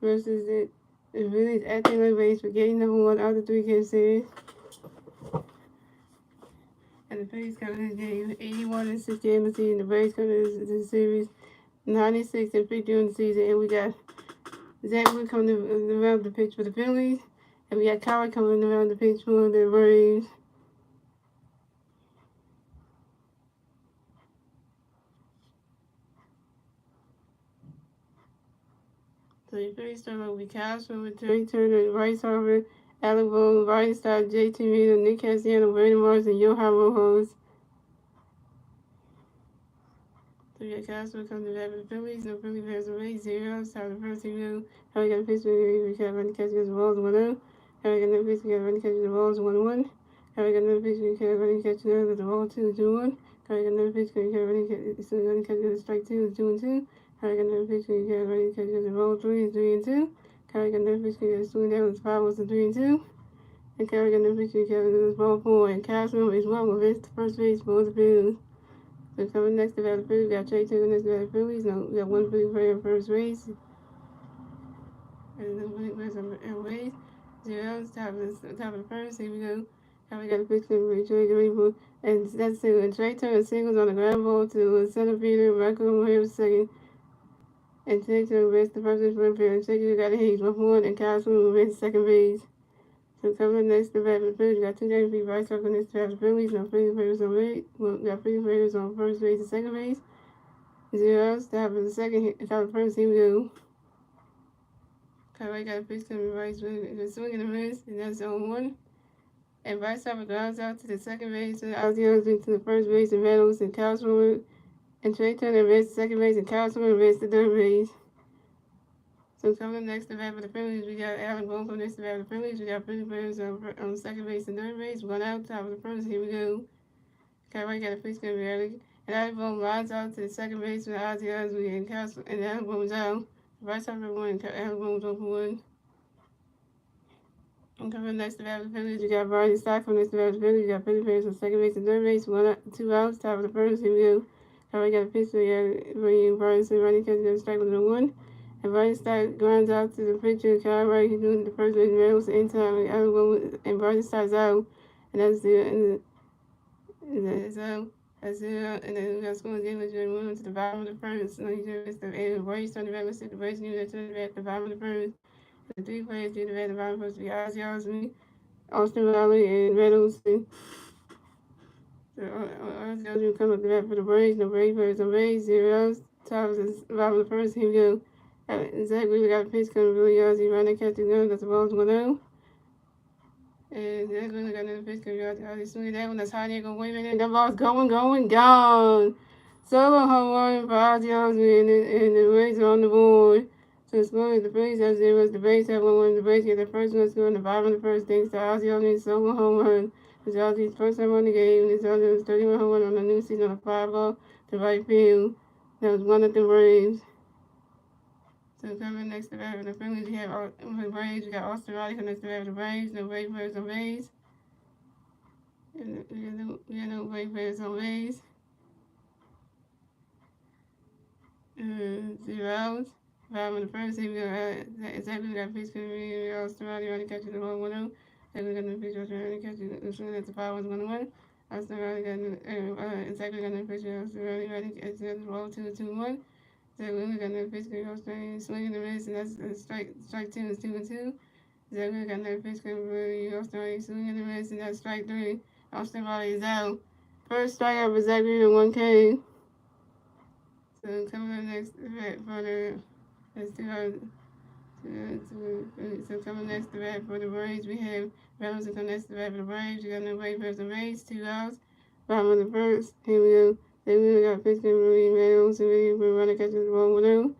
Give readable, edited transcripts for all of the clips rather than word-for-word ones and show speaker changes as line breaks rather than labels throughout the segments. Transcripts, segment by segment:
versus the Phillies Atlanta Braves for game number 1 out of the 3-game series. And the Phillies coming in game 81-68 in the season. The Braves coming in the series 96-50 in the season. And we got Zach Wood coming around the pitch for the Phillies. And we got Kyle coming around the pitch for the Braves. So your Phillies start will be Castro with Trey Turner, Bryce Harper, Alec Boone, Ryan Stott, JT Reader, Nick Cassiano, Brandon Morris, and Johan Rojas. So we got Castro coming to bat for the Phillies. No Philly Bears away. 0. Start the first review. Harry got a pitch. We got running catch against the Balls 1-0. Harry got another pitch. We got running catch against the Balls 1-1. Harry got another pitch. We got running catch against the Balls 2-1. Harry got another pitch. We got running catch against strike 2 2-2. Harry got another pitch. We got running catch against the Balls 3-2. Harry got another pitch. We got swing down with 5 3-2. And Harry got another pitch. We got the ball 4. And Castro is one with his first base for the Bills. So coming next to the Phillies, we got Trey Turner next to the Phillies. No, we got one Philly player at first base. And no Philly players on base. 0. Top of the first. Here we go. Now we got a pitch to Trey Turner. And that's single. And Trey Turner singles on the ground ball to the center fielder. Michael Harris second. And Trey Turner rests the first base for the player. And Trey Turner got a hit. 1-1. And Kyle Swim rests second base. So coming next to the Phillies, we got 2 games for Bryce Harper next to the Phillies. No Philly players on base. Well, we got Philly players on first base and second base. 0. Stop for the second. Stop the first. Here we go. Kyle got a pitch coming Bryce with a swing and a miss, and that's 0-1. And Bryce Harper grounds out to the second base, to the outfield to the first base, and Reynolds and Kyle Swimmer. And Trey Turner rests the second base, and Kyle Swimmer rests the third base. So coming next to bat for the Phillies, we got Alec Boone coming next to bat for the Phillies. We got Philly players on second base and third base. One out, top of the first. Here we go. Kyle got a pitch coming to Alec. And Alec Boone lines out to the second base for the Ozzy and Alec Boone was out. Bryce Harper won, and Alec Boone was 1-1. And coming next to bat for the Phillies, we got Barney Stock coming next to bat for the Phillies. We got Philly players on second base and third base. 2 outs, top of the first. Here we go. Kyle got a pitch to Barney running catch the strike with 1. And Barney Stott grounds out to the pitcher, Kyle Wright, who's doing the first base Reynolds in time, and Barney Stott's out. And that's 0. That's 0. And then we got scoring game, which we moving to the bottom of the first. So you just the Braves turn the back, let's see the Braves need to turn the back at the bottom of the first. The 3 players do the back at the bottom of the first. We got Ozzy Osbourne, Austin Riley, and Reynolds. So Ozzy Osbourne come up the back for the Braves. No Braves players on base. 0. Top of the bottom of the first. Here we go. Zach really got a pitch coming really Ozzy running catch the gun. That's the ball's 1-0. And Zach really got another pitch coming Ozzy swinging that one. That's high there going way in. That ball's going, gone. Solo home run for Ozzy Osbourne, and the Braves are on the board. So the score is the Braves have 0. The Braves have 1-1. The Braves get the first one score in the bottom of the first thanks to Ozzy Osbourne's solo home run. It's Ozzy's first home run in the game. It's Ozzy's 31 home run on the new season on a 5-ball to right field. That was one of the Braves. So coming next to bat for the Phillies, we have the Braves. We got Austin Riley coming next to bat for the Braves. No Braves players on base. We have no Braves players on base. 0 outs. Bottom of the first, here we go. Exactly, we got a pitch coming. Austin Riley running catching the ball 1-0. Then we got no pitch running catching the swing at the 5-1. Austin Riley got exactly got no pitch. Austin Riley running catching the ball 2-1. So we got another pitch coming Austin swinging the wrist, and that's strike 2 is 2-2. So we got another pitch coming Austin swinging the wrist, and that's strike 3. Austin Riley is out. First strikeout for Zach Reader, 1K. So coming up next for the so coming next to bat for the Braves, we have Reynolds coming next to bat for the Braves. We got no Braves versus the Braves, 2 outs. Bottom of the first. Here we go. Then we got a pitch coming Reynolds, and we're running catches the ball 1-0.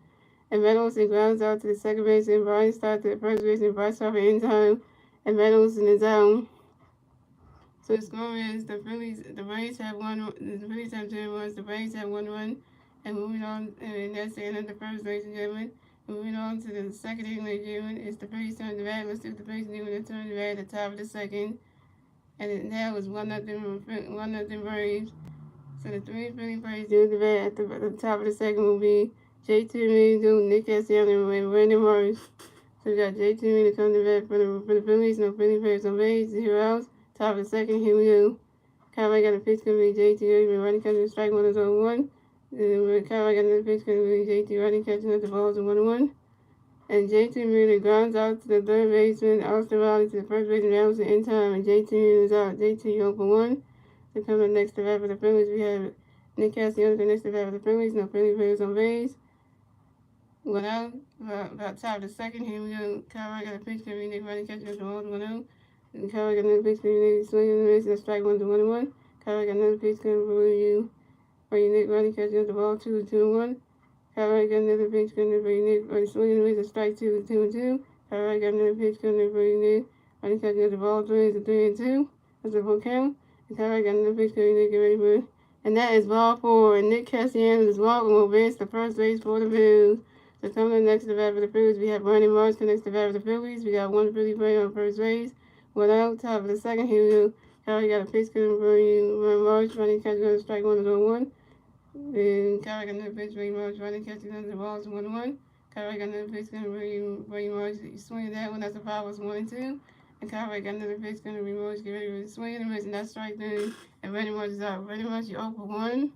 And Reynolds grounds out to the second base, and Barney Stott to the first base, and Bryce Harper in time, and Reynolds in the zone. So the score is the Braves have 1. The Phillies have 2 runs. The Braves have 1 run. And moving on, and that's the end of the first, ladies and gentlemen. Moving on to the second inning, ladies and gentlemen, it's the Phillies turn the bat. Let's see what the Phillies do when they turn the bat at the top of the second. And that was 1-0 Braves. So the 3 Philly players do the bat at the top of the second will be JT Reader, Nick Cassiano, and Brandon Morris. So we got JT Reader coming to bat for the Phillies. No Philly players on base. 0 outs. Top of the second. Here we go. Kyle got a pitch going to be JT Reader. Running catching strike 1 is 0-1. Kyle got another pitch going to be JT running catching at the balls 1-1. And JT Reader grounds out to the third baseman. Austin Riley to the first baseman. That was in time. And JT Reader is out. JT 0-1. So coming next to bat for the Phillies, we have Nick Castellanos next to bat for the Phillies. No Philly players on base. Went out about top of the second. Here we go. Kyle got a pitch going to be Nick running catching at the balls 1-0. And Kyle got another pitch going to be Nick swinging and missing. Strike 1-1. Kyle got another pitch going to be Nick running catching at the ball 2-1. Kyle got another pitch going to be Nick swinging and missing. Strike 2-2. Kyle got another pitch going to be Nick running catching at the ball 3-2. That's a full count. And Kyle got another pitch going to be Nick ready for it. And that is ball 4. And Nick Castellanos is walking will advance to first base for the Bills. So coming next to the bat for the Phillies, we have Brandon Marsh connects to the bat for the Phillies. We got one Philly player on first base. One out, top of the second. Here we go. Kyle got a pitch coming for you. Marsh running catch going to strike 1-1. And Kyle got another pitch for you. Marsh running catch going to the balls 1-1. Kyle got another pitch coming for you. Marsh swinging that one. That's the foul was 1-2. And Kyle got another pitch going to be Marsh. Get ready for the swing and miss. And that's strike 3. And Brandon Marsh is out. Brandon Marsh, you 0-1.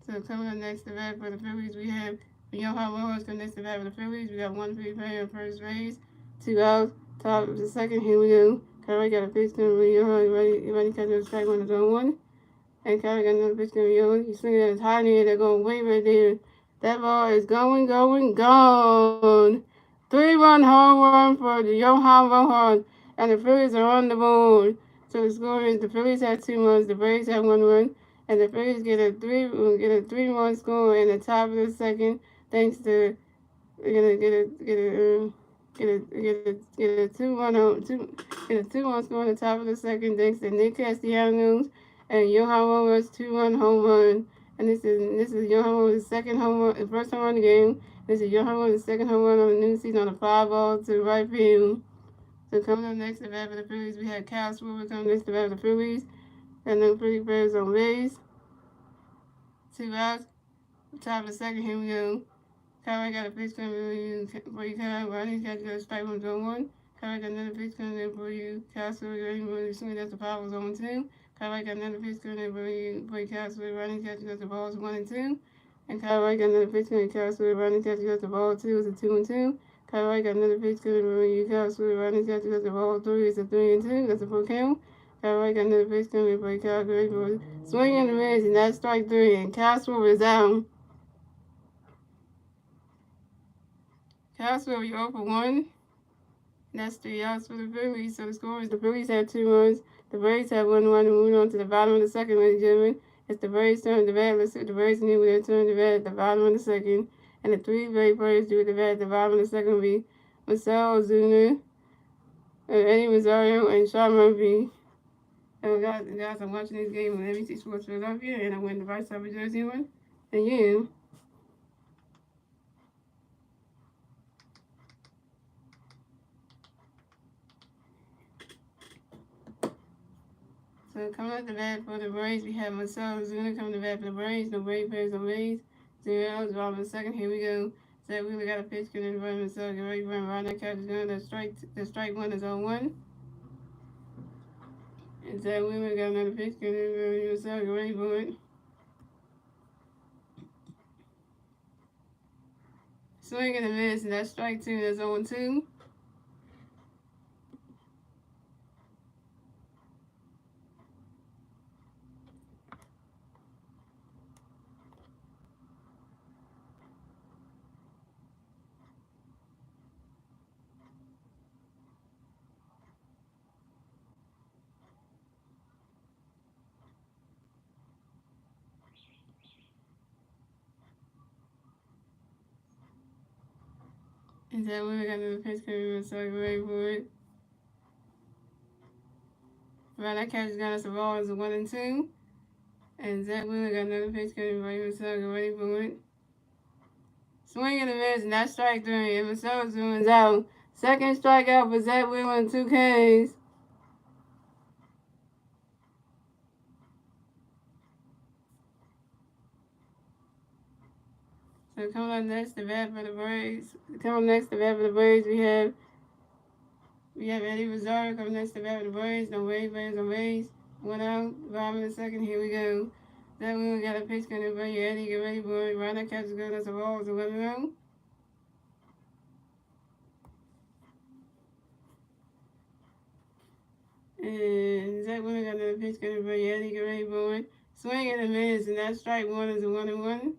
So coming up next to the bat for the Phillies, we have Johan Rojas coming next to the bat for the Phillies. We got one Philly player on first base. 2 outs. Top of the second. Here we go. Kyle got a pitch coming for Johan. Ready catch the strike 1-1. And Kyle got another pitch coming for Johan. He's swinging at his high near. They're going way right there. That ball is going, gone. 3-run home run for the Johan Rojas. And the Phillies are on the board. So the score is the Phillies had 2 runs. The Braves had 1 run. And the Phillies get a 3-1 score in the top of the second, thanks to get a 2-1 score in the top of the second, thanks to Nick Castellanos and Johan Rojas' 2-run home run. And this is Johan Rojas' second home run, first home run of the game. This is Johan Rojas' second home run on the new season on a fly ball to right field. So coming up next to the bat for the Phillies, we had Kyle Schwarber coming next to the bat for the Phillies. And then Philly Braves on base. 2 outs. Top of the second, here we go. Kyle got a pitch coming for you, Kyle. Running catch got a strike 1-1. Kyle got another pitch coming in for you. Kyle Schwarber, as soon as the power was on 2. Kyle got another pitch coming in for you, Kyle Schwarber. Running catch got the balls 1-2. And Kyle got another pitch coming, Kyle Schwarber. Running catch got the ball 2. It's a 2-2. Kyle got another pitch coming for you, Kyle Schwarber. Running catch got the ball 3. It's a 3-2. That's a full count. Kyle got another pitch coming for Kyle Schwarber. Swinging the miss, and that's strike 3. And Kyle Schwarber is out. Kyle Schwarber, 0-1. That's 3 outs for the Phillies. So the score is the Phillies had 2 runs. The Braves had 1 run. And moving on to the bottom of the second, ladies and gentlemen. It's the Braves' turn to bat. Let's see what the Braves need with their turn to bat at the bottom of the second. And the 3 Braves players do at the bat at the bottom of the second will be Marcell Ozuna, Eddie Rosario, and Sean Murphy. And guys, I'm watching this game on NBC Sports Philadelphia, and I'm wearing the right side of jersey one. And yeah. So coming up the bat for the Braves, we have Marcell Ozuna coming to bat for the Braves. No Braves players on base. 0 outs, bottom of the second. Here we go. Zach Wheeler got a pitch coming in front of Marcell. Get ready for him. Right now, catch is going. The strike 1 is 0-1. And Zach Wheeler got another pitch coming in front of Marcell. Get ready for it. Swing and a miss, and that's strike 2. That's 0-2. And Zach Wheeler got another pitch coming in, so get ready for it. Right, that catch got us the ball is a 1-2. And Zach Wheeler got another pitch coming in, so get ready for it. Swing and a miss, and that's strike 3. And Marcell Ozuna's out. Second strikeout for Zach Wheeler and 2 Ks. So coming up next, the bat for the Braves. Coming next, the bat for the Braves, we have Eddie Rosario coming next to bat for the Braves. No way, Braves, no ways. One out, bottom of the second. Here we go. That we got a pitch coming for you, Eddie. Get ready, boy. Right now, catches good. That's a ball. It's a 1-0. And Zach Wheeler got another pitch coming for you, Eddie. Get ready, boy. Swing and a miss, and that strike one is a 1-1.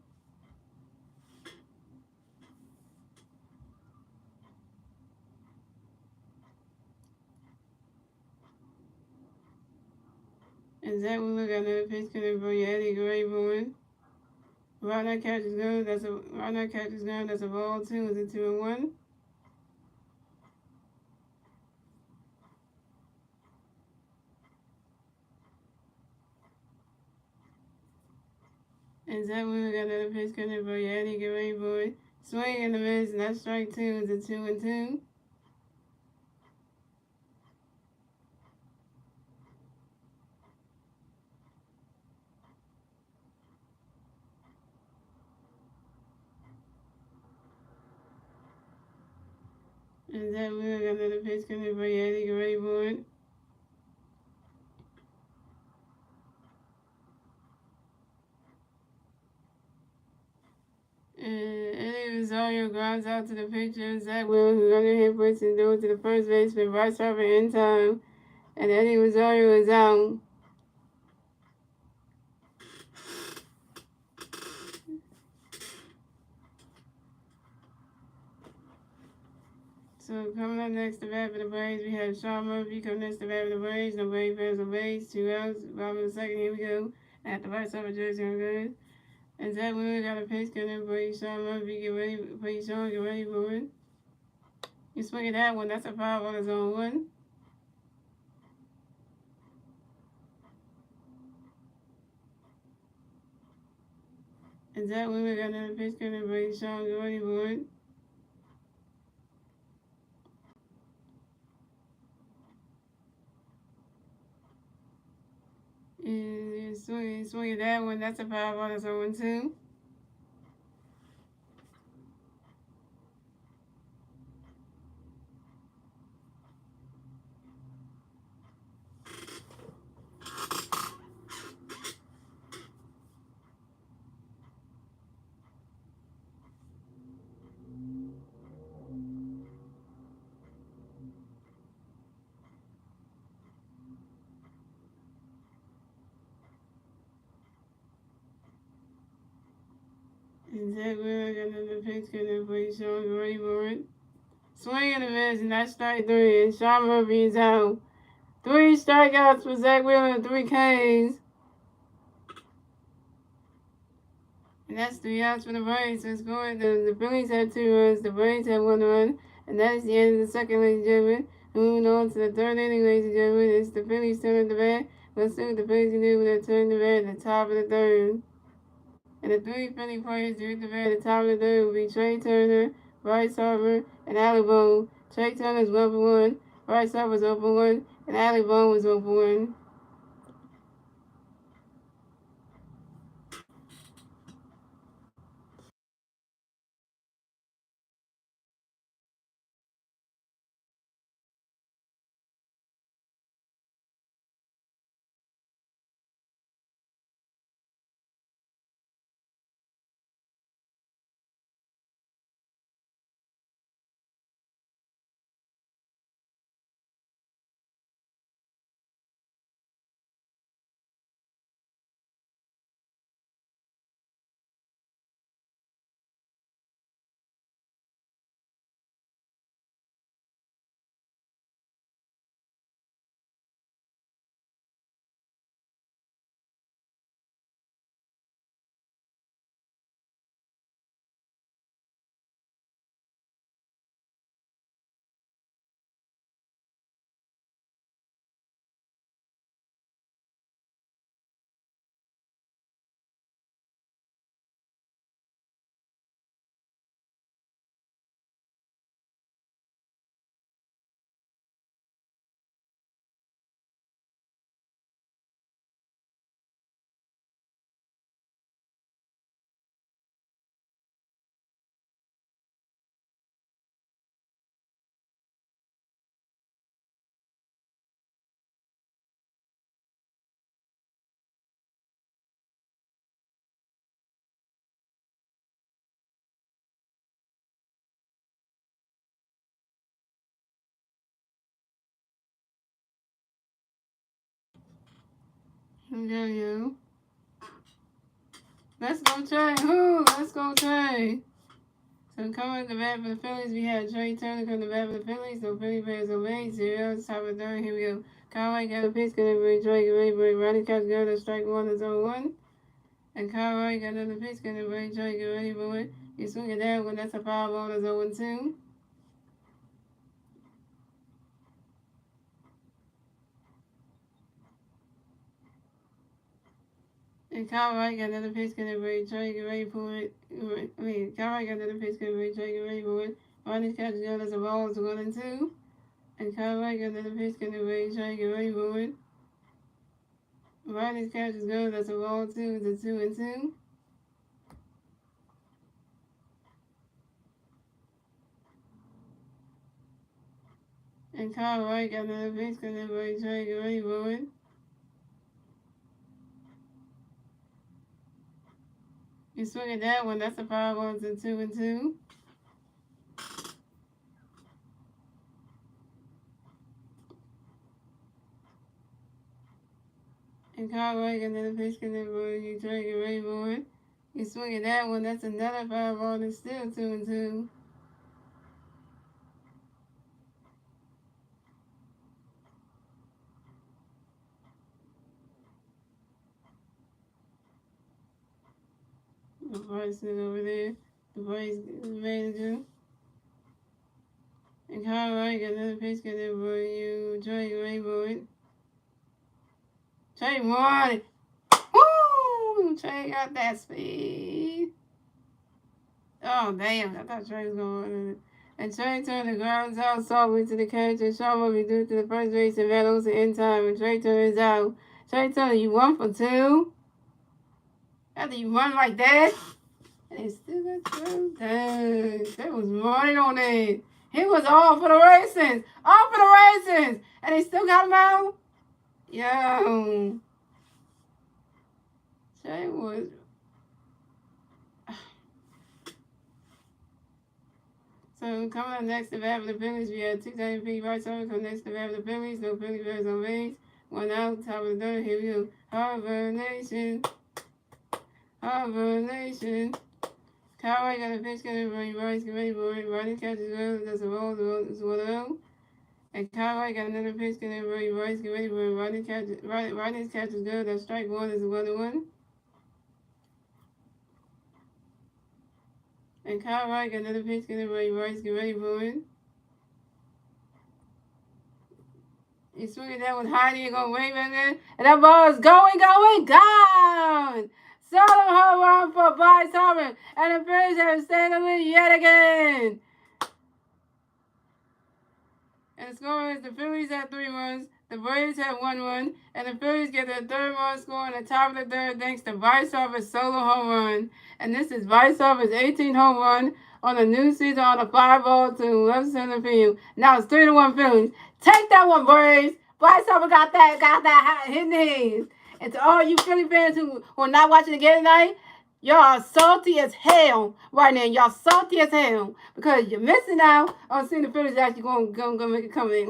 And Zach Wheeler got another pitch coming for you, Eddie. Get ready, boy. Right now, catch is good. That's a ball. Two is a 2-1. And Zach Wheeler got another pitch coming for you, Eddie. Get ready, boy. Swing and a miss, and that strike two is a 2-2. And Zach Wheeler got another pitch coming for you, Eddie. Get ready, boy. And Eddie Rosario grounds out to the pitcher. Zach Wheeler, who's under hit puts and throws to the first baseman, Bryce Harper in time. And Eddie Rosario is out. So coming up next to bat for the Braves, we have Sean Murphy coming next to bat for the Braves. No Braves, fans, no Braves. 2 outs. Bottom of the second. Here we go. At the Bryce Harper jersey on good. And Zach Wheeler got a pitch coming for you, Sean Murphy. Get ready for you, Sean. Get ready for it. You swing at that one. That's a foul on his own one. And Zach Wheeler got another pitch coming for you, Sean. Get ready for it. And swing at that one. That's a foul on his own one too. And Zach Wheeler got another pitch coming for you, Sean. Get ready for it. Swing and a miss, and that's strike three. And Sean Murphy is out. 3 strikeouts for Zach Wheeler and 3 Ks. And that's 3 outs for the Braves. So the Phillies have 2 runs, the Braves have 1 run. And that is the end of the second, ladies and gentlemen. And moving on to the third inning, ladies and gentlemen. It's the Phillies turn at the bat. Let's see what the Phillies can do when they turn the bat at the top of the third. And the 3 Philly players to hit the bat at the top of the third will be Trey Turner, Bryce Harper, and Alec Bohm. Trey Turner's 1 for 1, Bryce Harper's 0 for 1, and Alec Bohm was 0 for 1. There you go. Let's go Trey. Who? Let's go Trey. So coming to the bat for the Phillies, we had Trey Turner coming to the bat for the Phillies. So Philly players obey. Zeros, top of the third. Here we go. Conway got a pitch. Gonna bring Trey. Get ready, bring Ronnie catch. Go to strike one. Is 0-1. And Conway got another pitch. Gonna bring Trey. Get ready, boy. You swing it down when that's a foul ball. Is 0-2. And Conway got another pitch. Gonna bring Trey. Get ready for it. Conway got another pitch. Gonna bring Trey. Get ready for it. Ronnie catch. Go. That's a ball. Is 1-2. And Conway got another pitch. Gonna bring Trey. Get ready for it. Ronnie's catch is good. That's a ball. 2. It's a 2-2. And Kyle Wright got another pitch because everybody trying to get ready for it. You swing at that one, that's a 5-1 to 2-2. And Kyle Wright got another pitch because everybody trying to get ready for it. You swing at that one, that's another 5-1 and still 2-2. The Bryce is over there. The Bryce manager. And Kyle Wright got another pitch because everybody trying to get ready for it. Trey won it. Woo! Trey got that speed. Oh, damn. I thought Trey was going. And Trey turned the grounds out softly to the catch and shot what we do to the first base and Meadows in time. And Trey turns out. Trey Turner, you 1 for 2. After you run like that. And he still got through. Dang. They was running on it. He was all for the races. All for the races. And they still got him out. Yo. Trey was. So coming up next to bat for the Phillies, we had 2 feet right side. Coming next to bat for the Phillies, no Philly players on base. 1 out, top of the third. Here we go. Harbor Nation. Harbor Nation. Cowboy got a pitch coming from Bryce. Get ready for it. Ronnie catches well. That's a ball. It's 1-0. And Cowboy got another pitch coming from Bryce. Get ready for it. Ronnie's catch is good. That's strike 1. Is 1-1. And Kyle Wright got another pitch coming from Bryce. Get ready for it. He's swinging that one high. You're going way back there. And that ball is going, gone! Solo home run for Bryce Harper. And the Braves have stayed in the lead yet again. And the score is the Phillies have 3 runs. The Braves have 1 run. And the Phillies get their 3rd run score in the top of the 3rd thanks to Bryce Harper's solo home run. And this is Bryce Harper's 18th home run on the new season on a fly ball to left center field. Now it's 3-1 Phillies. Take that one, Braves. Bryce Harper got that hitting hands. And to all you Philly fans who are not watching the game tonight, y'all are salty as hell right now. Y'all salty as hell because you're missing out on seeing the Phillies actually going to make a comeback.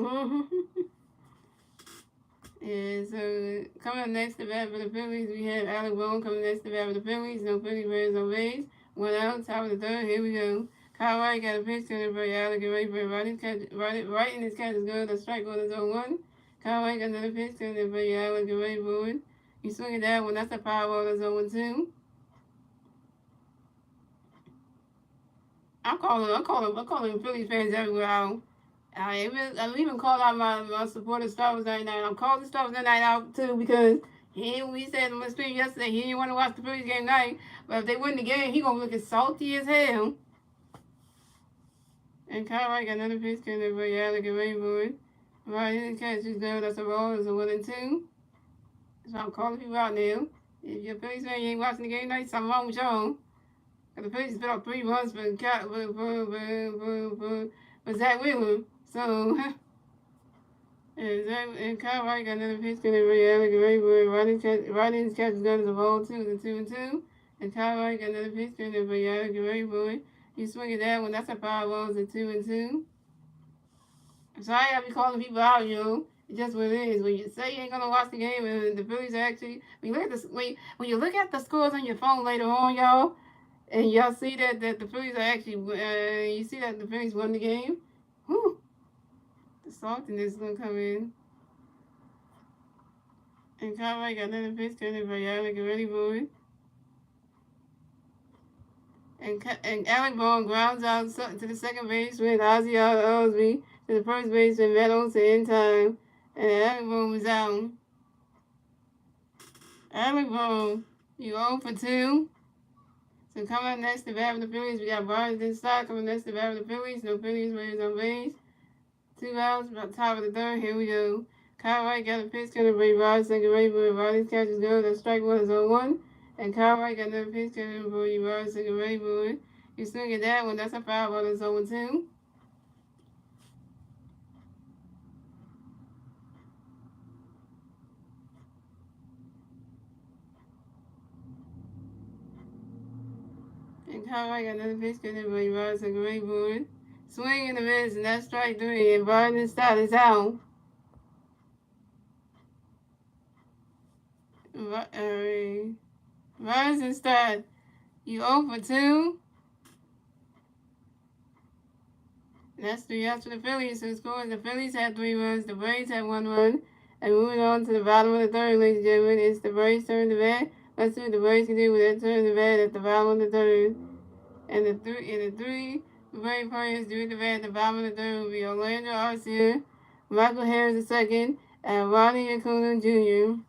And so coming up next to bat for the Phillies, we have Alec Boone coming next to bat for the Phillies. No Philly players on base. 1 out, top of the 3rd. Here we go. Kyle Wright got a pitch coming for Alec. Get ready for it. Right in his catch is good. The strike 1 is 0-1. Kyle Wright got another pitch coming for Alec. Get ready for it. You swing it that one. That's a foul ball. That's 0-2. I'm calling Phillies fans everywhere out. I even called out my supporter Star Wars 99. I'm calling Star Wars 99 out too because we said in the stream yesterday he didn't want to watch the Phillies game tonight. But if they win the game, he gonna look as salty as hell. And Kyle Wright got another pitch coming for Alec. Get ready for it. Right in the catch is good. That's a ball. It's a 1-2. So I'm calling people out now. If you're a Phillies fan, you ain't watching the game tonight, something wrong with y'all. The Phillies put up 3 runs for Zach Wheeler. So, and Kyle Wright got another pitch coming for Alec. Get ready for it. Riding's catch is good as a ball, 2-2. And Kyle Wright got another pitch coming for Alec. Get ready for it. You swing it that one. That's a 5 balls at 2-2. I'm sorry I be calling people out, yo. It's just what it is. When you say you ain't gonna watch the game and the Phillies are actually, when you look at the when you look at the scores on your phone later on, y'all, and y'all see that the Phillies are actually, you see that the Phillies won the game. Whew, the saltiness is gonna come in. And Conway got another pitch coming by Alec, get ready for it. And Alec Bowen grounds out to the second baseman, Ozzy Osby, to the first baseman, Matt Olson in time. And Alec Bowen was out. Alec Bowen, you 0 for 2. So coming up next to bat for the Phillies, we got Barnes and Stock coming next to bat for the Phillies. No Phillies, Raiders on base. 2 outs, about top of the third. Here we go. Kyle Wright got a pitch coming to Ray Rod, second ready for Riley's catches go. That strike one is 0-1. And Kyle Wright got another pitch coming for you, Rod, second ready for it. You swing at that one, that's a foul ball, it's 0-2. And Kyle Wright got another pitch coming for you, Rod, second ready for it. Swing in the miss, and that's strike three. And Barnes Stott is out. Barnes and Stott, you 0 for 2. That's 3 outs for the Phillies. So scores, the Phillies had 3 runs, the Braves had 1 run. And moving on to the bottom of the third, ladies and gentlemen, it's the Braves' turn to bat. Let's see what the Braves can do with their turn to bat at the bottom of the third. And the three Brave players doing the bat at the bottom of the third will be Orlando Arcia, Michael Harris II, and Ronnie Acuna Jr.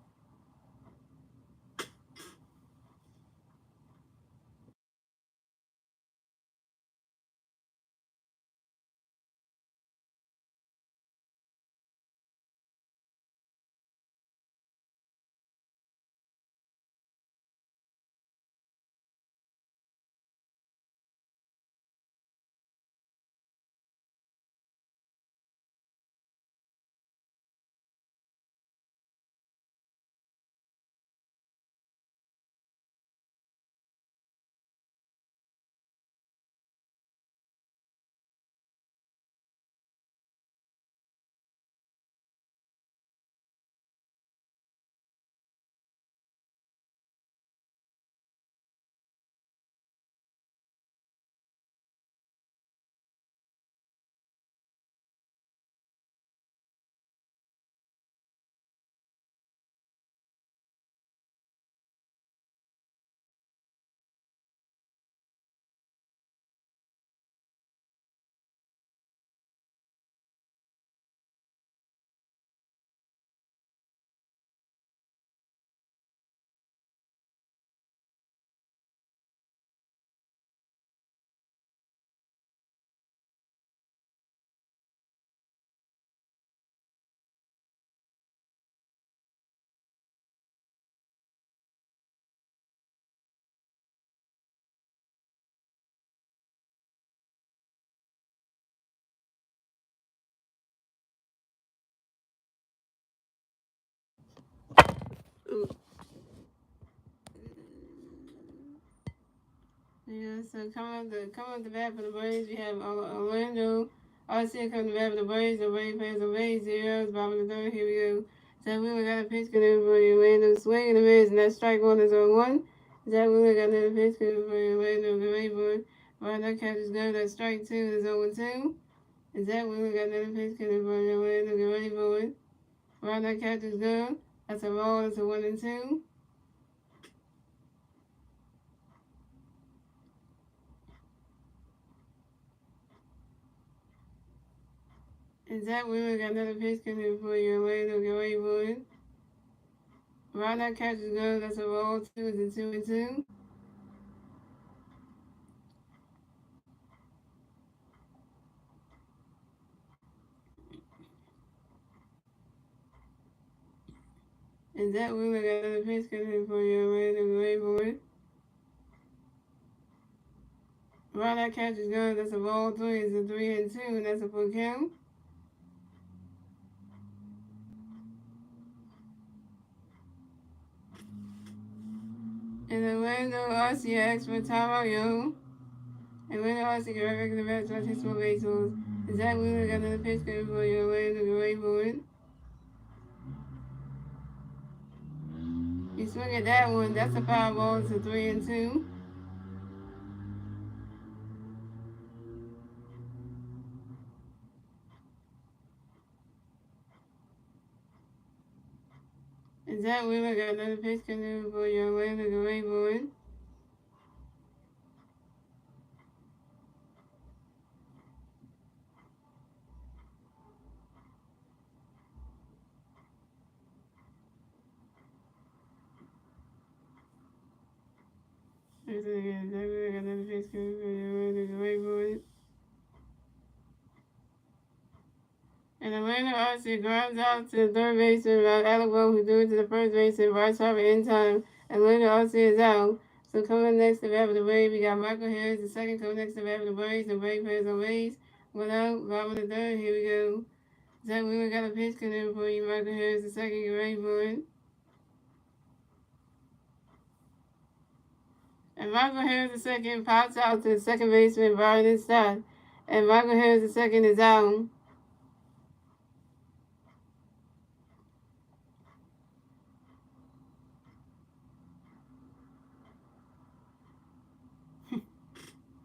Yeah, so coming up the bat for the Braves, we have Orlando Arcia coming to bat for the Braves. The Braves fans on base, 0 bottom of the third. Here we go. Zach Wheeler got a pitch coming for Orlando, swing in the miss, and that strike one is 0-1. Zach Wheeler got another pitch coming for Orlando, get ready for it. Right, that catches go. That strike two is 0-2. And Zach Wheeler got another pitch coming for Orlando, get ready for it. Right, that catches go. That's a roll. It's a 1-2. And Zach Wheeler got another pitch coming for Orlando, get ready for it. Right, that catches go. That's a roll. Two is a 2-2. And Zach Wheeler got another pitch coming for Orlando, get ready for it. Right, that catches go. That's a roll. Three is a 3-2, and that's a full count. And Orlando Arcia asks for timeout, yo. And Orlando Arcia got back in the back to his 4 baseballs. And Zach Wheeler got another pitch coming for Orlando, get ready for it. You swing at that one, that's a foul ball. It's a 3-2. And Zach Wheeler got another pitch coming for your Atlanta Braves. There's again, Zach Wheeler got another pitch coming for your Atlanta Braves. And Atlanta Archie grounds out to the third baseman Rob Alabama, who threw it to the first baseman Bryce Harper in time. Atlanta Archie is out. So coming next to bat for the Braves, we got Michael Harris, the second coming next to bat for the Braves. The Braves players on base. One out, Robin the third. Here we go. Zach Wheeler got a pitch coming for you, Michael Harris, the second. Get ready for it. And Michael Harris, the second, pops out to the second baseman Brian Stott. And Michael Harris, the second, is out.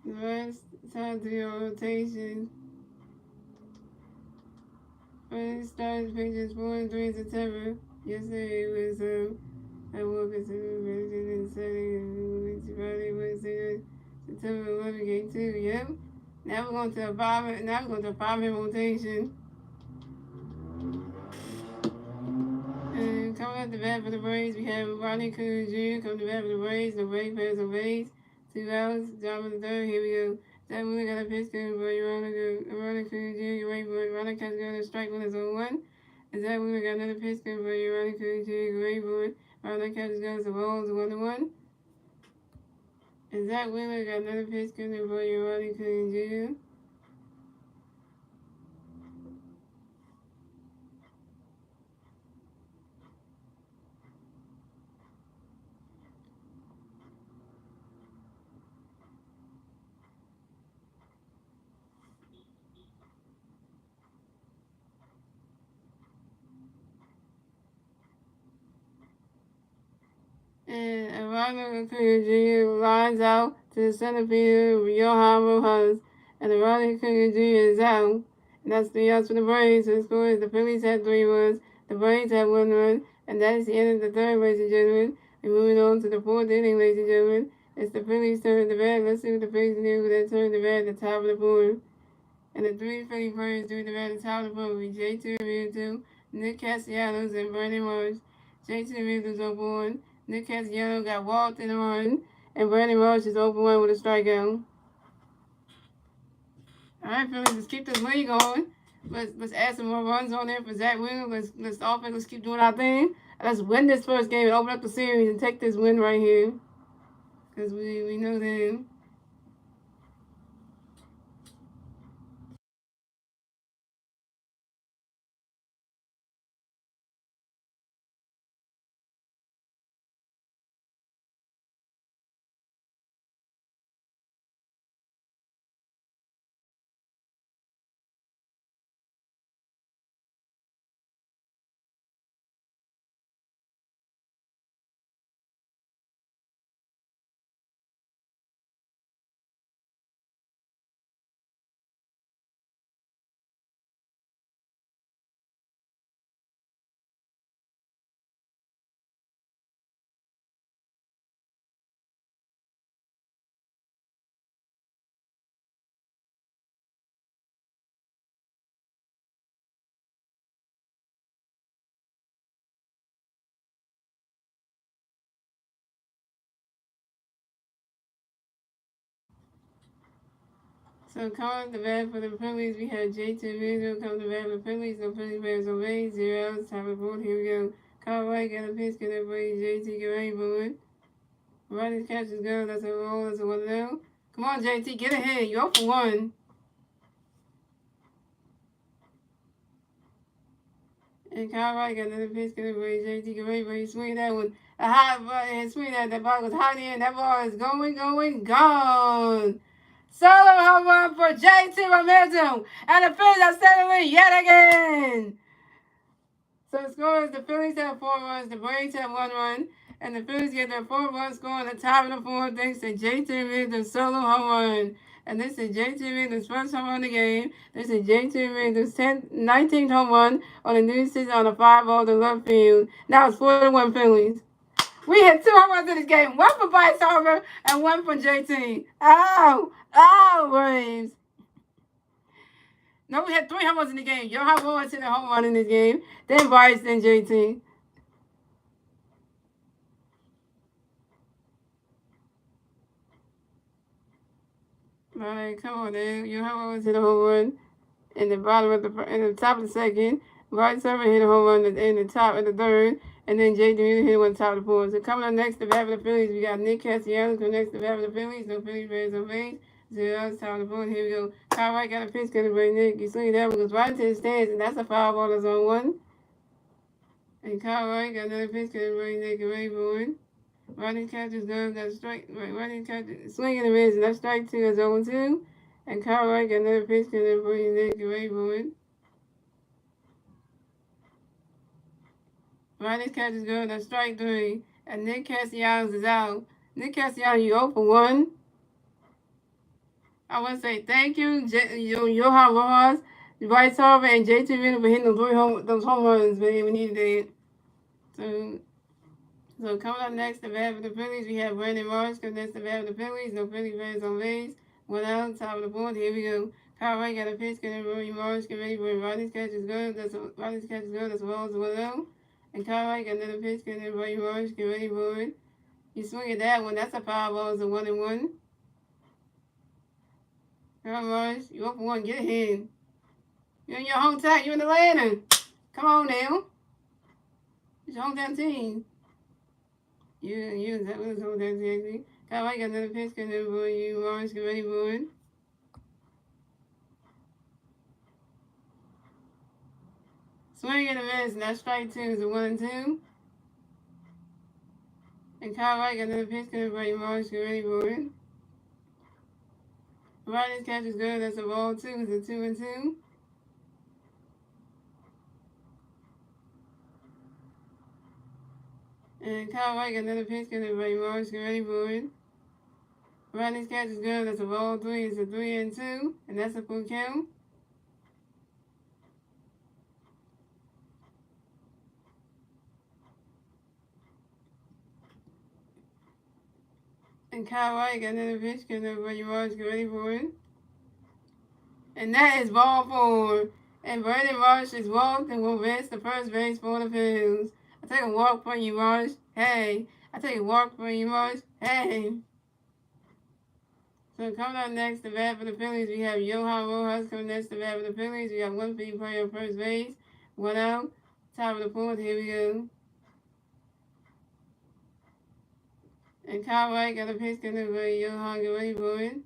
The rest time to your rotation. First started pages 4 and 3 in September. Yesterday it was I woke up to religion and setting and Friday, Wednesday, September 11, game 2. Yep. Now we're going to a five-man rotation. And coming up the bat for the Braves, we have Ronnie Coons Jr. coming to bat for the Braves. The Braves players on base. 2 outs, John the third. Here we go. That really got a pitch coming for you, Ronnie Coons Jr. Great boy. Ronnie catches going to strike one is 0-1. And that really got another pitch coming for you, Ronnie Coons Jr. Great boy. Ronnie catches goes to balls 1-1. And Zach Wheeler got another pitch coming for you, Ronnie Coons Jr. And Ronald Acuna Jr. lines out to the center fielder, Johan Rojas. And Ronald Acuna Jr. is out. And that's 3 outs for the Braves. So the score is the Phillies had 3 runs, the Braves had 1 run. And that is the end of the third, ladies and gentlemen. We're moving on to the fourth inning, ladies and gentlemen. It's the Phillies turn the bat. Let's see what the Phillies do with that turn the bat at the top of the board. And the 3 Philly players doing the bat at the top of the board will be J.T. Realmuto, Nick Castellanos, and Brandon Marsh. J.T. Realmuto's open one. Nick Castellanos got walked in the run, and Brandon Marsh is open one with a strikeout. All right, Phillies, let's keep this lead going. Let's add some more runs on there for Zach Wheeler. Let's keep doing our thing. Let's win this first game and open up the series and take this win right here, because we know that. So calling the bat for the Phillies, we have J.T. Realmuto coming to bat for the Phillies. No Phillies players on base, 0 outs, top of the board. Here we go. Kyle White got a pitch, get everybody. J.T. get ready for it. Running catch is good. That's a roll. That's a 1-0. Come on, J.T. Get ahead. You're 0 for 1. And Kyle Wright got another pitch coming for J.T. get ready for it. Swing that one. A high ball and swing that ball was high in. That ball is gone. Solo home run for J.T. Realmuto. And the Phillies are stealing yet again. So the score is the Phillies have 4 runs, the Braves have 1 run, And the Phillies get their 4th run score on the top of the 4th thanks to JT Realmuto's solo home run. And this is JT Realmuto's first home run of the game. This is JT Realmuto's 19th home run on the new season on a 5-ball to left field. Now it's 4-1 Phillies. We had 2 home runs in this game. One for Bryce Harper and one for JT. Oh, Braves. No, we had 3 home runs in the game. Johan Rojas hit a home run in this game. Then Bryce, then JT. All right, come on, dude. Johan Rojas hit a home run in the top of the second. Bryce Harper hit a home run in the top of the third. And then Jay DeMuto hit one top of the 4th. So coming up next to bat for the Phillies, we got Nick Castellanos coming next to bat for the Phillies. No Phillies, Braves, no Braves. 0 outs, top of the 4th. Here we go. Kyle Wright got a pitch coming to Nick. You swing that one goes right into the stands, and that's a foul ball. That's on 1. And Kyle Wright got another pitch coming to Nick and Ray Bowen. Running catches goes, that's strike. Running catches, swinging the miss, and that's strike 2 is 0-2. And Kyle Wright got another pitch coming to Nick and Ray Bowen. Running catches go, that's strike 3. And Nick Castellanos is out. Nick Castellanos, you 0 for 1. I want to say thank you, Johan Rojas, Bryce Harper, and JT Realmuto for hitting those home runs, man. We needed it. So coming up next, the bat for the Phillies, we have Brandon Marsh coming next to the bat for the Phillies. No Phillies fans on base. 1 out, top of the 4th. Here we go. Kyle Wright got a pitch, getting Rory Marsh, get ready for it. Rodney's catch is good. That's a ball to 1 out. And Kyle Wright got another pitch, getting Rory Marsh, get ready for it. You swing at that one, that's a foul ball, it's a 1-1. Come on, Marsh, you 0 for 1, get ahead. You're in your hometown, you're in Atlanta. Come on now. It's your hometown team. That was hometown team. Kyle Wright got another pitch, getting Rory Marsh, get ready for it. Swing and a miss, and that's strike 2 is a 1-2. And Kyle Wright got another pitch, getting Rory Marsh, get ready for it. Rodney's catch is good, that's a ball 2 is a 2-2. And Kyle Wright got another pitch, getting Rory Marsh, get ready for it. Rodney's catch is good, that's a ball 3 is a 3-2, and that's a full count. And Kyle Wright got another pitch, getting Rory Marsh, get ready for it. And that is ball 4. And Brandon Marsh is walked and will rest the first base for the Phillies. I take a walk for you, Marsh. Hey. I take a walk for you, Marsh. Hey. So coming up next to bat for the Phillies, we have Johan Rojas coming next to bat for the Phillies. We have 1 field player on first base. 1 out. Top of the 4th. Here we go. And Kyle Wright got a pitch coming for Johan, get ready for it.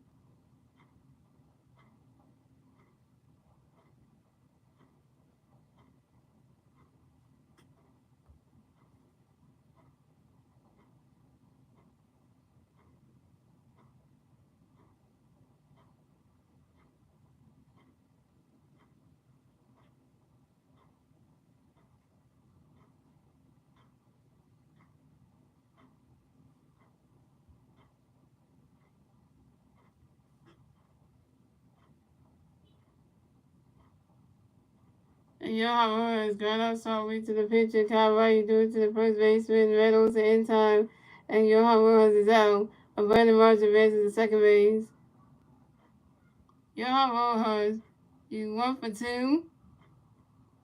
And Johan Rojas ground out softly to the pitcher. Kyle Wright threw it to the first baseman. Reynolds to end time. And Johan Rojas is out. And Brandon Marsh advances to second base. Johan Rojas, you 1 for 2.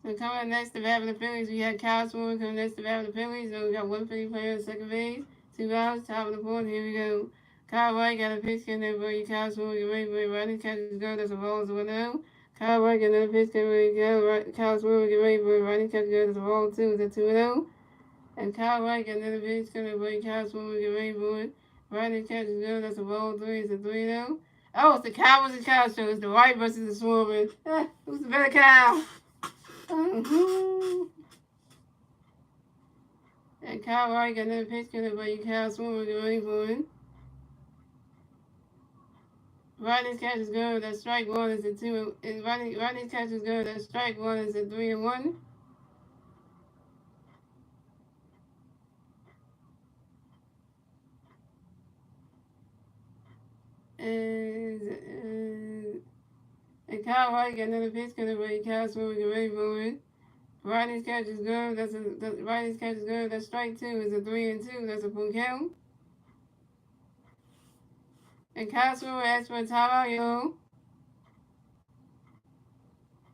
So coming up next to bat for the Phillies, we have Kyle Sword coming next to bat for the Phillies. So we got 1 Philly player on second base. 2 outs, top of the 4th. Here we go. Kyle Wright got a pitch in there for you. Kyle Sword, get ready for it. Rodney catches go. That's a ball, it's a 1-0. Kyle Wright got another pitch coming ready to go. Kyle Sword, get ready for it. Rodney catches go. That's a ball, 2. It's a 2-0. And Kyle Wright got another pitch coming for you. Kyle Sword, get ready for it. Rodney catches go. That's a ball, 3. It's a 3-0. Oh, it's the cow versus cow show. It's the White versus the Swarman. Who's the better cow? And Kyle Wright got another pitch coming for you. Kyle Swarman, get ready for it. Rodney's catch is good. That's strike 1 is a 2. And Rodney's catch is good. That's strike 1 is a 3-1. And Kyle White got another pitch coming away. Kyle Swimmer get ready for it. Riley's catch is good. Riley's catch is good. That's strike two. It's a 3-2. That's a full count. And Kyle Swimmer asks for a timeout, yo.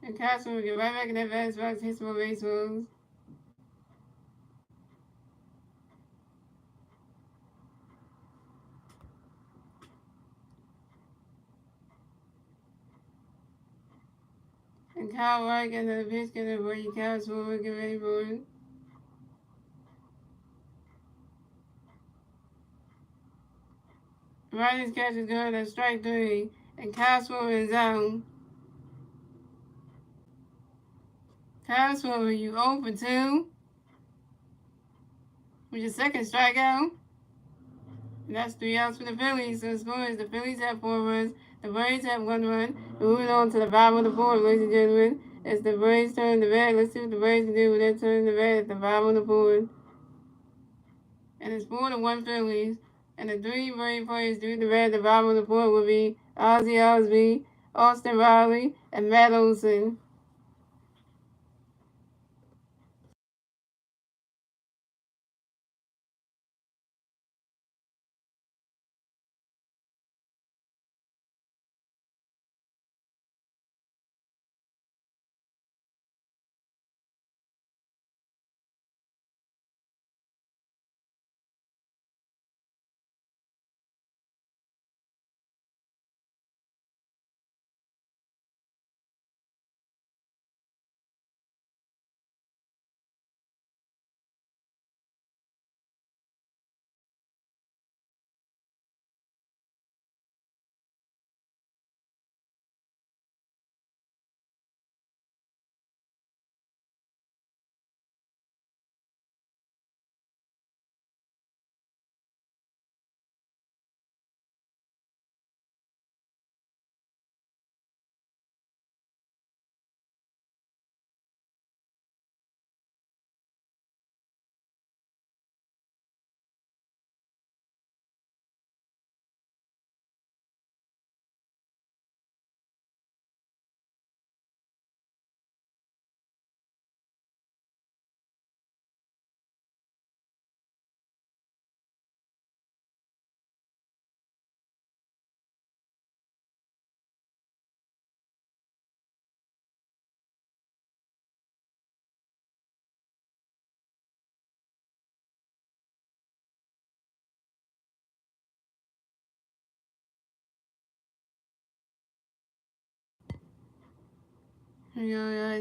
And Kyle Swimmer get right back in that fast box, hits more baseballs. And Kyle White got another pitch coming away. Kyle Swimmer get ready for it. Riley's catch is good. That's strike three. And Kyle Swimmer is out. Kyle Swimmer, you 0 for 2 with your second strikeout. And that's 3 outs for the Phillies. So the score is the Phillies have 4 runs. The Braves have 1 run. Moving on to the bottom of the board, ladies and gentlemen. It's the Braves turn the bat. Let's see what the Braves can do with their turn the bat at the bottom of the board. And it's 4-1 Phillies. And the 3 Brave players doing the bat at the bottom of the board will be Ozzie Osby, Austin Riley, and Matt Olson.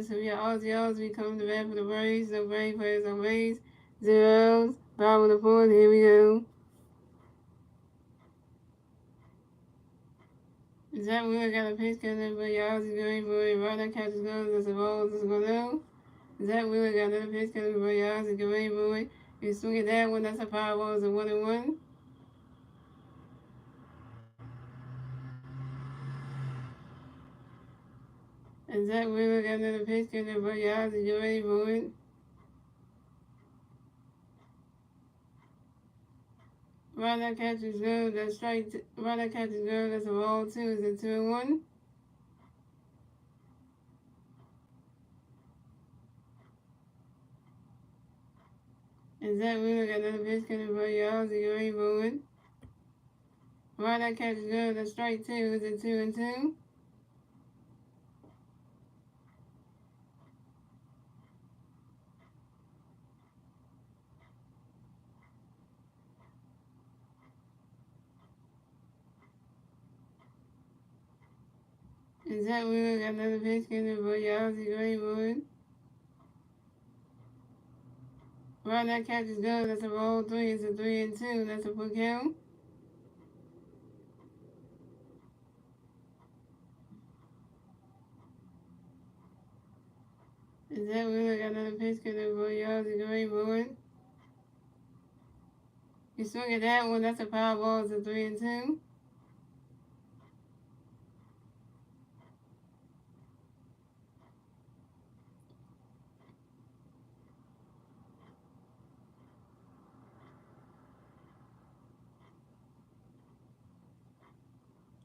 So we got Ozzie Osby coming to bat for the Braves. No Brave players on base. 0 outs. Bottom of the board. Here we go. Zach Wheeler got a pitch coming in, but Ozzie going for it. Right now catches goes. That's a ball. That's going down. Zach Wheeler got another pitch coming in, but Ozzie going for it. You swing at that one. That's a foul ball. It's a 1-1. And Zach Wheeler got another pitch coming in, but Ozzie going for it. Right now catches go. That's strike. Right now catches go. That's a ball. 2 is a 2-1. And Zach Wheeler got another pitch coming in, but Ozzie going for it. Right now catches go. That's strike 2 is a 2-2. And Zach Wheeler got another pitch coming in, but Ozzie going for it. Right now catches go. That's a roll 3. It's a 3-2. That's a full count. And Zach Wheeler got another pitch coming in, but Ozzie going for it. You swing at that one. That's a foul ball. It's a 3-2.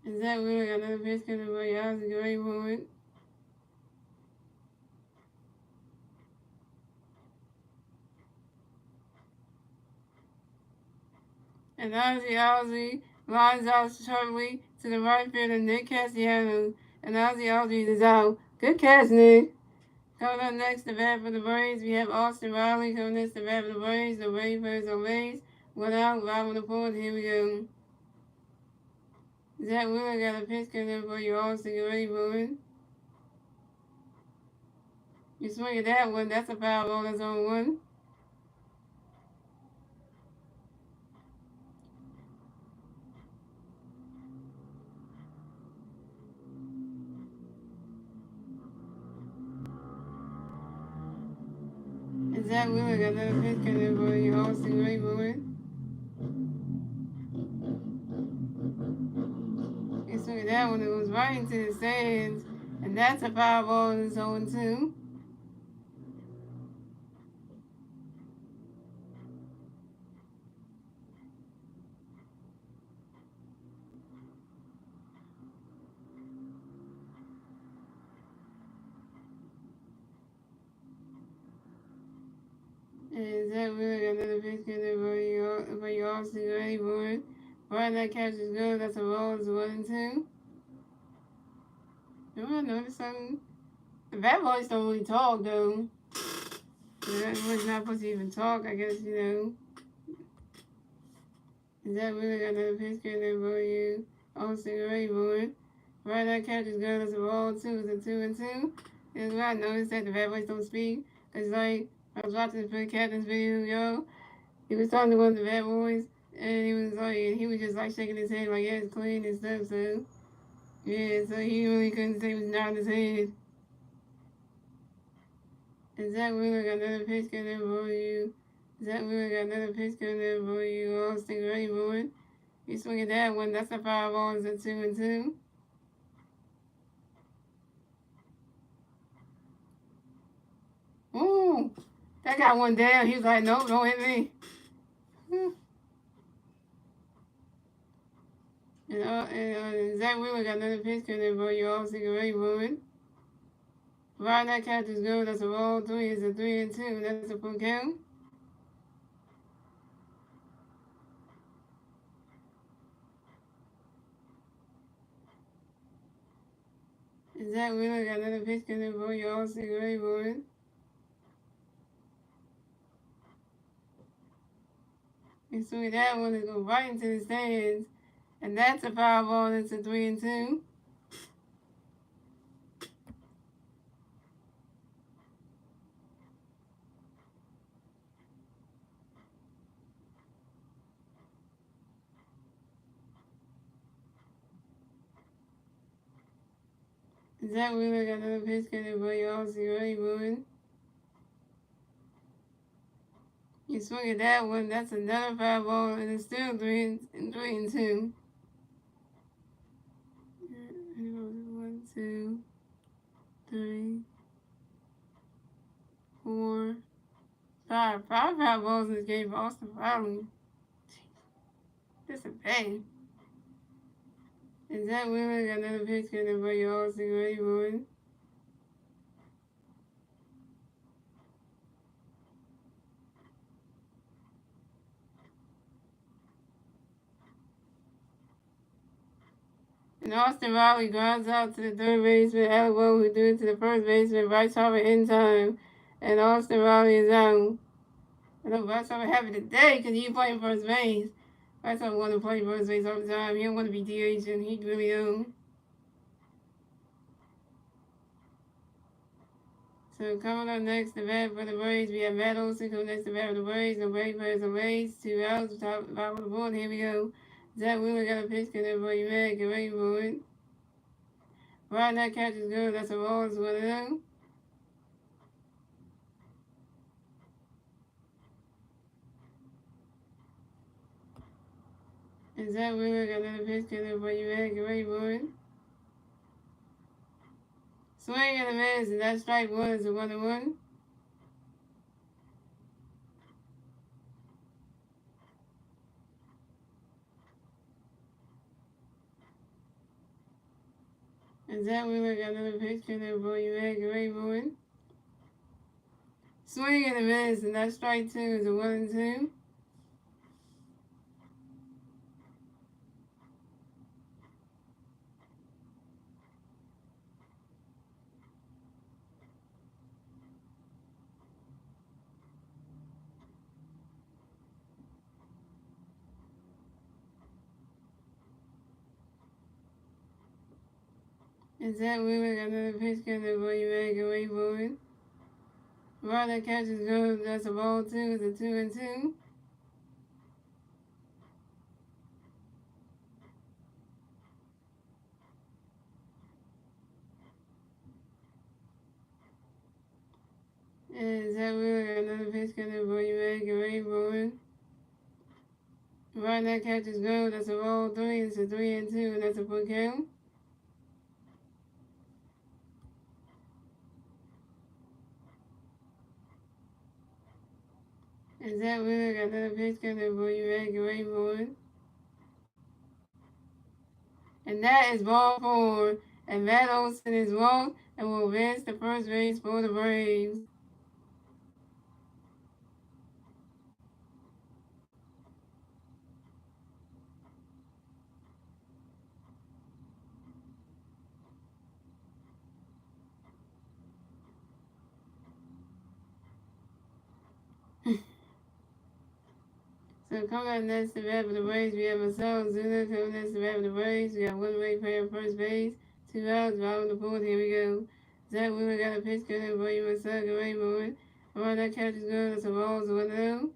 Is that really got another pitch coming for you? How's it going for it? And Ozzy lines out sharply to the right fielder Nick Castellanos. And Ozzy is out. Good catch, Nick. Coming up next to bat for the Braves, we have Austin Riley coming next to bat for the Braves. The Braves are Braves. One out, live on the board. Here we go. Zach Wheeler got a pitch coming for you, Austin. Get ready for it. You swing at that one. That's a foul ball. That's on one. And Zach Wheeler got another pitch coming for you, Austin. Get ready for it. You swing at that one. It goes right into the stands. And that's a foul ball. It's on two. And Zach Wheeler got another pitch coming for you, Austin. Get ready for it. Right, that catch is good. That's a ball. It's 1-2. You want to notice something? The bad boys don't really talk, though. The bad boys not supposed to even talk, I guess, you know. Is that really got another pitch coming for you? Austin, ready for it. Right, that catch is good. That's a ball, two. It's a 2-2. And what I noticed that the bad boys don't speak. Cause like, I was watching the captain's video, yo. He was talking to one of the bad boys. And he was just like shaking his head, like, yeah, it's clean and stuff, so. Yeah, so he really couldn't say he was nodding his head. And Zach Wheeler got another pitch coming for you. Zach Wheeler got another pitch coming for you. Austin, ready for it. You swing at that one. That's a foul ball. It's a 2-2. Ooh, that got one down. He was like, nope, don't hit me. And Zach Wheeler got another pitch coming for you. Austin, ready for it. Right, that catch is good. That's a ball. Three. It's a 3-2. That's a full count. And Zach Wheeler got another pitch coming for you. Austin, ready for it. And so that one is going right into the stands. And that's a foul ball. It's a 3-2. Zach Wheeler got another pitch coming for you. Austin, ready for it. You swing at that one. That's another foul ball. And it's still 3-2. 1, 2, 3, 4, 5. 5 foul balls in this game for Austin Riley. That's a bang. And Zach Wheeler got another pitch coming for you. Austin, ready for it. And Austin Riley grounds out to the third baseman, Elbow, who threw it to the first baseman, Bryce Harper in time. And Austin Riley is out. I know Bryce Harper happy today because he's playing first base. Bryce Harper want to play first base all the time. He don't want to be DH, and he really don't. So coming up next, the bat for the Braves, we have Matt Olson coming next to bat for the Braves. The Braves players are Braves. 2 outs, top of the board. Here we go. Zach Wheeler got a pitch coming for you, man. Get ready for it. Right, that catch is good. That's a ball. It's 1-0. And Zach Wheeler got another pitch coming for you, man. Get ready for it. Swing and a miss, and that strike one is a 1-1. And Zach Wheeler got another pitch coming in for you, man. Great boy. Swing and a miss, and that's strike two. Is a 1-2. And Zach Wheeler got another pitch coming in for you, man. Great boy. Right, that catch is good. That's a ball two. It's a 2-2. And Zach Wheeler got another pitch coming in for you, man. Great boy. Right, that catch is good. That's a ball three. It's a 3-2, and that's a full count. And Zach Wheeler got another pitch coming for you, man. Great boy. And that is ball four. And Matt Olson is walked and will advance to first base for the Braves. So coming up next to bat for the Braves, we have Marcell Ozuna coming next to bat for the Braves. We got one right player first base, 2 outs, bottom of the fourth. Here we go. Zach Wheeler got a pitch coming for you, Marcell. Good right, boy. Alright, that catch is good. That's a ball, it's 1-0.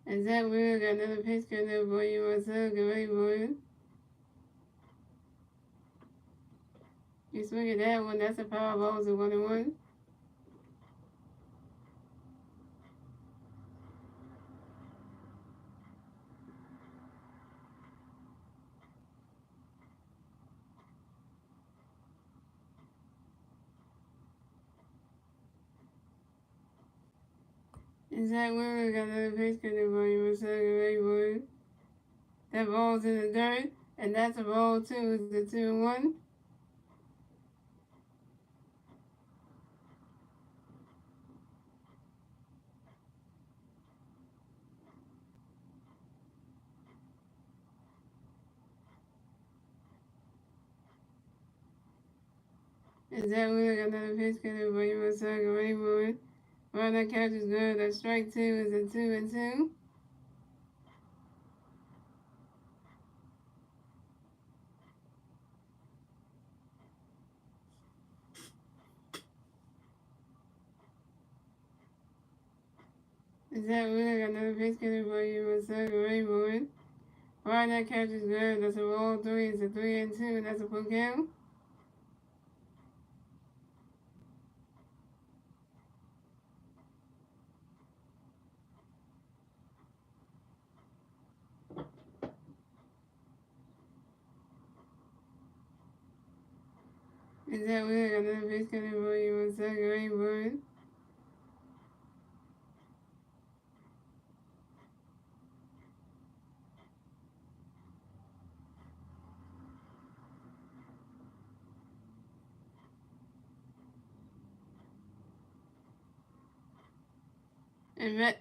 And Zach Wheeler got another pitch coming for you, Marcell. Good right, boy. You swing at that one, that's a power ball, it's a 1-1. And Zach Wheeler got another pitch coming for you, Marcell. Good right, boy. That ball's in the dirt, and that's a ball too. It's a 2-1. And Zach Wheeler got another pitch coming for you, Marcell. Good right, boy. Well, that catch is good. That strike two is a 2-2. And Zach Wheeler got another pitch coming for you, Marcell. Good right, boy. Well, that catch is good. That's a ball three. It's a 3-2, and that's a full count. And Zach Wheeler got another pitch coming for you, Marcell. Good right, boy.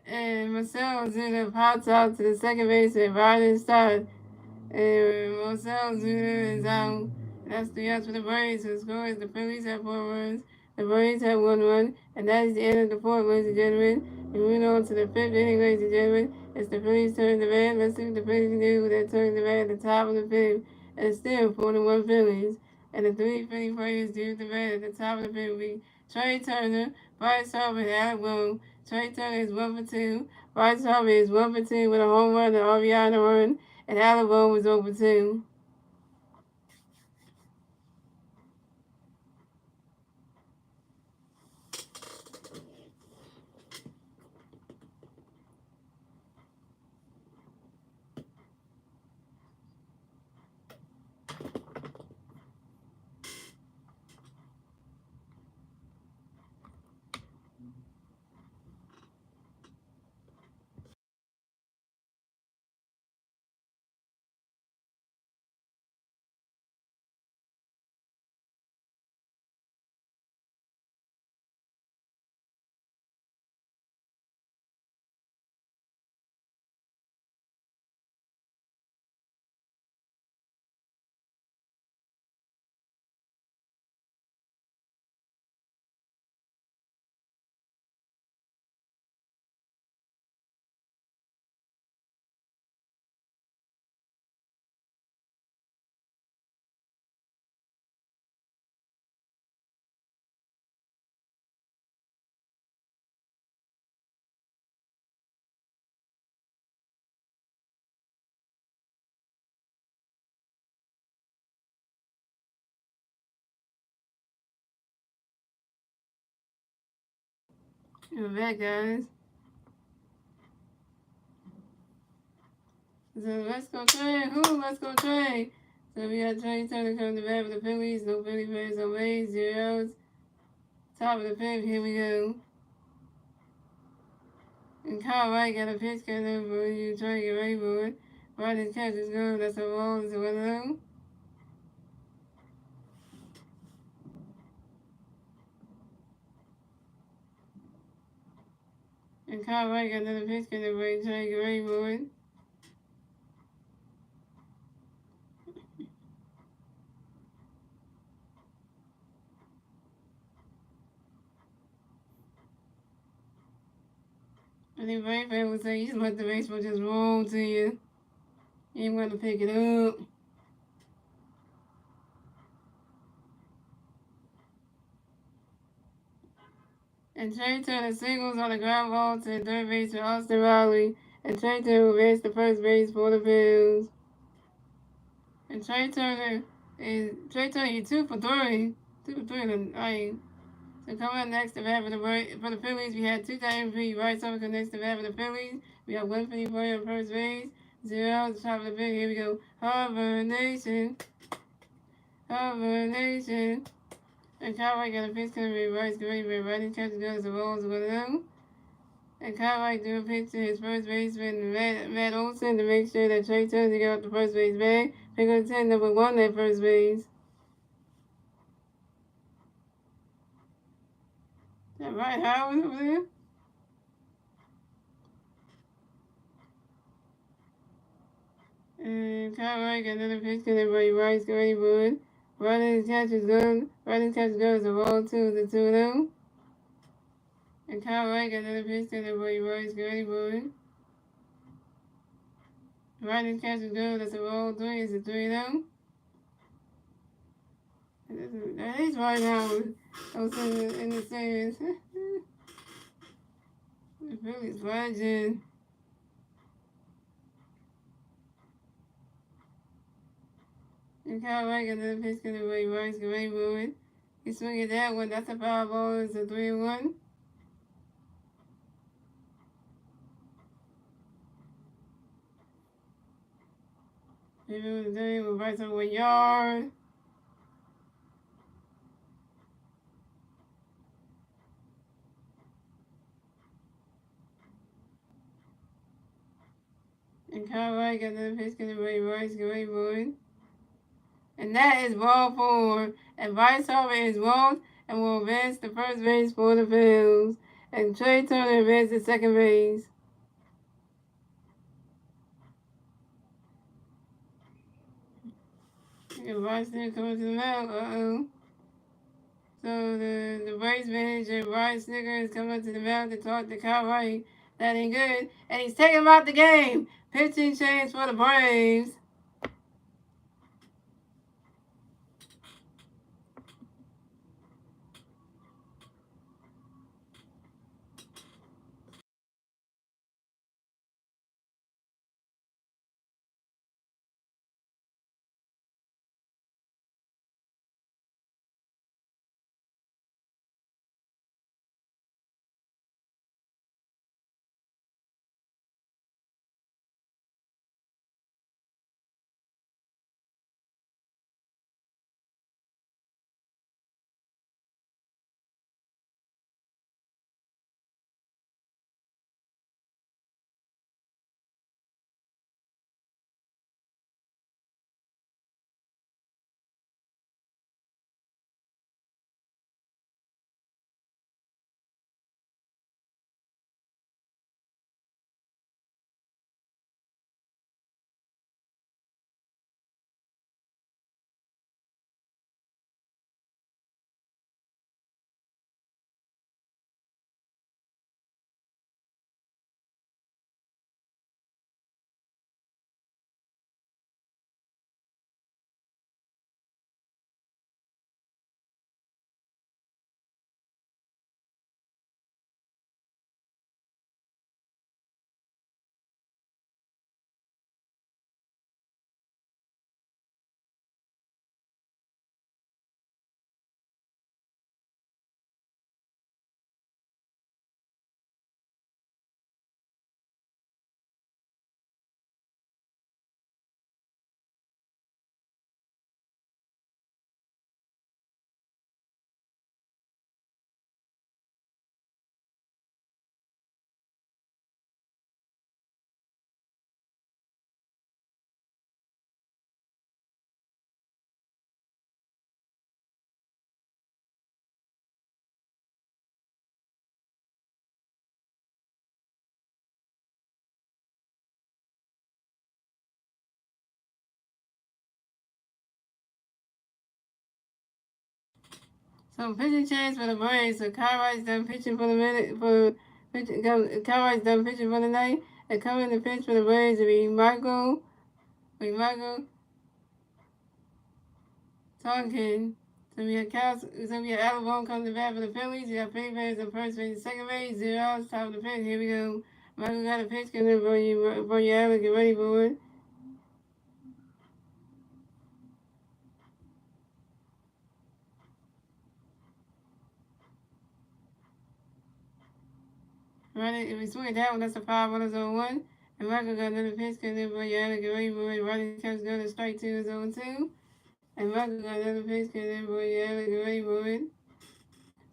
And Marcell Ozuna pops out to the second baseman, Ryan Stott. And Marcell Ozuna is out. That's the outs for the Braves. The score is the Phillies have 4 runs. The Braves have 1 run. And that is the end of the fourth, ladies and gentlemen. And moving on to the fifth inning, ladies and gentlemen. It's the Phillies turn the bat. Let's see what the Phillies can do with that turn the bat at the top of the fifth. And it's still 4-1 Phillies. And the three Philly players do the bat at the top of the fifth will be Trey Turner, Bryce Harper, and Alec Boone. Trey Turner is 1 for 2. Bryce Harper is 1 for 2 with a home run and RBI and a run. And Alec Boone was 0 for 2. We're back, guys. So let's go trade. Let's go trade. So we got Trey Turner coming to bat for the Phillies. No Philly fans, no Rays, zeros. Top of the fifth, here we go. And Kyle Wright got a pitch coming for you. Trying to get ready for it. Riding catch is good. That's a ball. It's a 1-0. And Kyle Wright got another pitch coming for you. Trying to get ready for it. I think Ray fan would say, you just let the baseball just roll to you. You ain't want to pick it up. And Trey Turner singles on the ground ball to third base for Austin Riley. And Trey Turner will advance to first base for the Bills. And Trey Turner, you 2 for 3. 2 for 3 tonight. So coming up next to bat for the Phillies, we had 2 times MVP. Right over next to bat for the Phillies. We have 154 on first base. 0 at the top of the fifth. Here we go. Harvard Nation. Harvard Nation. And Kyle got a pitch coming to Rice, great, but Riding catches goes the rolls with him. And Kyle threw a pitch to his first baseman, Matt Olson, to make sure that Trey Turner got up the first base bag. Pick up 10, number 1 at first base. Is that right, Howard, over there? And Kyle got another pitch coming to Rice, great, but Riding catches goes the roll to the 2-0. And Kyle got another pitch coming to Rice, great, but Riding catches goes, that's a roll 3, it's a 3-0. That is right now. I was in the series. The Phillies legend. And Kyle Wright got another pitch going to Ray Rice, Ray Bowen. He swing at that one. That's a foul ball. It's a 3-1. Maybe it was a day with Rice over 1 yard. And Kyle Wright got another pitch going to Ray Rice, Ray Bowen. And that is ball 4. And Bryce Harper is walked and will advance to first base for the Bills. And Trey Turner advances to second base. And Bryce Turner coming to the mound. Uh-oh. So the Braves manager, Brian Snigger, is coming to the mound to talk to Kyle Wright. That ain't good. And he's taking him out the game. Pitching change for the Braves. So pitching change for the Braves. So Kyrie's done pitching for the minute for Kyrie's done pitching for the night. And coming to pitch for the Braves will be Michael Tonkin. So we have Alabama coming to bat for the Phillies. We have Phillies in first base and second base. 0 outs, top of the pitch. Here we go. Michael got a pitch coming for you, Allen. Get ready for it. Right, if we swing it down, that's a 5-1-0-1. And Michael got another pitch coming for you, Allen. Get ready for it. Ronnie comes going to strike 2 is 0-2. And Michael got another pitch coming for you, Allen. Get ready for it.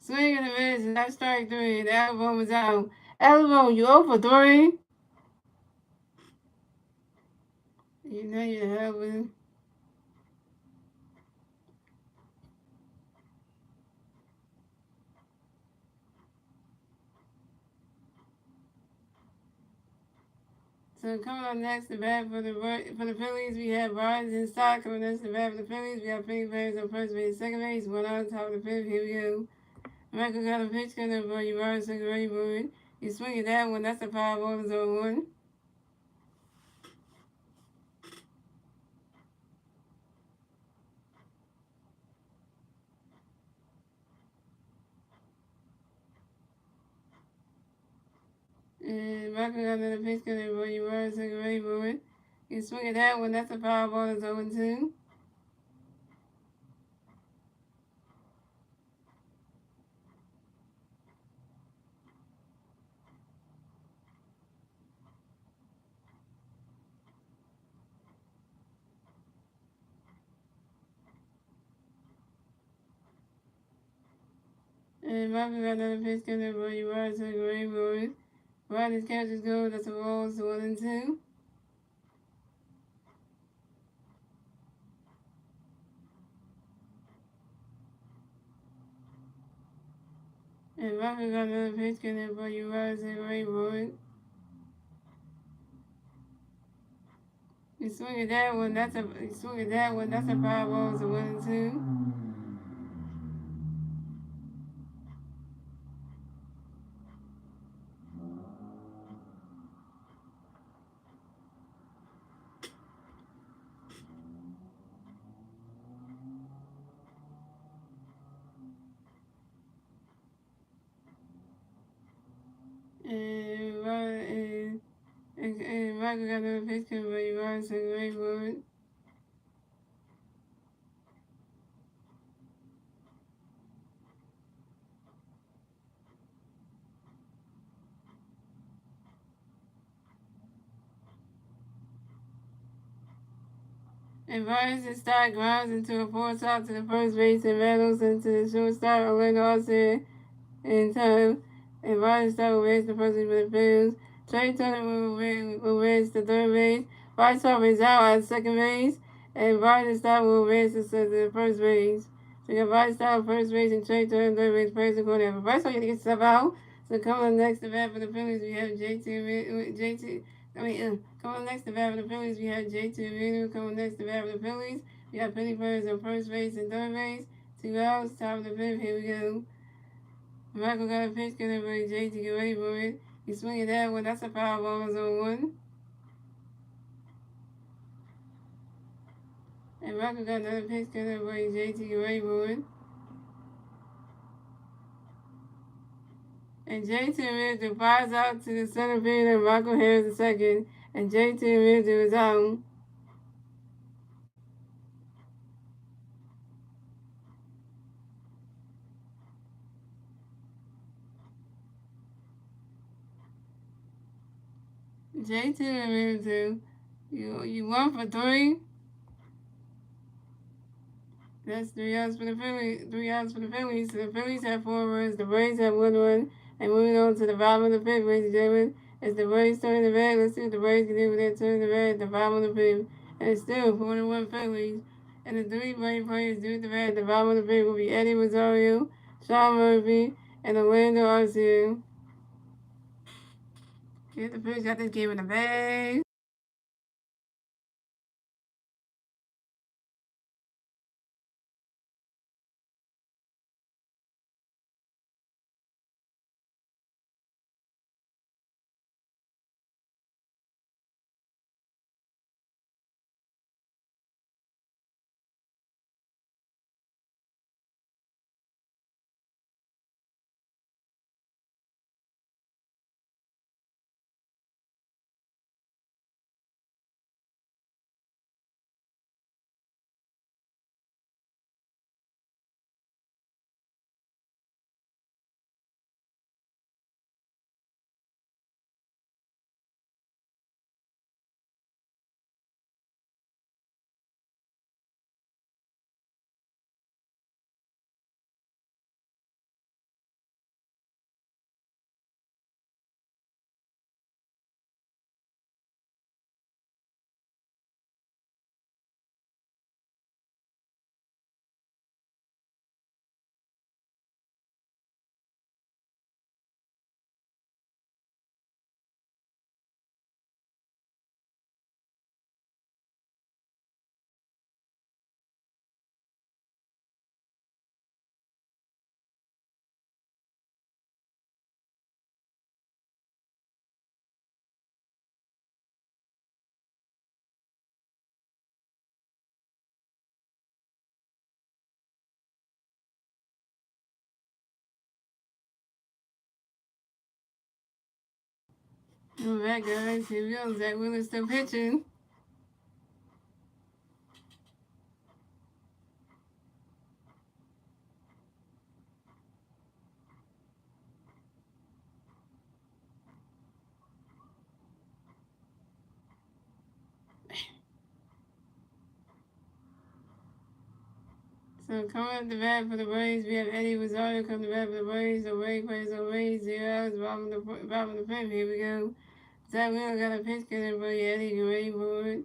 Swing and a miss, and that's strike 3. The Alabama's out. Alabama, you 0 for 3. You know you're having. So coming up next, the bat for the Phillies, we have Barnes and Stock. Coming next, the bat for the Phillies, we have Phillies players on first base, second base, 1 out on top of the fifth. Here we go. Michael got a pitch coming for you, Barnes, second ready for it. You swing it that one, that's a 5-1-0-1. And Michael got another pitch coming for you, Barnes, second ready for it. You swing it that one, that's a 5-1-0-2. And Michael got another pitch coming for you, Barnes, second ready for it. Riders catches go, that's a balls 1 and 2. And Michael got another pitch coming for you, Riders second ready for it. You swing it that one, that's a 5 balls 1 and 2. And Michael got another pitch coming for you, Riders second ready for it. And Vargas and Stock grounds into a force out to the first base and rattles into the shortstop Orlando Austin in time. And Vargas Stock will raise the first base for the Phillies. Trey Turner will raise the third base. Vargas Stock is out at second base. And Vargas Stock will raise the first base. So you got Vargas Stock first base and Trey Turner third base. Praise the corner. But first, you have to get stuff out. So coming up next to bat for the Phillies, we have JT. Coming next to bat for the Phillies, we have JT Reno. Coming next to bat for the Phillies, we have Penny Birds on first base and third base. 2 outs, top of the fifth. Here we go. Michael got a pitch, get everybody JT get ready for it. He's swinging that one. That's a 5-1. And Michael got another pitch, get everybody JT get ready for it. And JT Reno flies out to the center field, and Michael Harris the second. And JT Reno is out. JT Reno, you 1 for 3. That's 3 outs for the Phillies. 3 outs for the Phillies. The Phillies have 4 runs. The Braves have 1 run. And moving on to the bottom of the fifth, ladies and gentlemen, it's the Braves turning the bat. Let's see what the Braves can do with their turn the bat at the bottom of the fifth. And it's still 4-1 Phillies. And the 3 Brave players do the bat at the bottom of the fifth will be Eddie Rosario, Sean Murphy, and Orlando Arcia. Get the Phillies got this game in the bag. Alright guys, here we go. Zach Wheeler still pitching. So coming up the bat for the Braves, we have Eddie Rosario coming to bat for the Braves. The Braves plays on Braves, 0 outs, bottom of the fifth. Here we go. Zach Wheeler got a pitch getting for Eddie, get ready for it.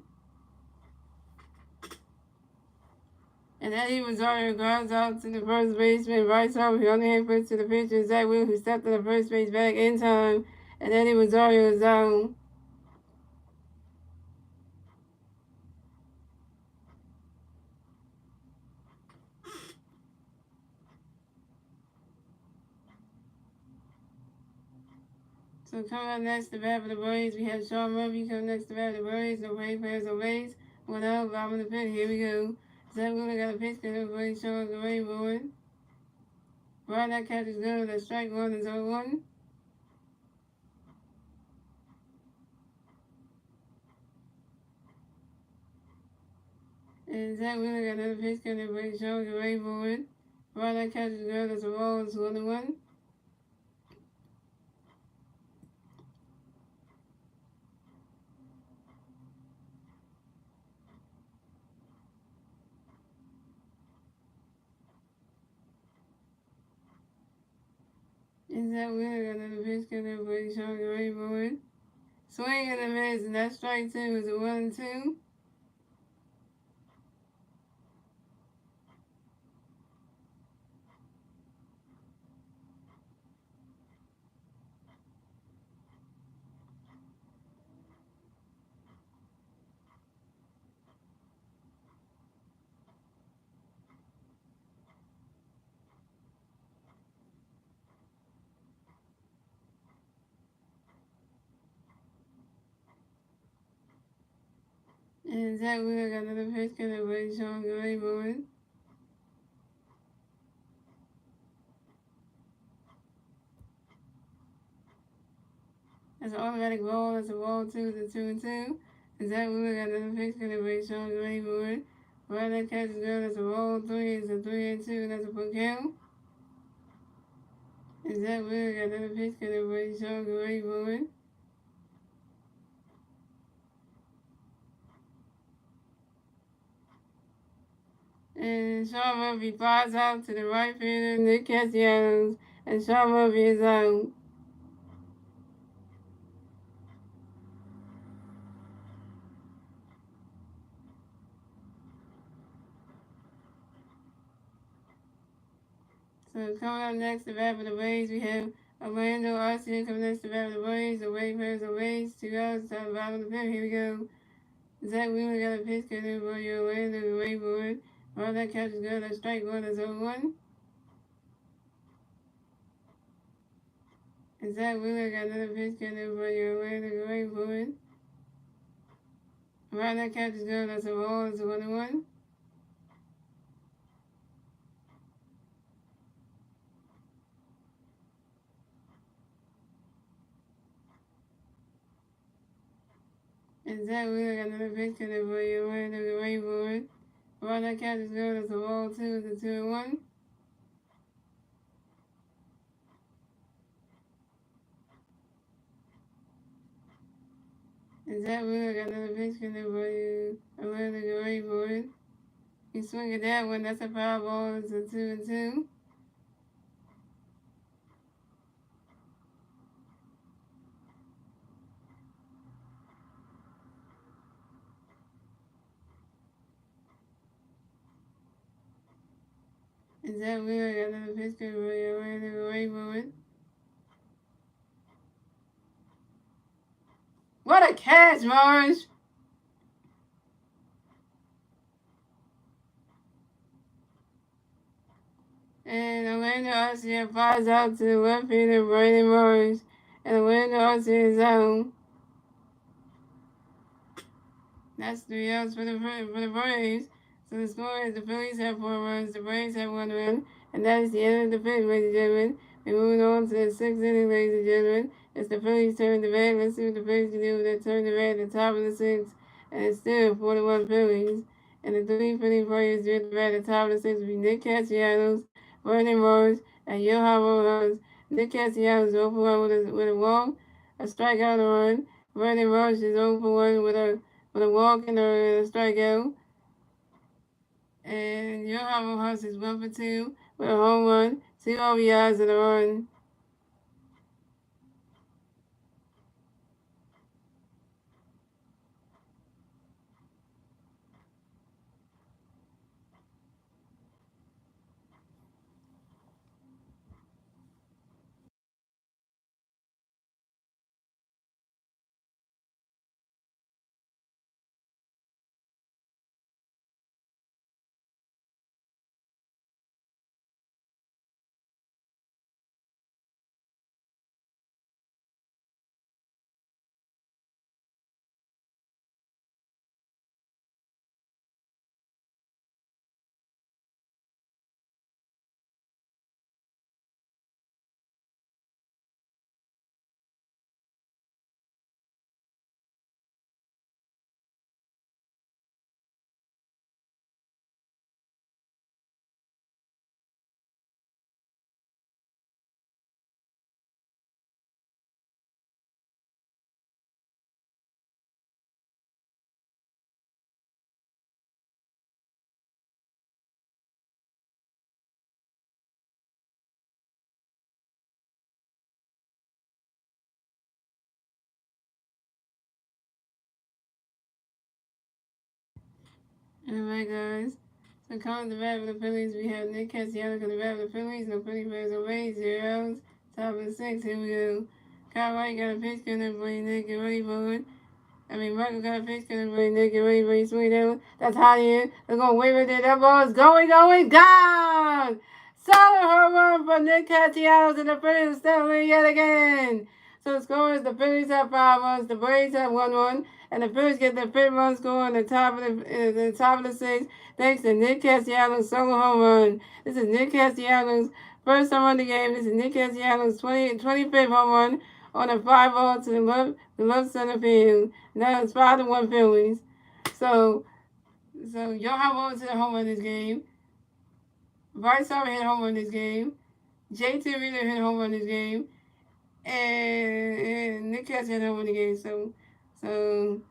And Eddie Rosario grounds out to the first baseman, right off. He only hit pitch to the pitcher, Zach Wheeler, who stepped on the first base back in time. And Eddie Rosario is down. So coming up next to bat for the Braves, we have Sean Murphy coming next to bat for the Braves. The Braves players on base. 1 out, bottom of the fifth. Here we go. Zach Wheeler got a pitch to the Braves, Sean the Braves board. Right, that catch is good. That's strike one is 0-1. And Zach Wheeler got another pitch coming to the Braves, Sean the Braves board. Right, that catch is good. That's a ball. It's 1-1. And Zach Wheeler got another pitch coming to the Braves, Sean the Braves board. Swing and a miss, and that strike two is a 1-2. And Zach Wheeler got another pitch coming to the Braves, Sean the Braves board. That's an automatic ball. That's a ball two. It's a 2-2. And Zach Wheeler got another pitch coming to the Braves, Sean the Braves board. Right, that catch is good. That's a ball three. It's a 3-2. That's a full count. And Zach Wheeler got another pitch coming to the Braves, Sean the Braves board. And Sean Murphy flies out to the right fielder, Nick Castellanos, and Sean Murphy is out. So coming up next to bat for the Braves, we have Orlando Arcia coming next to bat for the Braves. The Braves players on base, 2 outs, top of the bottom of the fifth. Here we go. Zach Wheeler got a pitch coming for your Orlando the Braves board. Right, that catch is good. That's strike one. That's 0-1. And Zach Wheeler got another pitch coming for your Orlando the Braves board. Right, that catch is good. That's a ball. It's a 1-1. And Zach Wheeler got another pitch coming for your Orlando the Braves board. Right, that catch is good. That's a ball two. It's a 2-1. And Zach Wheeler got another pitch coming for you. Orlando the Braves board. You swing at that one. That's a foul ball. It's a 2-2. And Zach Wheeler got another pitch coming for you. Orlando the Braves board. What a catch, Marge! And Orlando Arcia flies out to the left fielder, Brandon Morris. And Orlando Arcia is out. That's 3 outs for the Braves. So the score is the Phillies have 4 runs, the Braves have 1 run. And that is the end of the fifth, ladies and gentlemen. We're moving on to the sixth inning, ladies and gentlemen. It's the Phillies turn the bat. Let's see what the Phillies can do with that turn the bat at the top of the sixth. And it's still 41 Phillies. And the three Philly players doing the bat at the top of the sixth will be Nick Castellanos, Vernon Rose, and Johan Rojas. Nick Castellanos is 0 for 1 with a walk, a strikeout, and a run. Vernon Rose is 0 for 1 with a walk and a strikeout. And Johan Rojas is 1 for 2 with a home run, 2 RBIs, and a run. Alright, guys. So calling the bat for the Phillies, we have Nick Castellanos on the bat for the Phillies. No Philly players away, 0 outs. Top of the six, here we go. Kyle White got a pitch, gonna play Nick, get ready for it. Michael got a pitch, gonna play Nick, get ready for it. Swing that. That's hot here. They're gonna wave it there. That ball is going, gone! Solid home run for Nick Castellanos and the Phillies steadily yet again. So the score is the Phillies have 5 runs, the Braves have 1 run, and the Phillies get the fifth run score on the top of the sixth, thanks to Nick Castellanos' solo home run. This is Nick Castellanos' first home run of the game. This is Nick Castellanos' 25th home run on a fly ball to the left center field. Now it's 5-1 Phillies. So Johan Rojas hit a home run this game. Bryce Harper hit a home run this game. JT Reader hit a home run this game. And Nick Cash hit a home run this game. So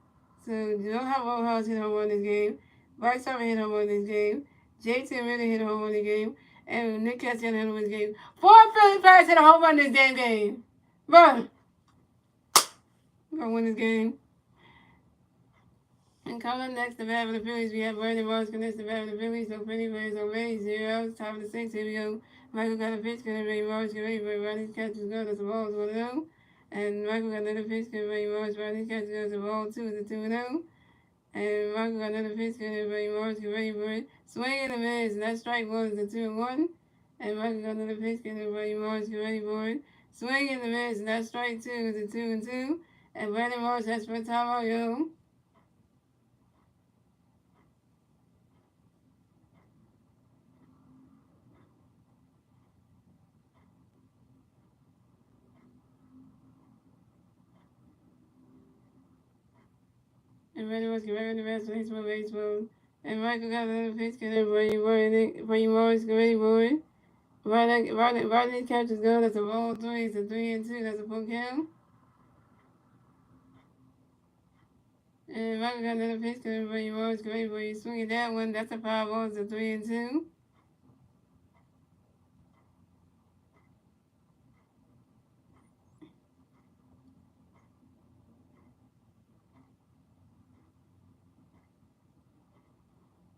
Johan Rojas hit a home run this game. Bryce Harper hit a home run this game. JT Reader hit a home run this game. And Nick Cash hit a home run this game. 4 Philly players hit a home run this damn game. Run! We're going to win this game. And coming up next, the bat for the Phillies, we have Brandon Ross connects the bat for the Phillies. So Philly players already 0 outs, top of the sixth. Here we go. Michael got a pitch, gonna be Ross, get ready for it. Ronnie's catch is good, that's a ball, it's 1-0. And Michael got another pitch, gonna be Ross, Ronnie's catch is good, that's a ball, 2, it's a 2-0. And Michael got another pitch, gonna be Ross, get ready for it. Swing and a miss, and that strike one is a 2-1. And Michael got another pitch, gonna be Ross, get ready for it. Swing and a miss, and that strike 2 is a 2-2. And Brandon Ross has for a timeout, yo. And Randy was getting the best baseball. And Michael got another pitch, and everybody Morris get ready for it. Rodney catches go, that's a ball 3, it's a 3-2, that's a full count. And Michael got another pitch, and everybody Morris get ready for it. Swinging that one, that's a 5 ball, it's a 3-2.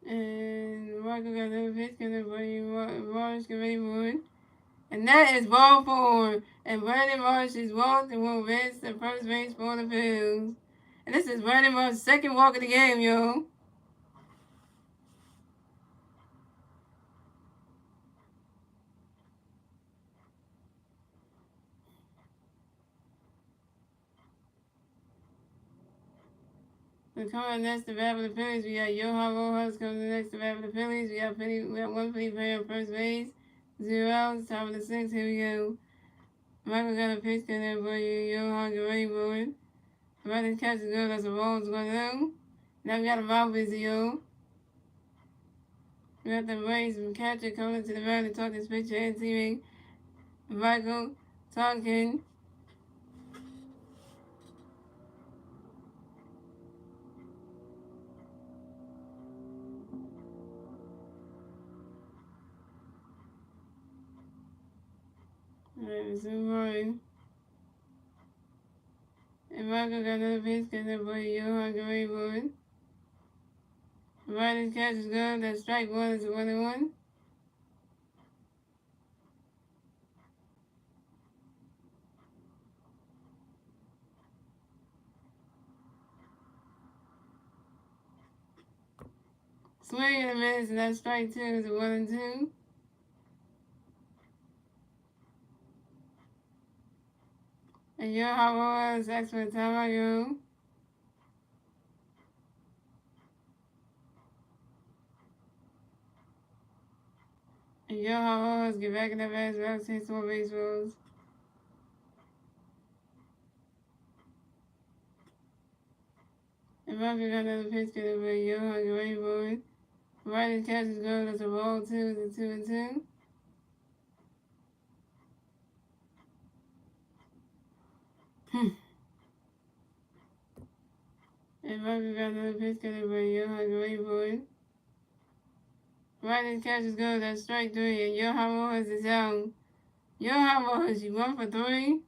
And Michael got another pitch, and everybody Morris get ready for it. And that is ball 4. And Brandon Marsh is walked and will advance to first base for the Phillies. And this is Brandon Marsh's second walk of the game, yo. So coming next to bat for the Phillies, we got Johan Rojas coming next to bat for the Phillies. We got one Philly player on first base. 0 outs, top of the sixth. Here we go. Michael got a pitch in there for you. Yo, hungry, ready for it. Running catch is good. That's the ball's going down. Now we got a ball busy, yo. We got the Braves from catcher coming to the mound and talking his pitcher and teammate. Michael talking. Alright, so rolling. And Michael got another pitch in there for you. Yo, hungry, ready for it. Running catch is good. That's strike one. It's a 1-1. Swing and a miss, and that's strike two. It's a 1-2. And your hot was excellent time I go. And your hot was get back in the base, well, take some more baseballs. And Michael got another pitch to the way, yo, get ready for it. Right catch is good. That's a ball two. It's a 2-2. And Michael got another pitch to the way, yo, get ready for it. Right catch is good. That's strike three. And your hot was is down. Your hot was you 1 for 3.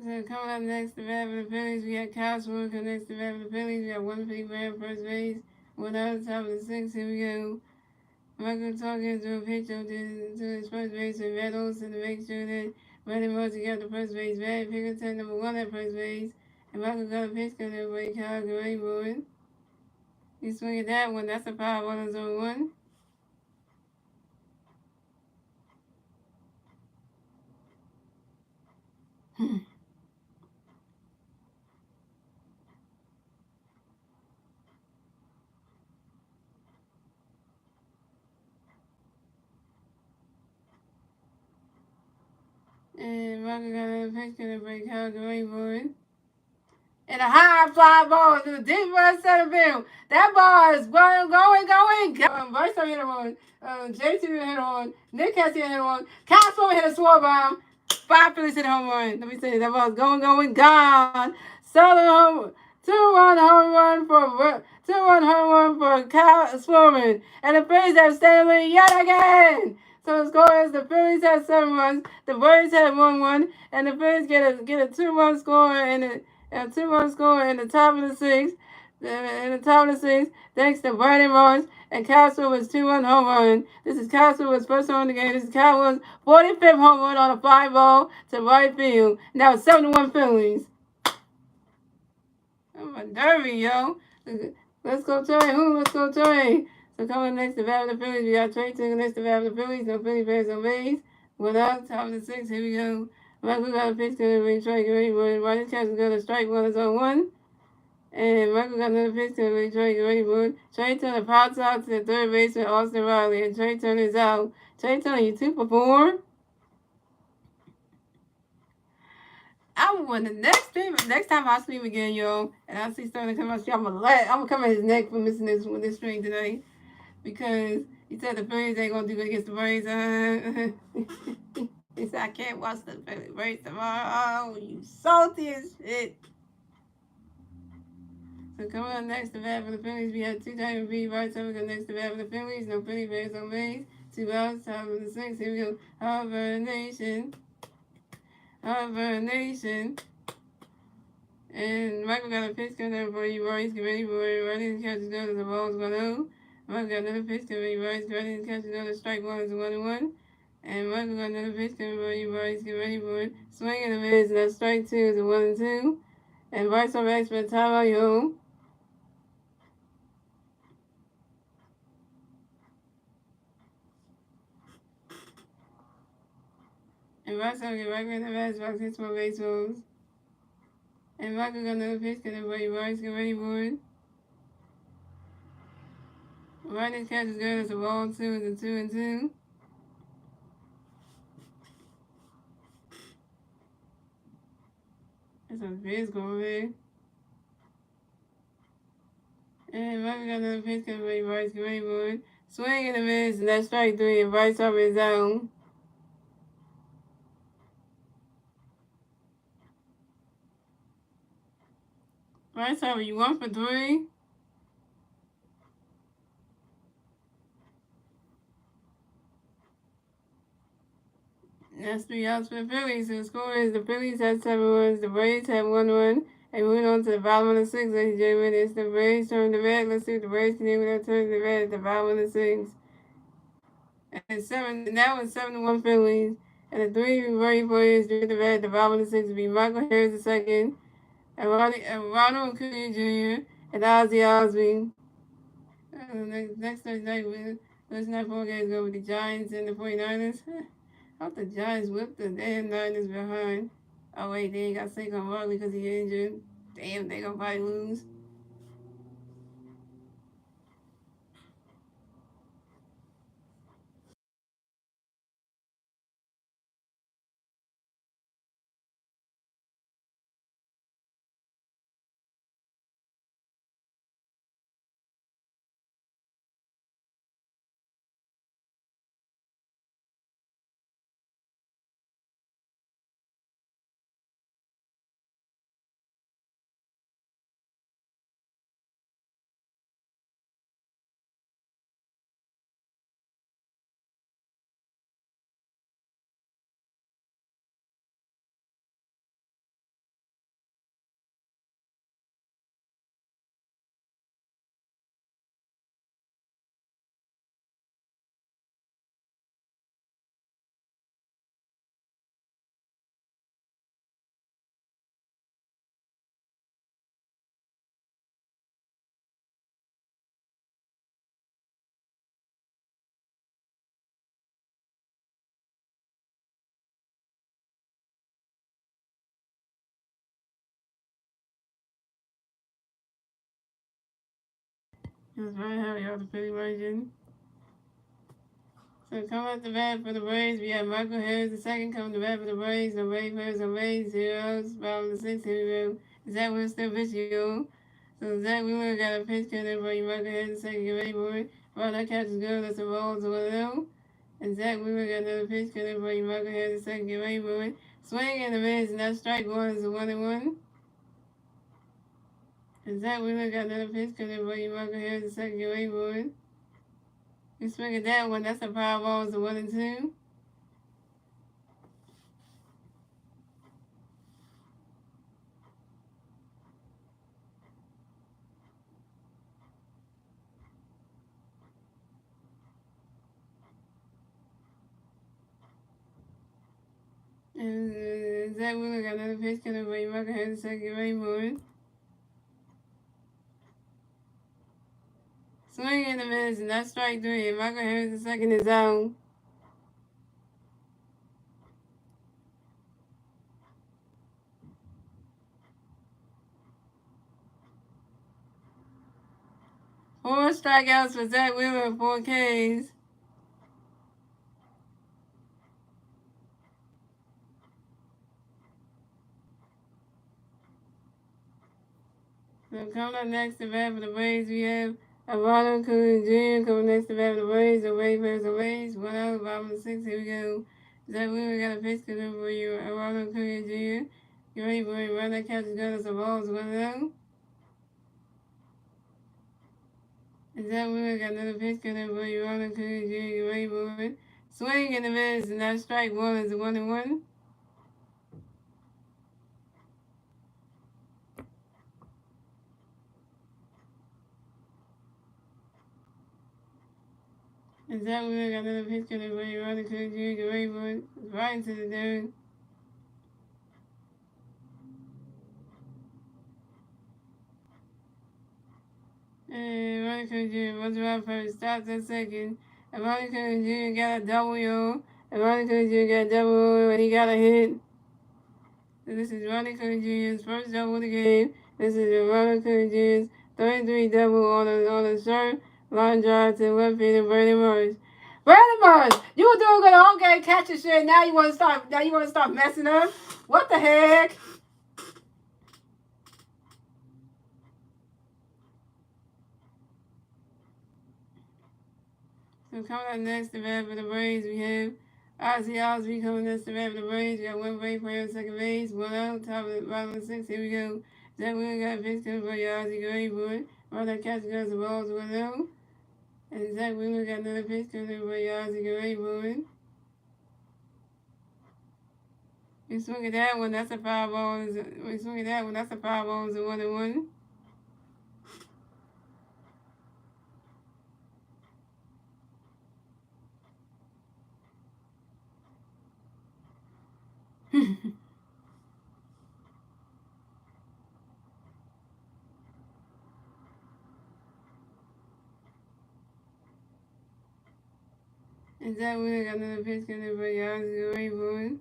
So coming up next, the bat for the Phillies, we got Cosmo. Coming next, the bat for the Phillies, we got 150 grand first base. 1 out, top of the 6. Here we go. Michael talking to a pitch up to his first base with Red Olsen to make sure that Brandon Mosey got the first base bat. Pinkerton number 1 at first base. And Michael got a pitch coming there for Kyle Gray. He's swinging that one. That's a power 1-0-1. And Michael got a pitch coming for Kyle Gray. And a high fly ball to the deep right center field. That ball is going. Bryson hit on. JT hit on. Nick Cassie hit on. Castle hit a swore bomb. 5 Phillies hit a home run. Let me see. That ball's going, gone. Solo home. 2-1 home run for 2-1 home run for Kyle Swarman. And the Phillies have stayed lead yet again. So the score is the Phillies had 7 runs, the Braves had 1-1, and the Phillies get a 2-1 score and a 2-1 score in the top of the 6th. In the top of the 6th, thanks to Brandon Ross and Castle was 2-1 home run. This is Castlewood's first home run of the game. This is Castlewood's 45th home run on a fly ball to right field. Now 7-1 Phillies. I'm a derby, yo. Let's go Trey. Let's go Trey. So coming next to battle the Phillies, we got Trey taking next to battle the Phillies. No Philly Bears, no Rays. What up? Top of the 6th. Here we go. Michael got a pitch to the ring. Trey, get ready for it. Right, this catch is going to strike 1-0-1. And Michael got another pitch to the ring. Trey, get ready for it. Trey Turner pops out to the third baseman, Austin Riley. And Trey Turner is out. Trey Turner, you 2 for 4. I'm when the next time I stream again, yo, and I see Sterling come on stream, I'm gonna come at his neck for missing this stream today, because he said the Phillies ain't gonna do good against the Braves. He said I can't watch the Braves tomorrow. Oh, you salty as shit. So coming up next to bat for the Phillies, we have 2 times B right. So we go next to bat for the Phillies. No Philly Bears, no Rays. 2 outs, top of the 6th. Here we go. Harvard Nation. And Michael got a pitch coming up for you, Royce. Get ready for it. Ready to catch another. The ball's going on. Michael got another pitch coming for you, Royce. Get ready to catch another. Strike 1 is 1-1. And Michael got another pitch coming for you, Royce. Get ready for it. Swing and a miss. And that strike 2 is a 1-2. And Bryce on base for the time out home. And Russell get right in the best box, hits more baseballs. And Michael got another pitch, because everybody Rice get ready for it. Right catch is good, it's a ball 2, it's a 2-2. That's a big going there. And Michael got another pitch, because everybody Rice get ready for it. Swing and a miss, and that's strike 3, and Rice up his zone. Rice up, you 1 for 3. That's 3 outs for the Phillies. So the score is the Phillies had 7 runs, the Braves had 1 run, and moving on to the bottom of the 6th, ladies and gentlemen. It's the Braves turn the red. Let's see if the Braves can even turn the red at the bottom of the 6th. And 7, and that was 7-1 Phillies. And the 3 Brave players doing the red at the bottom of the 6th would be Michael Harris II, and Ronald Acuna Jr., and Ozzy Osbourne. Next Thursday night, Thursday night 4 games go with the Giants and the 49ers. I hope the Giants whipped the damn Niners behind. Oh wait, they ain't got Saquon Barkley because he injured. Damn, they gonna probably lose. That's right, how y'all the Philly version. So come up the bat for the Braves. We have Michael Harris the second coming to bat for the Braves. The Braves players are Braves, zeros, bottom of the 6th. Here we go. Zach Wheeler still pitching. So Zach Wheeler got a pitch count for you. Michael Harris the second, get ready for it. Well, that catch is good. That's a ball to 1-0. And Zach Wheeler got another pitch count for you. Michael Harris the second, get ready for it. Swing and a miss, and that strike 1 is a 1-1. And Zach Wheeler got another pitch count for you. Michael Harris the second, get ready for it. You swing at that one, that's a power ball, it's a 1-2. And Zach Wheeler got another pitch coming for you. Michael Harris the second, get ready for it. Swing and a miss, and that's strike 3. And Michael Harris the second is out. Four strikeouts for Zach Wheeler and 4 Ks. So coming up next to bat for the Braves, we have Ronald Acuna Jr. coming next to bat for the Braves. The Braves versus the Braves. 1 out, bottom of the 6th. Here we go. Zach Wheeler got a pitch coming for you. Ronald Acuna Jr. Get ready for it. Run that catch is good as a ball. It's 1-0. And Zach Wheeler got another pitch coming for you. Ronald Acuna Jr. Get ready for it. Swing and a miss, and that strike 1 is a 1-1. And Zach Wheeler got another pitch coming for you. Ronald Acuna Jr. Get ready for it. It's right into the dirt. And Ronald Acuna Jr. runs around first, stops at second. And Ronald Acuna Jr. got a double, yo. And Ronnie Cook Jr. got a double and he got a hit. So this is Ronnie Cook Jr.'s first double of the game. This is Ronnie Cook Jr.'s 33 double on a shirt. Line drive to left field and Brandon Morris. Brandon Morris, you were doing good all game catching shit. Now you want to start messing up? What the heck? So coming up next, the bat for the Braves, we have Osby coming next to bat for the Braves. We got one Brave player on second base, one out, top of the bottom of the sixth. Here we go. Zach Wheeler got a pitch coming for Ozzy Gray boy. Right that catch goes the balls 1-0. And Zach Wheeler got another pitch coming for Ozzy Gray boy. We swing at that one, that's a foul ball. We swing at that one, that's a foul ball. It's a 1-1. And Zach Wheeler got another pitch coming for Ozzy Gray boy.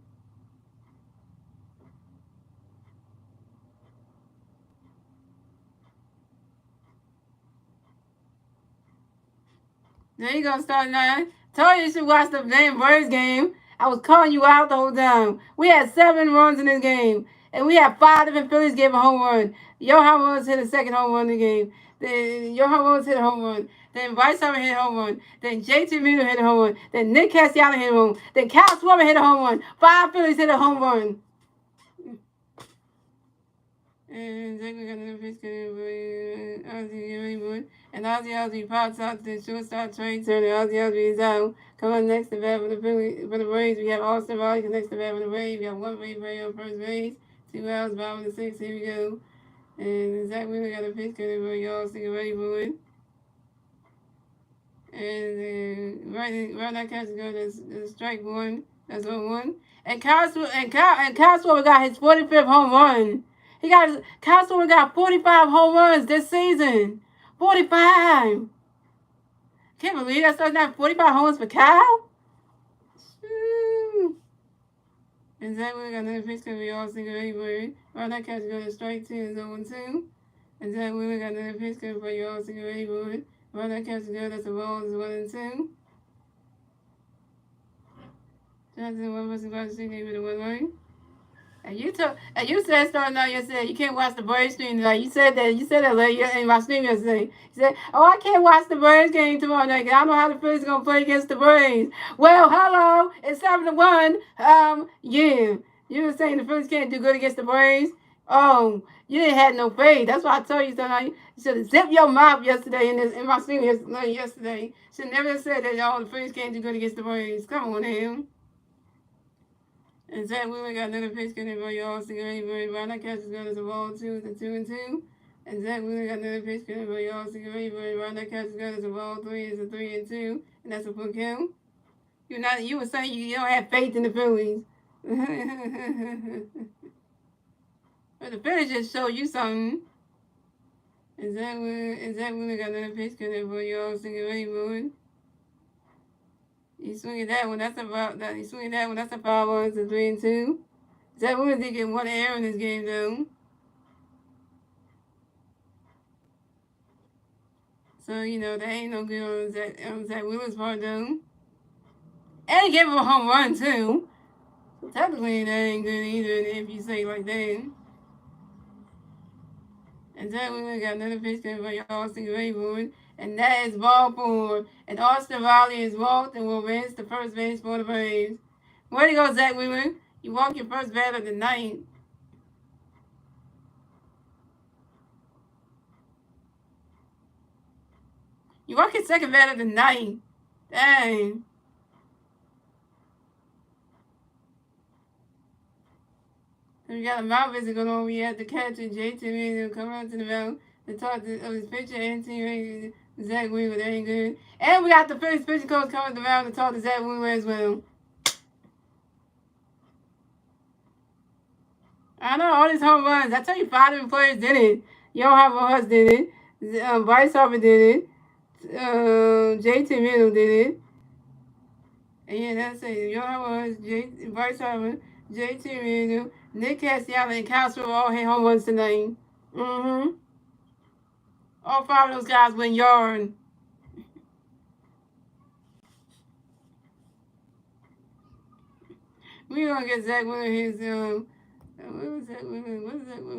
There you go, starting nine. Told you should watch the damn Braves game. I was calling you out the whole time. We had 7 runs in this game. And we had 5 different Phillies gave a home run. Johan Rose hit a second home run in the game. Then Johan Rose hit a home run. Then Bryce Harper hit a home run. Then JT Miller hit a home run. Then Nick Castellanos hit a home run. Then Kyle Schwarber hit a home run. 5 Phillies hit a home run. And Zach got another pitch coming for Ozzy. And Ozzy pops out to the shortstop Trey Turner. Ozzy is out. Come on next to bat for the Braves. We have Austin Riley next to bat for the Braves. We have one Brave player on first base. 2 outs, bottom of the sixth. Here we go. And Zach Wheeler got a pitch coming for y'all. So get ready for it. And right now catch go to strike one. That's 1-1. And Kyle Schwarber got his 45th home run. Kyle Schwarber got 45 home runs this season. 45. Can't believe that starting out 45 home runs for Kyle. And Zach Wheeler got another pitch coming for all single anybody. Right now catch go to strike 2 is 0-2. And Zach Wheeler got another pitch coming for you all single anybody. Right now catch go that's the ball is 1-2. Johnson, one person about to see with the 1 line. And you said starting out yesterday you can't watch the Braves stream tonight. You said that in my stream yesterday. You said, "Oh, I can't watch the Braves game tomorrow night. I don't know how the Phillies gonna play against the Braves." Well, hello, it's 7-1. Yeah, you were saying the Phillies can't do good against the Braves. Oh, you didn't have no faith. That's why I told you tonight. You should have zipped your mouth yesterday in my stream yesterday. Should never have said that the Phillies can't do good against the Braves. Come on, him. And Zach Wheeler got another pitch coming for y'all. Single anybody. Right now, catch is going to the ball 2-2. And Zach Wheeler got another pitch coming for y'all. Single anybody. Right now, catch is going to the ball 3 is a 3-2. And that's a full count. You were saying you don't have faith in the Phillies. But the Phillies just showed you something. And Zach Wheeler got another pitch coming for y'all. Single anybody. You swinging that one, that's a foul. You swinging that one, that's a foul ball. It's a 3-2. Zach Wheeler did get 1 error in this game, though. So, that ain't no good on Zach Wheeler's part, though. And he gave him a home run, too. So, technically, that ain't good either, if you say it like that. And Zach Wheeler got another pitch coming for your Austin Gray board. And that is ball 4. And Austin Riley is walked and will rinse the first base for the Braves. Way to go, Zach Wheeler. You walk your first batter of the night. You walk your second batter of the night. Dang. So we got a mount visit going on. We had the catcher, JT Miller, come out to the mound to talk to his pitcher and teammate, Zach Wheeler. That ain't good. And we got the Phillies pitching coach coming to the mound to talk to Zach Wheeler as well. I know, all these home runs. I tell you, 5 different players did it. Johan Rose did it. Bryce Harper did it. JT Miller did it. And yeah, that's it. Your was Bryce Harper, JT Randall, Nick Castellanos, and Kyle Schwarber all hit home runs tonight. Mm-hmm. All five of those guys went yard. We gonna get Zach Wheeler his what was that? What was that? What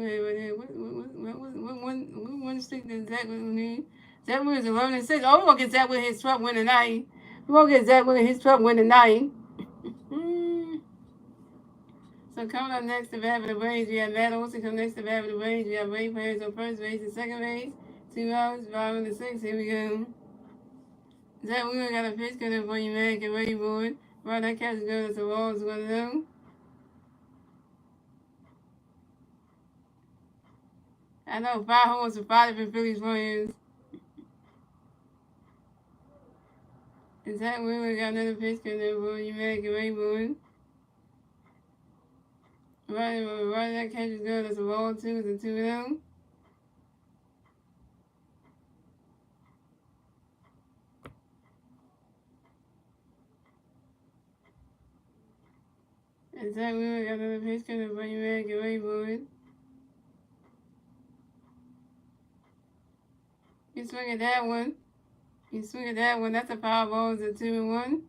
one stick that Zach Wheeler need? Zach Wheeler's 11-6. Oh, we gonna get Zach Wheeler his 12th win tonight. We gonna get Zach Wheeler his 12th win tonight. So coming up next to bat for the Braves, we have Matt Olson. Come next to bat for the Braves, we have Ray players on first base and second base. 2 outs, 5 in the 6. Here we go. Zach Wheeler got a pitch coming for you, man. Get ready for it. Right, that catch is good. That's a ball. It's going to do. I know 5 homers for 5 different Phillies players. And Zach Wheeler got another pitch coming for you, man. Get ready for it. Right, that catch is good. That's a ball, 2. It's a 2-0. And Zach Wheeler got another pitch coming for you, man. Get ready for it. You swing at that one. You swing at that one. That's a foul ball. It's a 2-1.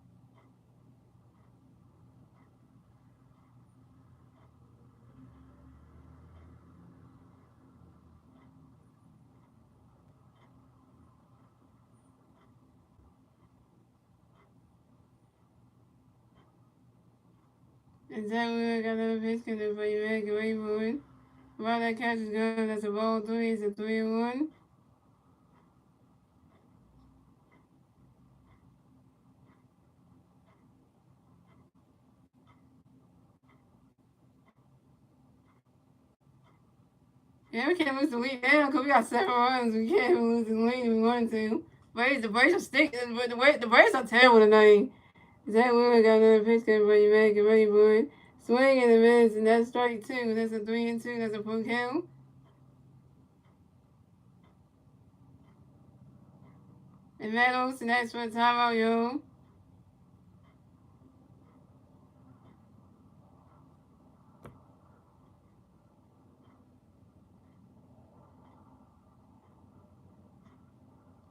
And Zach Wheeler got another pitch coming for you, man. Get ready for it. Right, that catch is good. That's a ball 3. It's a 3-1. Yeah, we can't lose the lead now because we got 7 runs. We can't even lose the lead if we want to. The Braves are sticking. The Braves are terrible tonight. Zach Wheeler got another pitch coming for you, man. Get ready for it. Swing in the minutes, and that's strike 2. That's a 3-2. That's a full count. And Matt Olson asked for a timeout, yo.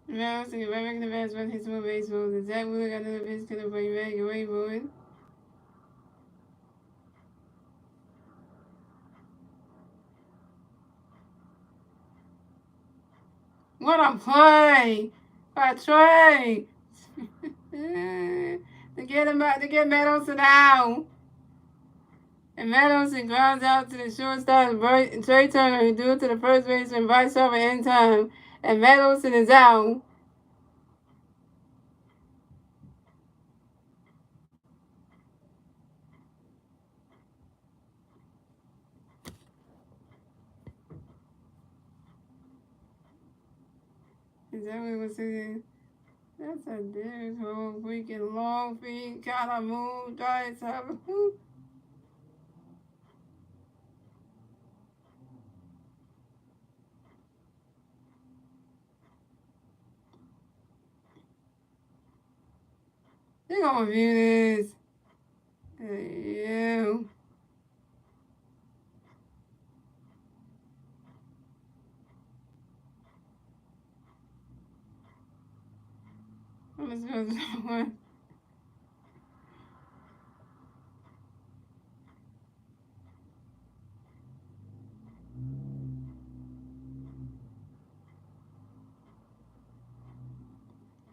And Matt Olson get right back in the bats, but hits more baseballs. And Zach Wheeler got another pitch coming for you, man. Get ready for it. What a play! By Trey! to get Meadows out. And Meadows grounds out to the shortstop, Trey Turner, who threw it to the first baseman, Bryce Harper in time. And Meadows is out. Is that what was saying? That's a dead whole freaking long feet, kind of move, guys. They're gonna review this. Yeah. Let's go to one.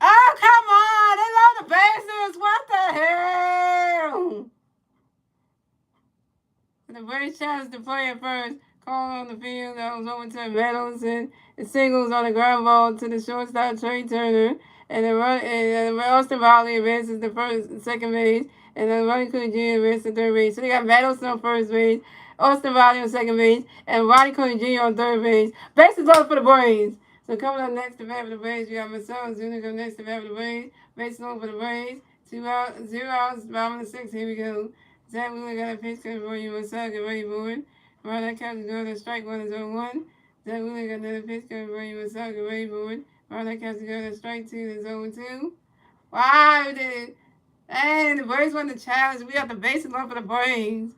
Oh, come on! They load the bases! What the hell? The Braves challenged the play at first. Call on the field. That was over to Meadows and singles on the ground ball to the shortstop Trey Turner. And Austin Riley advances the second base. And then Ronnie Cooney Jr. advances to third base. So they got Meadows on first base, Austin Riley on second base, and Ronnie Cooney Jr. on third base. Bases loaded for the Braves. So coming up next to bat for the Braves, we got Marcelo Zuna come next to bat for the Braves. Bases loaded for the Braves. 2 outs, 0 outs, 5 in the 6. Here we go. Zach Wheeler got a pitch coming for you. Marcelo, get ready for it. Right, that catch is good. The strike 1 is 0-1. Zach Wheeler got another pitch coming for you. Marcelo, get ready for it. Right, that catch is good. The strike 2 is 0-2. Wow, we did it. And the Braves won the challenge. We got the basic one for the Braves.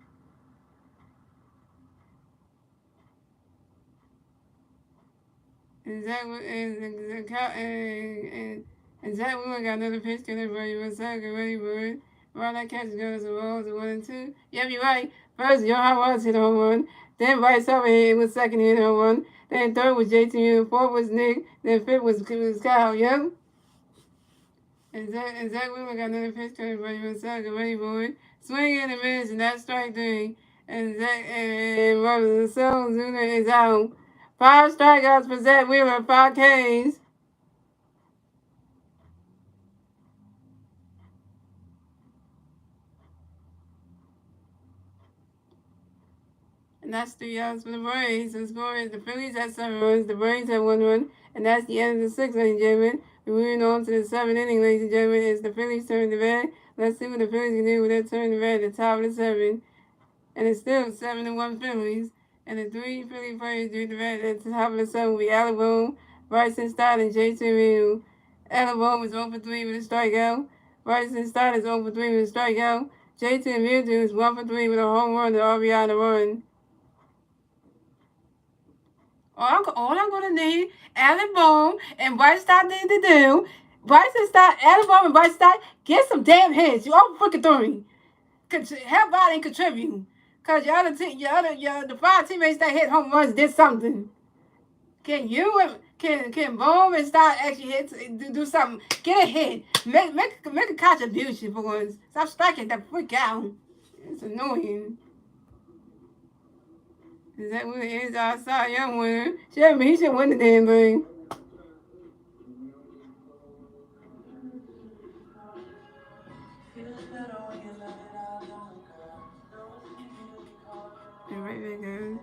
And Zach and Zach Wheeler got another pitch to the Braves. Was Zach ready for it? Ron that catches goes to Rolls at 1-2. Yep, you're right. First, Johan Ross hit a home run. Then Bryce Harper hit was second hit home run. Then third was JT. Fourth was Nick. Then fifth was Kyle. Yep. And Zach Wheeler got another pitch to the Braves. Was Zach ready for it? Swing and a miss, and that's strike three. And Zach and Robert Zuna is out. 5 strikeouts for Zach Wheeler, 5 Ks. And that's 3 outs for the Braves. The score is the Phillies had 7 runs, the Braves had 1 run, and that's the end of the 6th, ladies and gentlemen. We're moving on to the 7th inning, ladies and gentlemen. It's the Phillies turn to bat. Let's see what the Phillies can do with their turn to bat at the top of the 7th. And it's still 7-1 Phillies. And the 3 Philly players do the bat at the top of the 7th will be Alabone, Bryson Stott, and Jason Real. Alabone is 0 for 3 with a strikeout. Bryson Stott is 0 for 3 with a strikeout. Jason Real is 1 for 3 with a home run and RBI and a run. All I'm going to need, Allen Bone and Bryce Stott need to do, Bryson Stott, Allen Bone and Bryce Stott, get some damn hits. You all freaking throwing. Help out and contribute. Because the 5 teammates that hit home runs did something. Can Bone and Stott actually do something? Get a hit. Make a contribution for once. Stop striking that freak out. It's annoying. Is that what it is? I saw a young winner. He should win the damn thing. And right back there.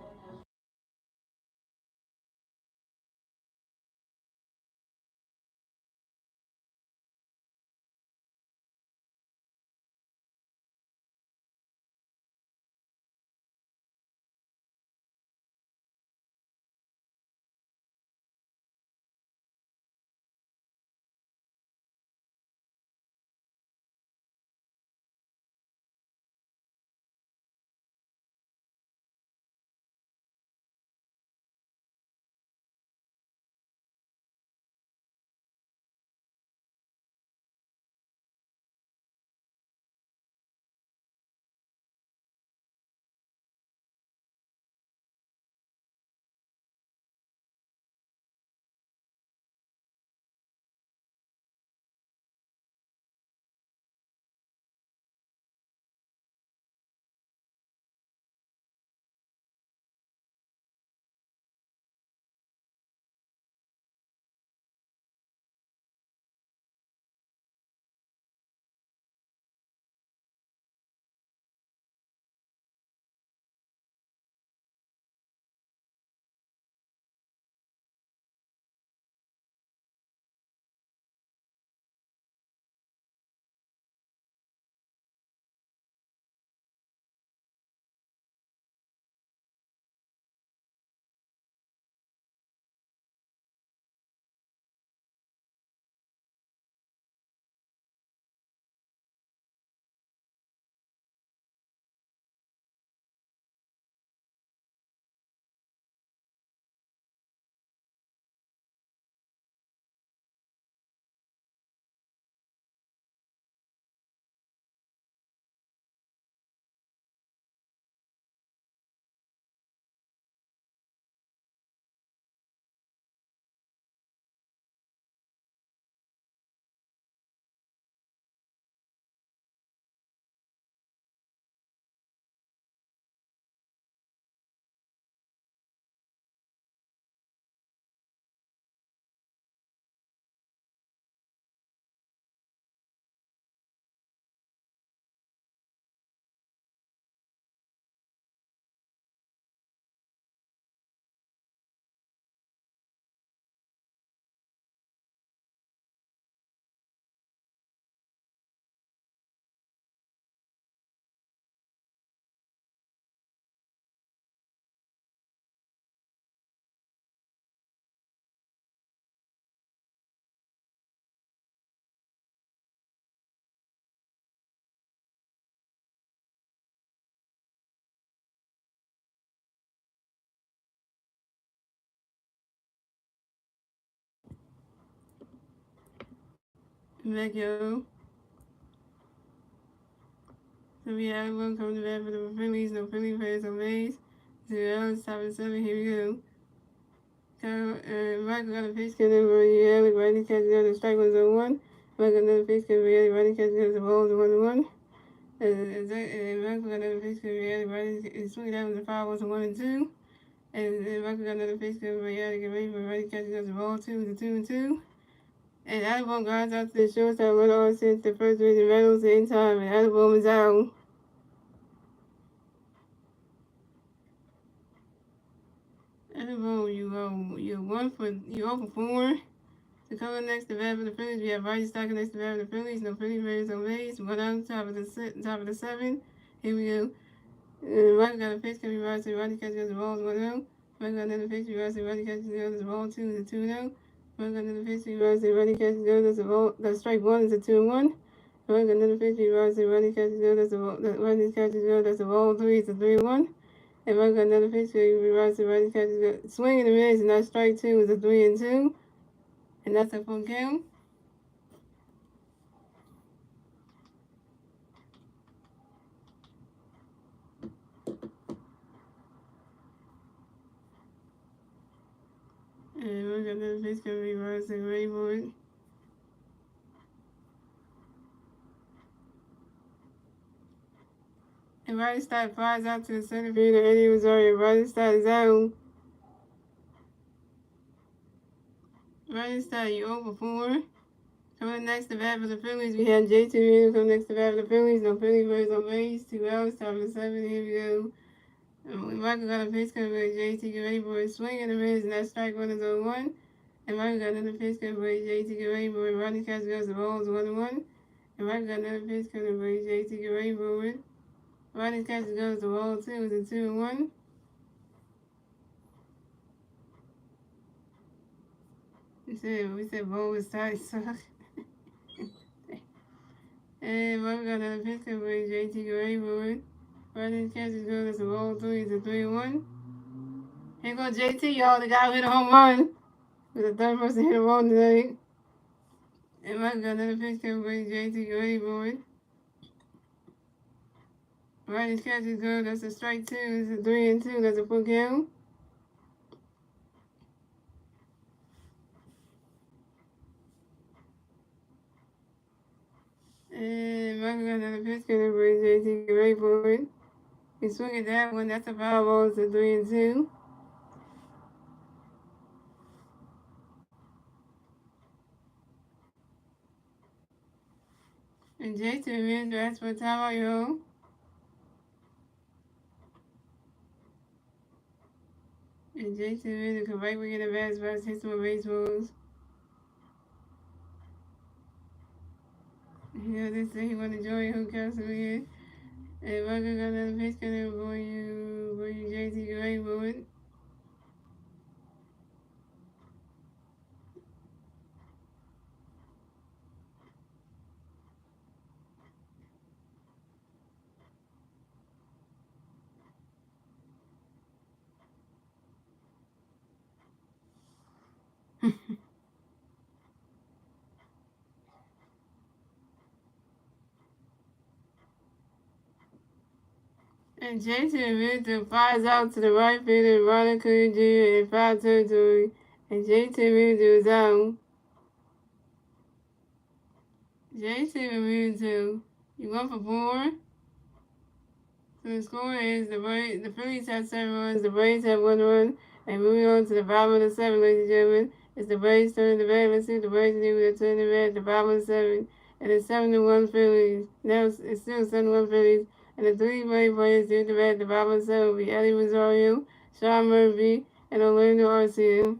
back, yo. So we have one coming to bat for the Phillies. No Philly players on base. 0 top of 7. Here we go. Michael got a pitch count over Yale. Riding catch the strike was 0-1. Michael got another pitch count over Yale. Riding catch the ball was 1-1. Michael got another pitch count over Yale. Riding swing down the foul was 1-2. And Michael got another pitch count over Yale. Get ready for riding catch the ball 2-2-2. And Alabama grounds out to the shortstop, run on since the first base and Reynolds in time, and Alabama is out. Alabama, you 0 for 4. To cover next to bat for the Phillies, we have Rodney Stocker next to bat for the Phillies. No Philly players on base. One out, top of the 7. Here we go. Michael got a pitch, can be right to Rodney catches the ball 1-0. Michael got another pitch, be right to Rodney catches the ball 2-2-0. Michael got another pitch, be right to Rodney catches the ball. The strike 1 is a 2-1. Michael got another pitch, be right to Rodney catches the ball. Rodney catches the ball 3 is a 3-1. And Michael got another pitch, be right to Rodney catches the swing in the mids, and that strike 2 is a 3-2. And that's a full count. And we're gonna pitch can be right to Rayboard. And Rodney Stott flies out to the center field of Eddie Rosario. Rodney Stott is out. Rodney Stott, you 0 for 4. Coming next to bat for the Phillies, we have JT Realmuto coming next to bat for the Phillies. No Philly players on base. 2 outs, top of the 7. Here we go. Michael got a pitch coming with JT. Get ready for a swing in the mids, and that strike 1 is 0-1. And Michael got another pitch coming with JT. Get ready for it. Rodney catches the ball is 1-1. And Michael got another pitch coming with JT. Get ready for it. Rodney catches goes the ball 2 is a 2-1. We said ball was tight, so. And Michael got another pitch coming with JT. Get ready for it. Rodney catches goes the ball 3 is a 3-1. Here goes JT, y'all. The guy who hit a home run. With the third person hit a ball tonight. And Michael got another pitch coming with JT. Get ready for it. Rodney's catch is good. That's a strike 2. It's a 3-2. That's a full count. And Michael got another pitch coming with JT. Get ready for it. He swung at that one. That's a foul ball. It's a 3-2. And JT Realmuto asked for a timeout, y'all. And JT Realmuto come right wing in the bats, but hit some baseballs. They say he want to join who comes in. And Michael got another pitch coming for you, JT. Get ready for it. And Jason Realmuto flies out to the right field and Ronald Acuña Jr. in foul territory. And Jason Realmuto is out. Jason Realmuto, you 1 for 4. So the score is the Phillies have 7 runs, the Braves have 1 run. And moving on to the bottom of the 7, ladies and gentlemen, it's the Braves turning the bat. Let's see if the Braves can do turning the bat at the bottom of the 7. And it's 7-1 Phillies. Now it's still 7-1 Phillies. And the 3 Braves players do the bat at the bottom of the 7 will be Eddie Rosario, Sean Murphy, and Orlando Arcia.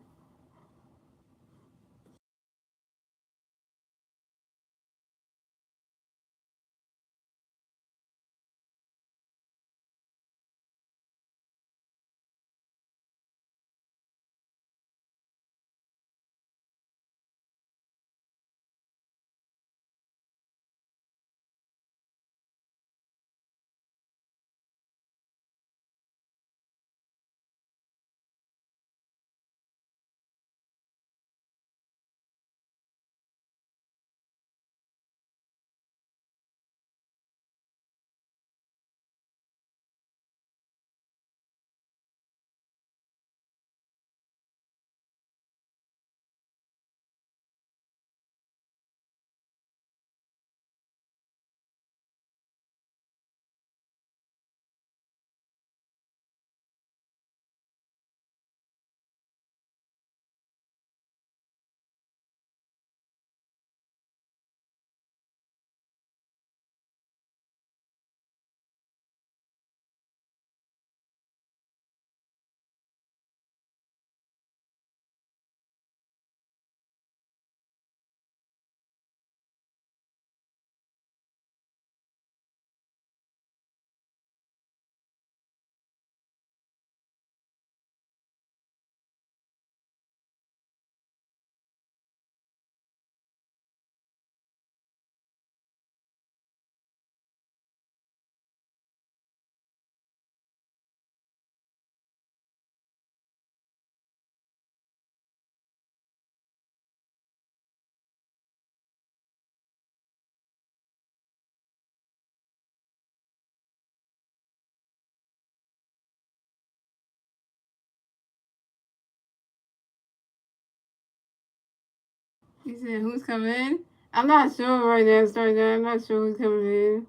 He said, who's coming in? I'm not sure right now, starting now. I'm not sure who's coming in.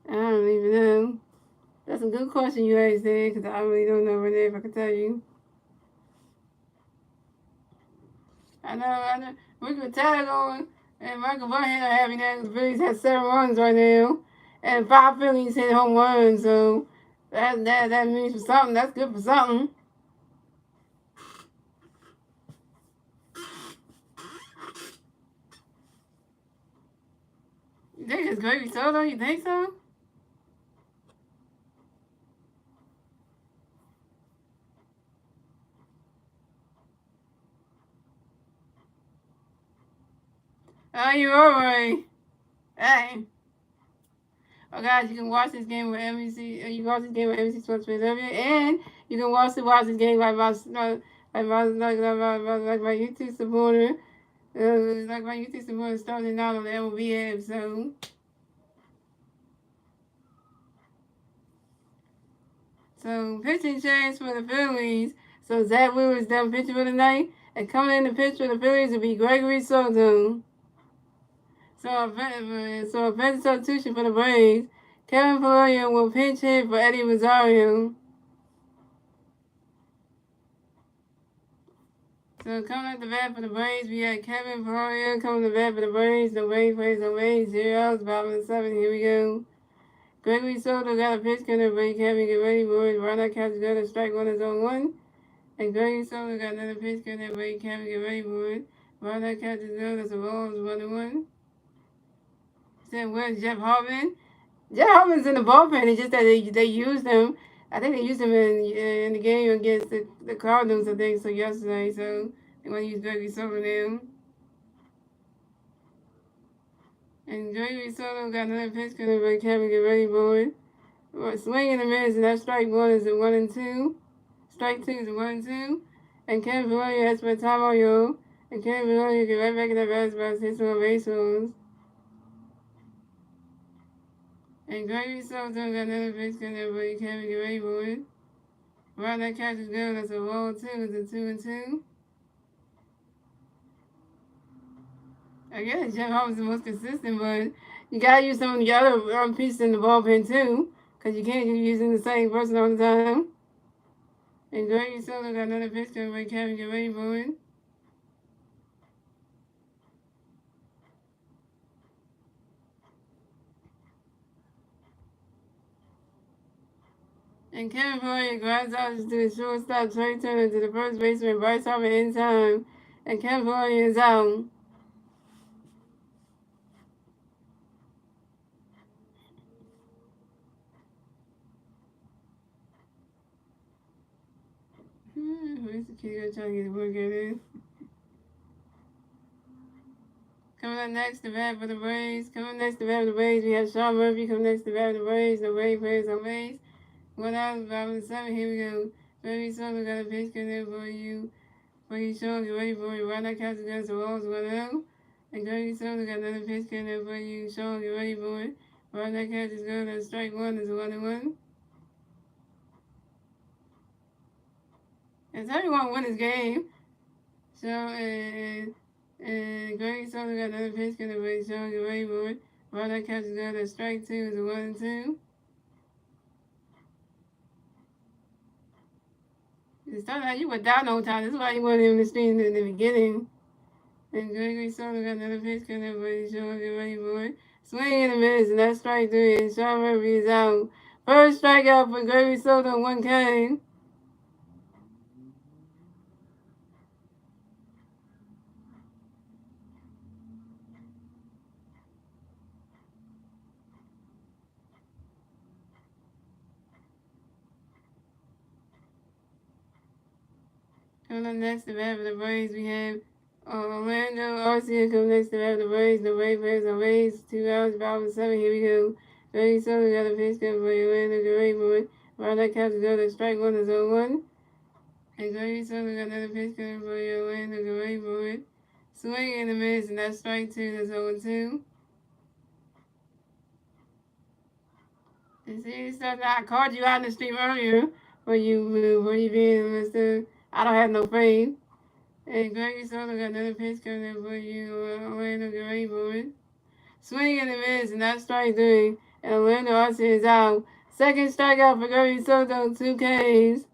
I don't even know. That's a good question you asked there, because I really don't know right now if I can tell you. I know. We could tag on, and Michael Bunhead are having that. The Phillies have 7 runs right now, and 5 Phillies hit home runs, so that means for something. That's good for something. You think it's gravy soda? You think so? Oh, you alright. Hey. Oh, guys, you can watch this game with NBC. You can watch this game with NBC Sports Pay-Per-View, and you can watch this game like my YouTube supporter. Like my YouTube supporter starting out on the MLB app. So pitching change for the Phillies. So Zach Wheeler's done pitching for the night, and coming in the pitch for the Phillies will be Gregory Soto. So offensive substitution for the Braves. Kevin Pereira will pinch hit for Eddie Rosario. So coming at the bat for the Braves, we got Kevin Pereira coming to the bat for the Braves. The Braves plays the Braves. 0 outs, bottom of the 7th. Here we go. Gregory Soto got a pitch count, but he can't get ready for it. Ronald catches got a strike one is on 1. And Gregory Soto got another pitch count, but he can't get ready for it. Ronald catches good as a ball is 1-1. Said, where's Jeff Hartman? Jeff Hartman's in the bullpen. It's just that they used him. I think they used him in the game against the Cardinals, I think, so yesterday. So they want to use Gregory Soto now. And Gregory Soto got another pitch count, but he can't get ready for it. Swing and a miss, and that strike 1 is a 1-2. Strike 2 is a 1-2. And Kevin Pereira has for timeout, yo. And Kevin Pereira get right back in that basketball, hit some base runs. And Gregory Soto got another pitch count, but he can't get ready for it. Right, that catch is good. That's a roll 2. It's a 2-2. I guess Jeff Hartman's the most consistent, but you gotta use some of the other pieces in the ballpen too, because you can't keep using the same person all the time. And Gregory Soto got another pitch count, but he can't get ready for it. And Kevin Pereira grounds out to the shortstop Trey Turner to the first baseman Bryce Harper in time. And Kevin Pereira is out. Where's the kid gonna try to get the work at it? Coming up next, the bat for the Braves. Coming next, the bat for the Braves. We have Sean Murphy coming next, the bat for the Braves. The Braves players on base. 1 out, bottom of the 7th. Here we go. Gregory Soto got a pitch count for you. For you, Sean, get ready for it. Right now, catch against the walls 1-0. And Gregory Soto got another pitch count for you. Sean, get ready for it. Right now, catch is good. And strike 1 is 1-1. And everyone win this game. So, and Gregory Soto got another pitch count for you. Sean, get ready for it. Right now, catch is good. And strike 2 is 1-2. It started out you were down the whole time. This is why you wanted him to stream in the beginning. And Gregory Soto got another pitch coming up, but he's showing get ready for it. Swing in the miss, and that's strike 3, and Sean Murphy is out. First strikeout for Gregory Soto, 1K. Coming up next, the bat for the Braves, we have Orlando Arcia coming next to bat for the Braves. The Braves players on base, 2 outs, bottom of the 7th. Here we go. Gregory Soto got a pitch coming for Orlando, get ready for it. Right that catch is good, and strike 1 is 0-1. And Gregory Soto got another pitch coming for Orlando, get ready for it. Swing in the miss, and that's strike 2, that's 0-2. And see, stuff I called you out in the stream earlier for you being Mr. I don't have no faith. And Greggy Soto got another pitch coming in for you. Orlando Gray board. Swing and a miss, and that's strike three. And Orlando Austin is out. Second strikeout for Greggy Soto, 2 Ks.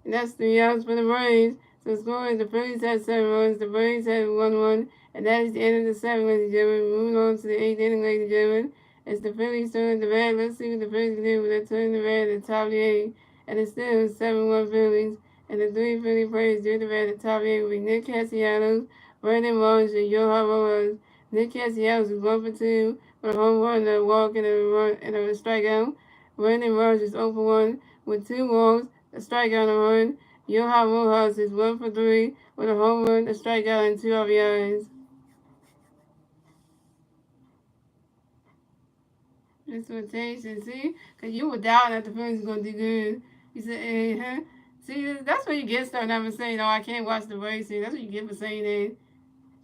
And that's 3 outs for the Braves. So score is the Phillies had 7 runs, the Braves had 1-1, and that is the end of the 7th, ladies and gentlemen. Moving on to the 8th inning, ladies and gentlemen. It's the Phillies turning the bat. Let's see what the Phillies can do when they turn the bat at the top of the 8th. And it's still 7-1 Phillies. And the 3 Philly players doing the bat at the top of the 8th will be Nick Castellanos, Brandon Marsh, and Johan Rojas. Nick Castellanos is 1 for 2 with a home run, a walk, and a strikeout. Brandon Marsh is 0 for 1 with 2 walks, a strikeout, and a run. Johan Rojas is 1 for 3 with a home run, a strikeout, and 2 RBIs. That's what Tay said. See, because you were down that the Phillies going to do good. You said, huh? See, that's what you get starting out saying, oh, I can't watch the Braves. That's what you get for saying that.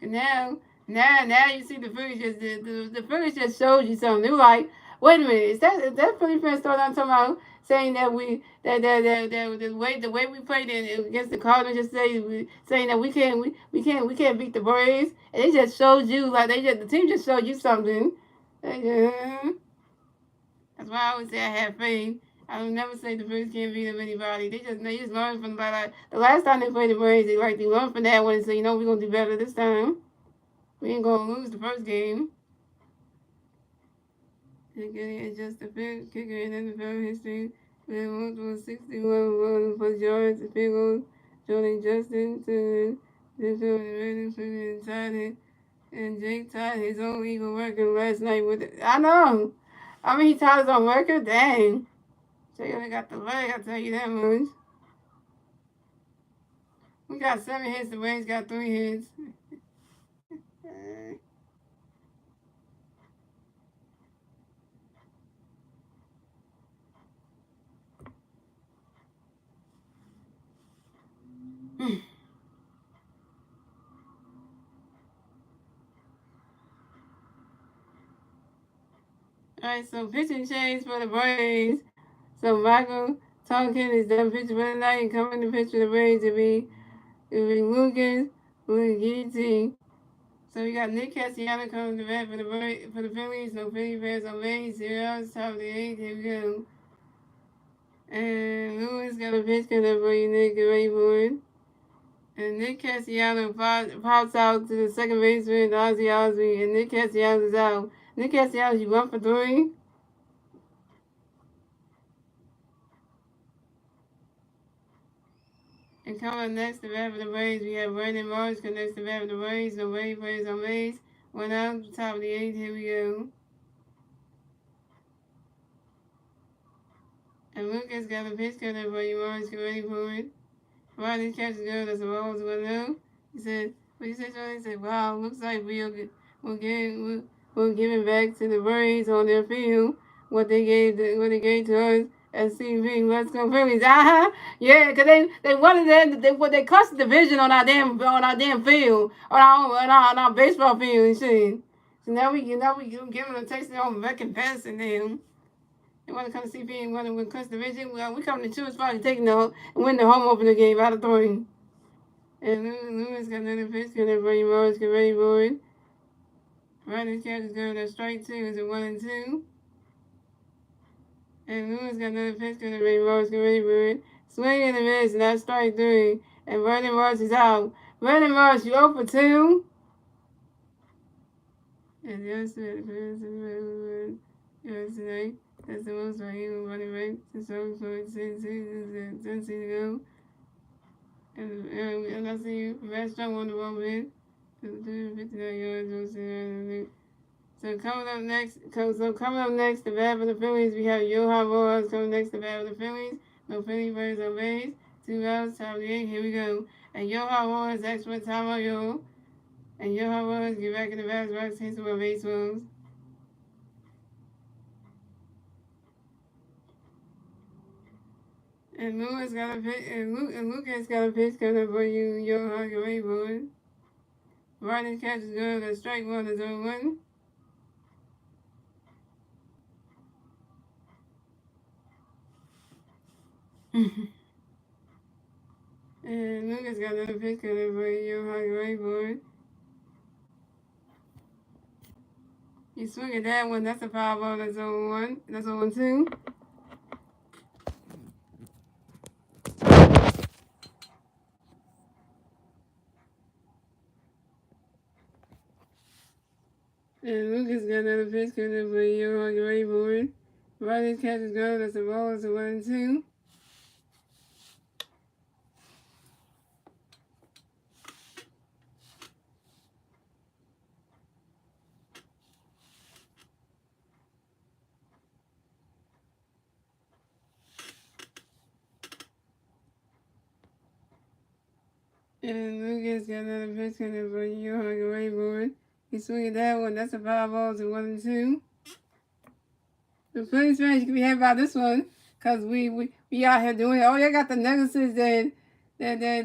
And now you see the Phillies just the Phillies just showed you something. They were like, wait a minute, is that Philly fans started out talking about saying that that the way we played against the Cardinals just saying that we can't beat the Braves, and they just showed you like the team just showed you something. That's why I always say I have faith. I will never say the Phillies can't beat them anybody. They just learn from like the last time they played the Braves. They learned from that one and say, we're gonna do better this time. We ain't gonna lose the first game. Again, it's just a big kicker in NFL history. With multiple 61 plus yards, the field goal, Jordan Justin to the field and tied it. And Jake tied his own Eagle record last night with it. I know. I mean, he tied his own record. Dang. Jake only got the leg. I tell you that much. We got 7 hits. The Braves got 3 hits. Alright, so pitching change for the Braves. So Michael Tonkin is done pitching for the night and coming to pitch for the Braves it'll be Lucas Lugiti. So we got Nick Castellanos coming to bat for the Phillies. No Philly fans on base. 0 outs, top of the 8th. Here we go. And Lewis got a pitch coming up for you, Nick. Get ready for it. And Nick Castellanos pops out to the second baseman, Ozzy Osbourne, and Nick Castellanos is out. Nick Castellanos, you 1 for 3. And coming up next to bat for the Braves, we have Brandon Marsh connects to bat for the Braves. No Braves players on base. 1 out, top of the 8th. Here we go. And Lucas got a pitch coming for you, Morris. Get ready for it. Wow, this catch is good. That's what I was going to know. He said, what you said, Charlie? He said, wow, looks like we're giving back to the Braves on their field what they gave to us at CV. Let's go Phillies. Yeah, because they wanted they cussed the division on our damn field, on our baseball field and shit. So now we giving them a taste of their own American pass and them. They want to come to CP and want to win Coast Division. Well, we come to choose probably taking the and win the home opener game out of 3. And Lewis got another pitch. Got everybody Morris get ready for it. Riders catch is good. That strike 2 is a 1-2. And Lewis got another pitch. Got everybody Morris get ready for it. Swing and a miss, and that's strike 3. And Brandon Morris is out. Brandon Morris, you 0 for 2. And yesterday, that's the most for him running back to show for 10 seasons ago. And I see you, Restaurant on the road with 59 yards. So coming up next, the bat for the Phillies, we have Johan Rojas coming next to bat for the Phillies. No Philly birds on base. 2 outs, top of the 8th. Here we go. And Johan Rojas, expert time on yo. And Johan Rojas get back in the batter's box, hit some more baseballs. And Lucas got a pitch coming up for you, Johan, get ready for it. Riding catch is good. That strike 1 is 0-1. And Lucas got another pitch coming for you, Hockey Rainboard. You swing at that one, that's a foul ball, that's 0-1. That's 0-2. And Lucas got another pitch coming for you, Hockey Rainboard. Riley catches go, that's a ball, that's a 1-2. And Lucas got another pitch coming for you, Hockey Rainboard. You swing at that one, that's a foul ball, to 1-2. The Phillies fans, you can be happy about this one, cause we out here doing it. Oh, you got the necklaces the Jose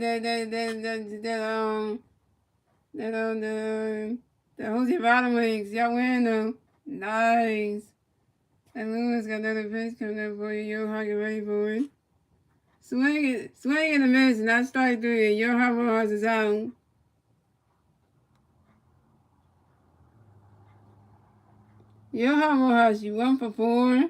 Vitamix. Y'all wearing them? Nice. And Lewis got another pitch coming up for you. Your hockey ready for it. Swing in a miss, not strike three. And your harbor horse is out. Your harbor horse, you 1 for 4.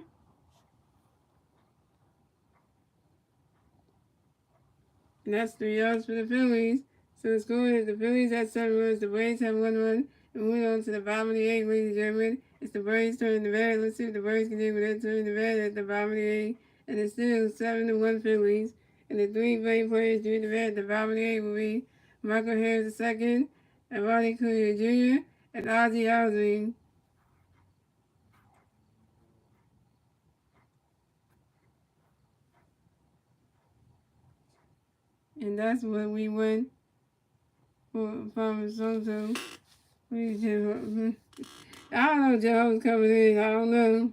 And that's 3 yards for the Phillies. So the score is the Phillies at 7 runs, the Braves have 1 run. And moving on to the bottom of the 8th, ladies and gentlemen. It's the Braves turning the red. Let's see what the Braves can do with that turning the red at the bottom of the 8th. And it's still 7-1 Phillies. And the 3 Brave players doing the red at the bottom of the 8th will be Michael Harris II, and Ronnie Cooley Jr., and Ozzie Alzing. And that's what we went from Soto. I don't know, Jehovah's coming in. I don't know.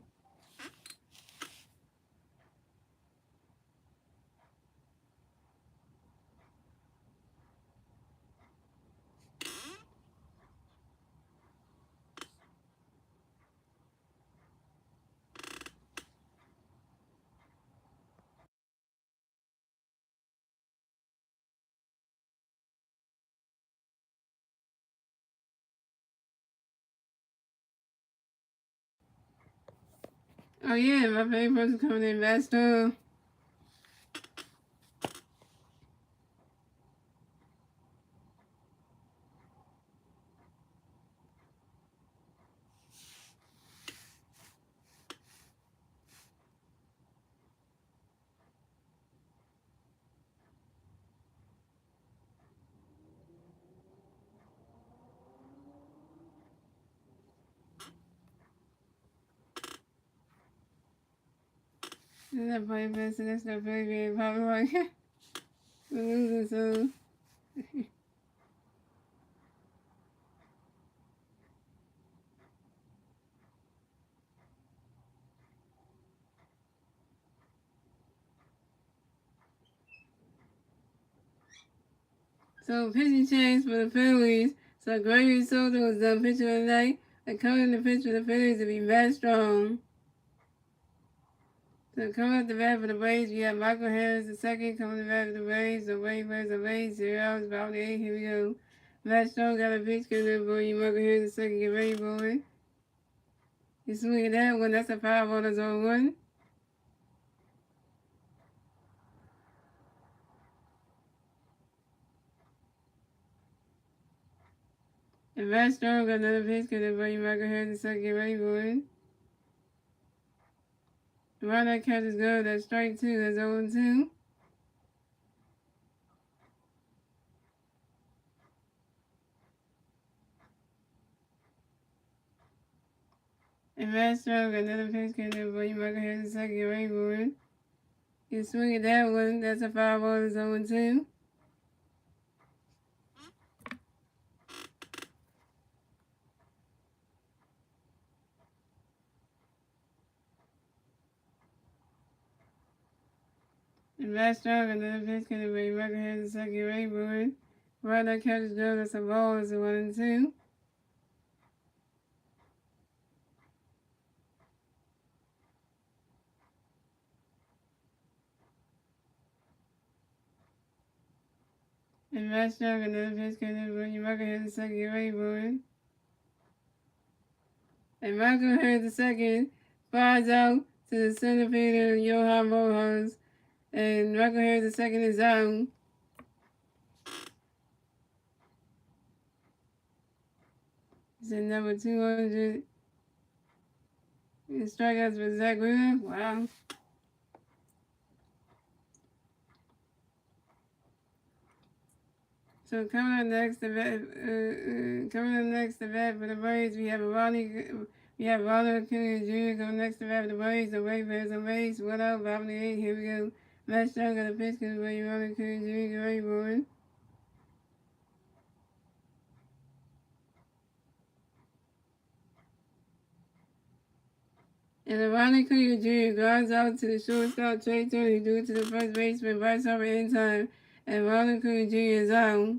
Oh yeah, my favorite person coming in, Master. That's not play best, and that's not very good. Probably like we're losing, so. So pitching change for the Phillies. So Gregory Soto is done pitching of the night. And coming to pitch for the Phillies to be Matt Strong. So coming up the bat for the Braves, we have Michael Harris II coming to bat for the Braves. The Braves, 0 hours, about the 8. Here we go. Matt Strong got a pitch coming up for you. Michael Harris II, get ready for it. You swing at that one, that's a foul ball, that's 0-1. And Matt Strong got another pitch coming up for you. Michael Harris II, get ready for it. Around that catch is good, that's strike 2, that's 0-2. And Matt Strong got another pitch coming up for you. Michael Harris II, get ready for it. You swing at that one, that's a foul ball, that's 0-2. And Matt Strong got another pitch coming up for you. Michael Harris II, get ready for it. Around that catch is good, that's a ball, that's a 1-2. And Masteryhi, another pitch coming in. You Michael hit the second. Get ready, boy. And Michael hit the second. Flies out to the center fielder, Johan Rojas. And Michael Harris the second is out. He's at number 200. And strikeouts for Zach Wheeler. Wow. So coming up next, the bat for the Braves, we have Ronald Acuna Jr. coming next to bat for the Braves. The Braves on base. 1 out, bottom of the 8th. Here we go. Matt Strong got a pitch because Ronald Acuna Jr. Get ready, boy. And the Ronald Acuna Jr. grounds out to the shortstop Trey Turner, due to the first baseman Bryce Harper in time. And Ronald Acuna Jr. is out.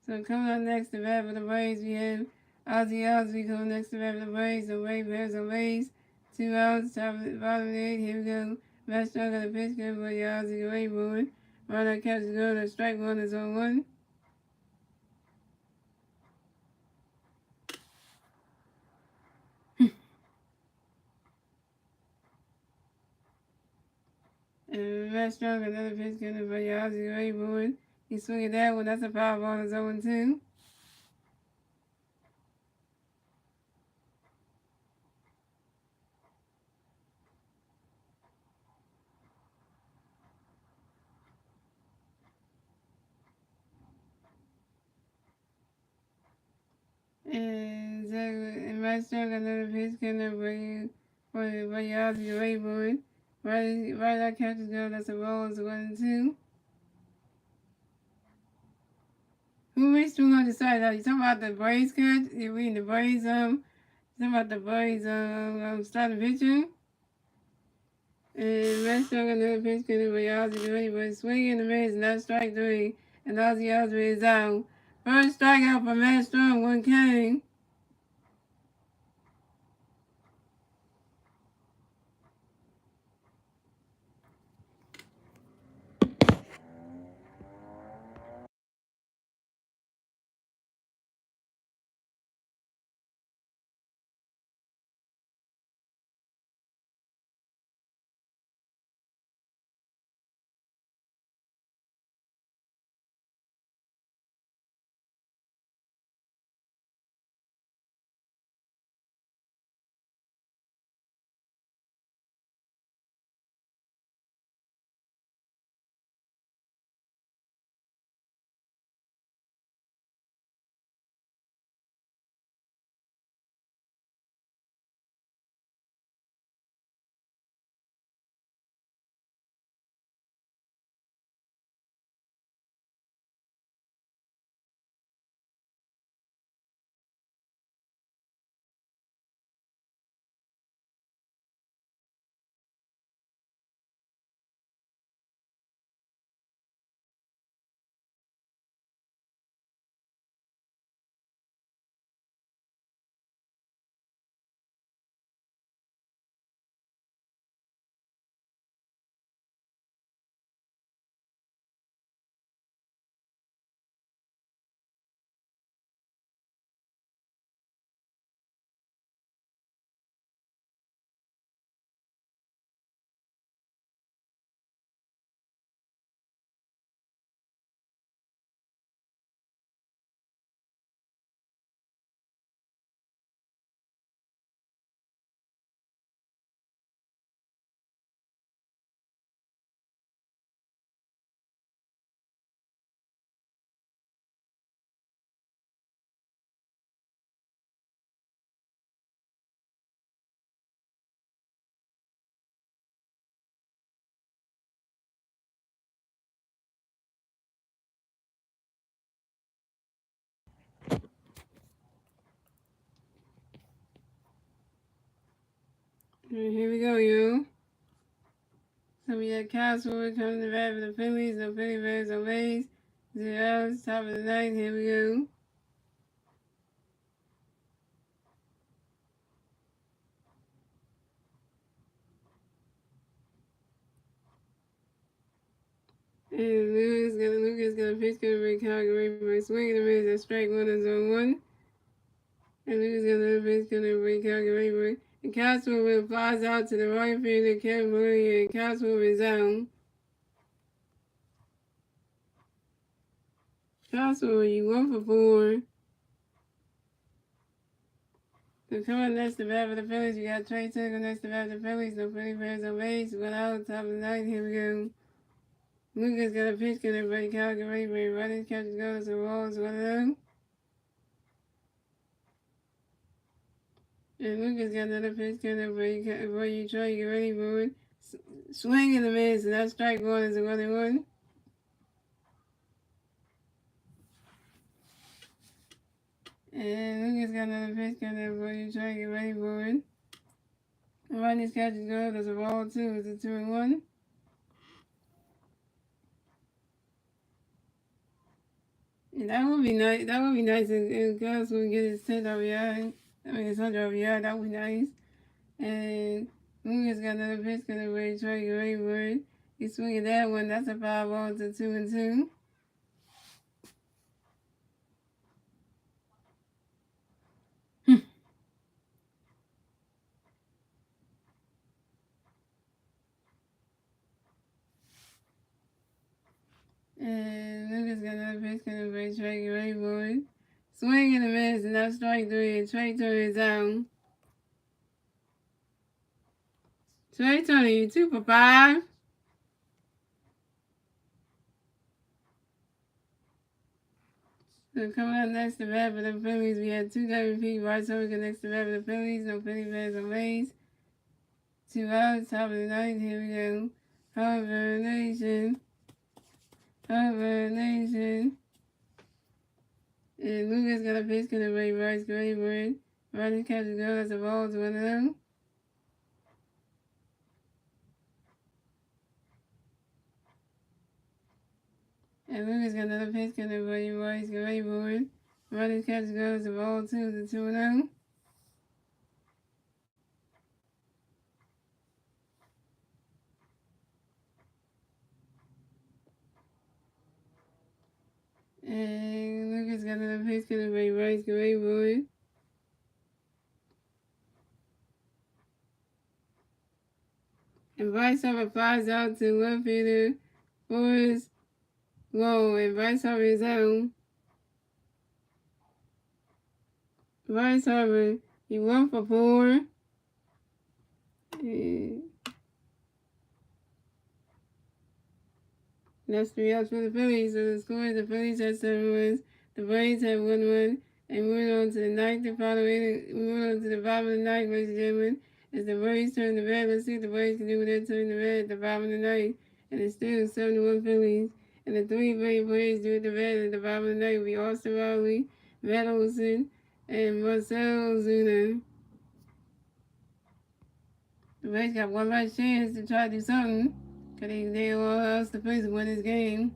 So coming up next to bat for the Braves, we have Ozzy Osbourne coming next to bat for the Braves. The Braves on base. 2 outs, top of the bottom of the 8th. Here we go. Matt Strong got a pitch good for the Ozzy away board. Ronald catches go to strike one is on one. And Matt Strong another pitch good for the Ozzy away board. He swung at that one. That's a foul ball. It's 0-2. And Matt Strong another pitch good for the Ozzy away board. Right that catches go. That's a ball. It's 1-2. Who reached 200 sides? Are you talking about the Braves catch? You reading the Braves, you talking about the Braves, starting pitcher? And Matt Strong another pitch couldn't be Ozzy ready, but swinging the miss, and that's strike three. And Ozzy Osbourne is out. First strikeout for Matt Strong, 1K. Here we go, yo. So we got Castlewood coming to bat for the Phillies. The Phillies Braves on base. 0 outs, top of the 9th. Here we go. And Lucas got a pitch gonna bring Calgary by swinging and miss. A strike one and zone one. And Lucas got another pitch gonna bring Calgary by. And Castlewood flies out to the right field of Kevin Williams. And Castlewood is out. Castlewood, you 1 for 4. So coming on next to bat for the Phillies, we got Trey Tucker next to bat for the Phillies. No Philly players on base. One out, top of the ninth. Here we go. Lucas got a pitch gonna bring Calgary by. Running catches goes to Walls 1-0. And Lucas got another pitch coming up where you try to get ready for it. Swing and a miss, and that strike one is a 1-1. And Lucas got another pitch coming up where you try to get ready for it. And right these catches go, there's a ball two, it's a 2-1. And that would be nice. That would be nice if Gus would get his 10th RBI. His 100th RBI. That would be nice. And Lucas got another pitch coming up where you try to get ready for it. He's swinging that one. That's a 5-ball. It's a 2-2. And Lucas got another pitch coming up where you try to get ready for it. Swing and a miss, and that's strike three. And Trey Turner is out. Trey Turner, you 2 for 5. So coming up next to bat for the Phillies, we had 2 WP. Bryce Harper next to bat for the Phillies. No Philly fans on base. 2 outs, top of the ninth. Here we go. Harper Nation. Harper Nation. And Lucas got a pitch to the Ray Bryce Graybird. Running catches go as the ball's 1-0. And Lucas got another pitch to the Ray Bryce Graybird. Running catches go as the ball 2-0. And Lucas got another pitch to the Ray Bryce Graybird. And Bryce Harper flies out to left fielder Forrest Low, and Bryce Harper is out. Bryce Harper, he 1 for 4. And that's 3 outs for the Phillies. So the score, the Phillies had 7 wins, the Braves had 1 win, and moving on to the ninth and final inning, moving on to the bottom of the ninth, ladies and gentlemen, as the Braves turn the red. Let's see what the Braves can do with their turn the red at the bottom of the ninth. And it's still 7-1 Phillies. And the 3 Brave players do with the red at the bottom of the ninth will be Austin Riley, Matt Olson, and Marcel Zuna. The Braves got one last chance to try to do something, because they all else to face to win this game.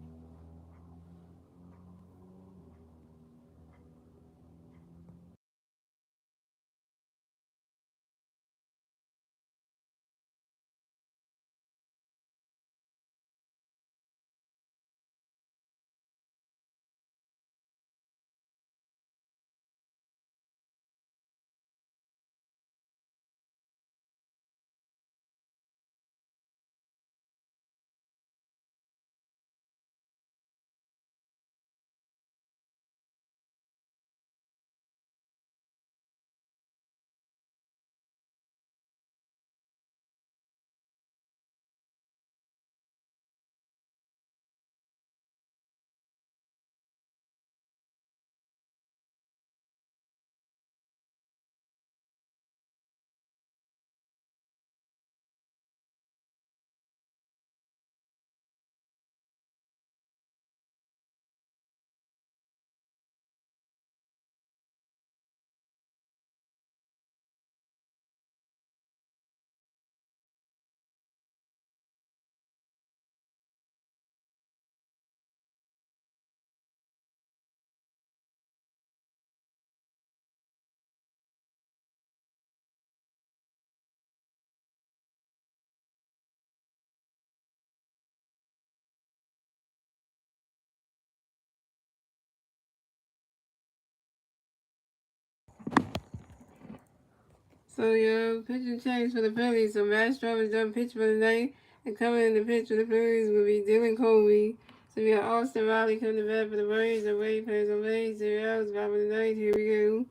So your pitcher change for the Phillies. So Masteryhi is done pitch for the night. And coming in the pitch for the Phillies will be Dylan Colby. So we got Austin Riley coming to bat for the Braves. The Braves players on base. 0 outs, 5 for the night. Here we go.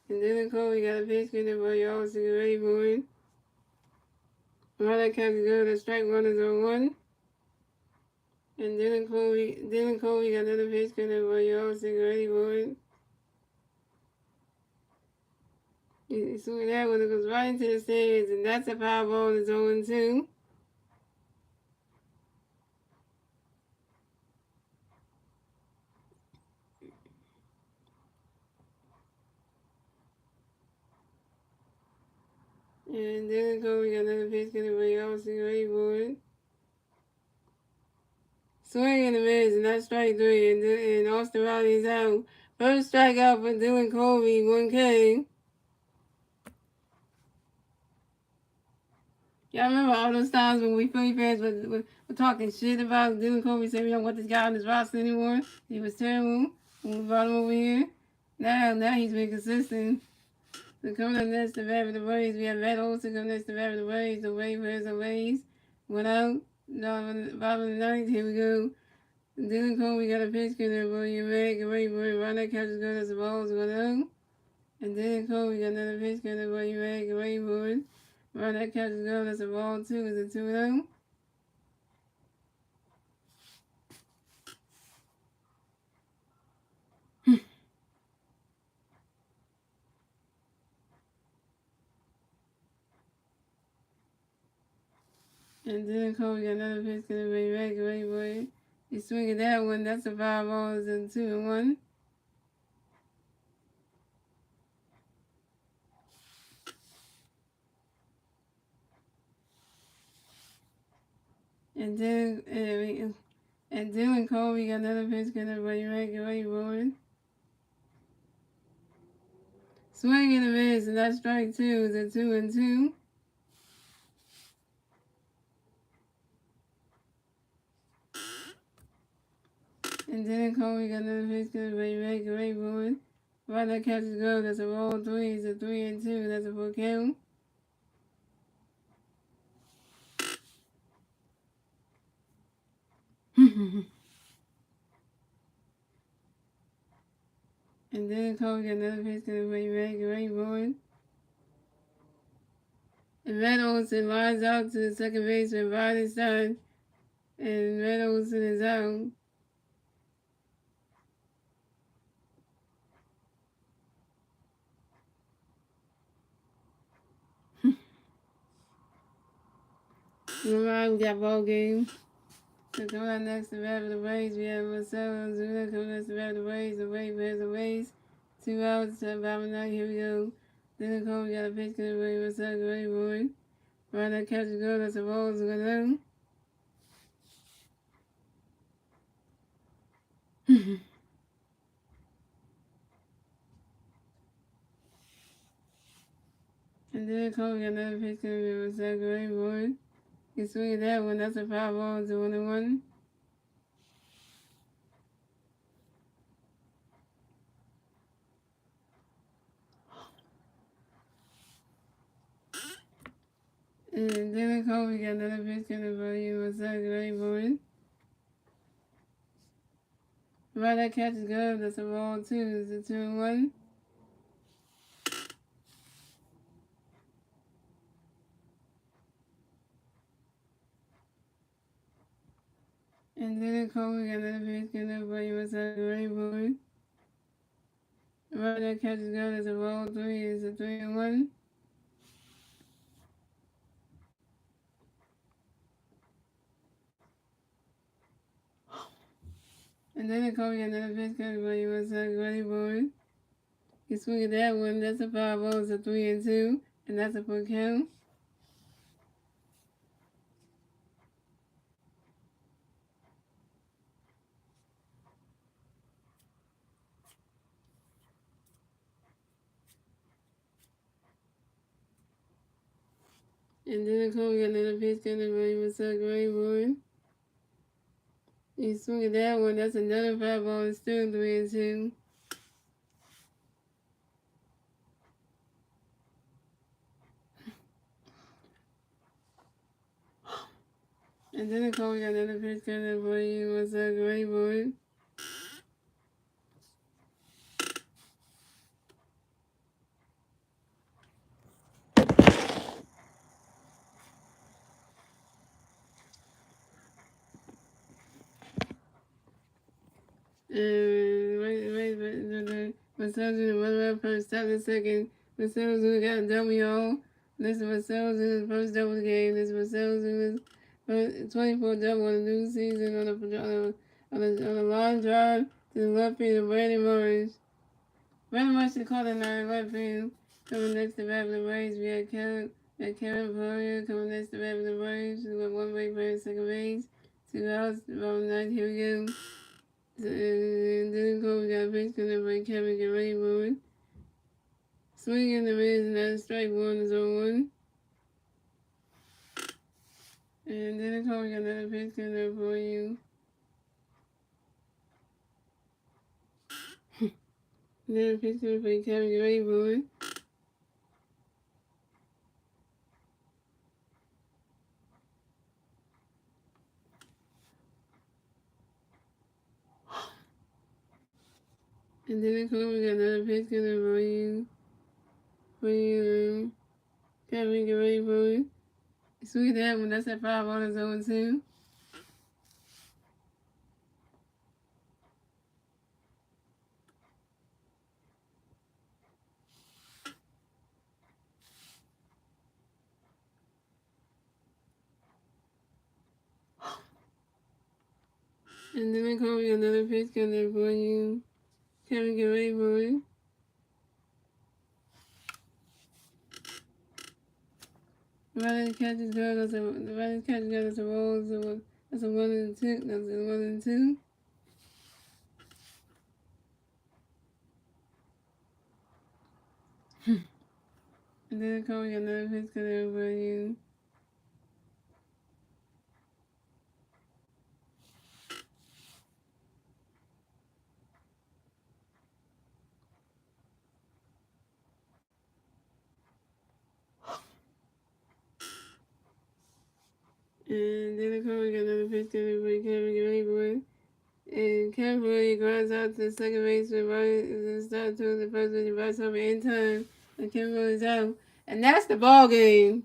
And Dylan Colby got a pitch in there for your Austin ready for it. While that count is good, the strike one is on 1. And Dylan Colby got another pitch in there for your Austin ready for it. You swing that one, it goes right into the stands, and that's a foul ball. It's 0-2. And then we got another pitch going to bring Austin ready for it. Swing and a miss, and that's strike 3, and Austin Riley is out. First strikeout for Dylan Colby, 1K. Y'all remember all those times when we Philly fans were talking shit about Dylan Colby, saying we don't want this guy on this roster anymore. He was terrible when we brought him over here. Now he's been consistent. So coming up next to bat for the Braves, we have Matt Olson coming next to bat for the Braves. The Braves went out. No, bottom of the ninth. Here we go. Dylan Colby got a pitch in there, boy. You're mad. Get ready, boy. Run that catch is good as the ball's going out. And Dylan Colby got another pitch in there, boy. You're mad. Get ready, boy. Run that catch is good as the ball, too. Is it 2-0? And Dylan Colby got another pitch in there, boy. You're mad. Get ready, boy. He's swinging that one. That's a 5 balls and 2-1. And Dylan Colby got another pitch in there, boy. You're mad. Get ready, boy. Swing and a miss, and that's strike 2. Is it 2-2? And then Colby got another pitch good, but you make a great boy. Right, that catch is good. That's a roll 3. It's a 3-2. That's a full count. And then Colby got another pitch good, but you make a great boy. And Red Olsen lines out to the second baseman by his side. And Red Olsen is out. Alright, we got ball game. So coming out next to bat for the Braves, we have Marcelo Zuna coming next to bat for the Braves. The Braves has the Braves. 2 outs, 7 bottom nine. Here we go. Then Colby got a pitch to the Braves. Marcelo great boy. Right, that catch is good. That's a ball. It's going down. And then Colby got another pitch to the Marcelo great boy. He swinging that one. That's a 5 ball. It's a 1-1. And then Colby got another pitch to the Marcelo great boy. Right, that catch is good. That's a ball 2. It's a 2-1. And then Colby got another pitch to the Marcelo great boy. Right, that catch is good. That's a ball 3. It's a 3-1. And then Colby got another pitch to the Marcelo great boy. He swung at that one. That's a 5 ball. It's a 3-2. And that's a full count. And then Colby got another pitch to the Marcelo great boy. He swung at that one. That's another 5 ball. It's still 3-2. And then we got another pitch coming for you. What's up, great boy? Myself in the one first, stop the second. Myself who got a W. This is myself in the first double game. This is myself in the 24 double on the new season on a line drive to the left field of Brandon Morris. Brandon Morris to call the nine left field. Coming next to bat the Braves, we had Kevin Poirier coming next to bat the Braves. We got one way for second base. 2 outs, bottom ninth. Here we go. And then we got a pitch coming by Kevin Garrett. Swing and the miss, and that's strike one is on one. And then we got another pitch coming up for you. Another pitch coming for Kevin Garrett. And then we got another pitch coming for you. Kevin Garrett. Sweet that one, that's at 5 on his own too. And then we got another pitch coming for you. Kevin Garrett. The running catches good, that's a roll, that's a 1 and 2, that's a 1 and 2. And then we got another pitch coming for you. And then we got another pitch coming for Kevin Garrett. And Kevin Garrett grounds out to the second baseman, right? Start to the first pitch, right over in time. And Kevin Garrett's out. And that's the ball game.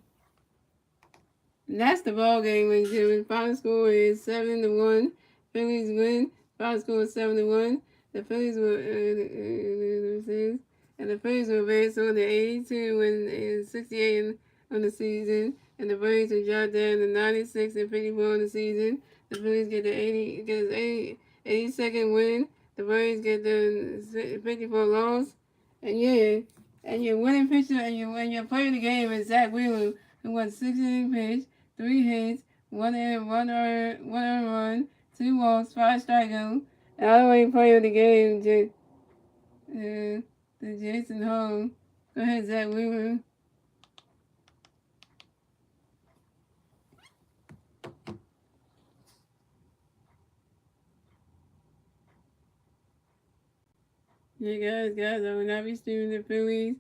That's the ball game, ladies and gentlemen. Final score is 7-1. Phillies win. Final score is 7-1. The Phillies were and the Phillies were based on the 82 and 68 on the season, and the Braves were dropped down to 96 and 54 on the season. The Phillies get the 82nd win. The Braves get the 54 loss. And your winning pitcher and your player of the game is Zach Wheeler, who won 16 pitch. 3 hits, 1 earned run, 2 walks, 5 strikeouts. And I don't even play of the game, the Jason Hall. Go ahead, Zach Weaver. Yeah, guys, I will not be streaming the Phillies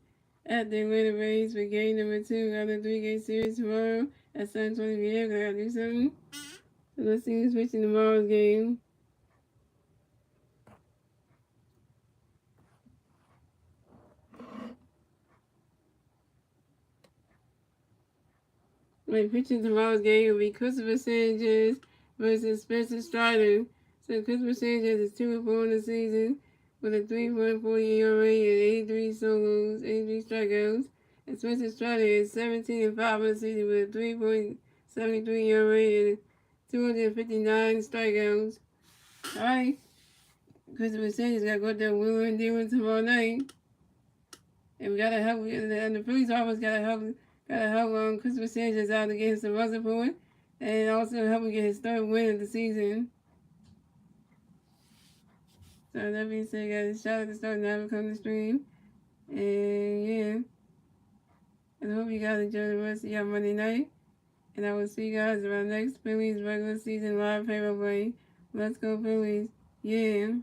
at the Atlanta Braves for game number 2 of the 3-game series tomorrow at 7:20 p.m. I gotta do something. So let's see who's pitching tomorrow's game. My pitching tomorrow's game will be Christopher Sanchez versus Spencer Strider. So Christopher Sanchez is 2-4 in the season with a 3.40 ERA and 83 solos, 83 strikeouts. And Spencer Strider is 17-5 in the season with a 3.73 ERA and 259 strikeouts. Alright. Christopher Sanchez got to go down Wheeler and Demon tomorrow night. And we gotta help, and the Phillies always gotta help Christopher Sanchez out to get some run support, and also help him get his 3rd win of the season. So that being said, guys, shout out to Start Now come to stream. And yeah. And I hope you guys enjoy the rest of your Monday night. And I will see you guys around next Phillies regular season live pay-by-play. Let's go Phillies. Yeah.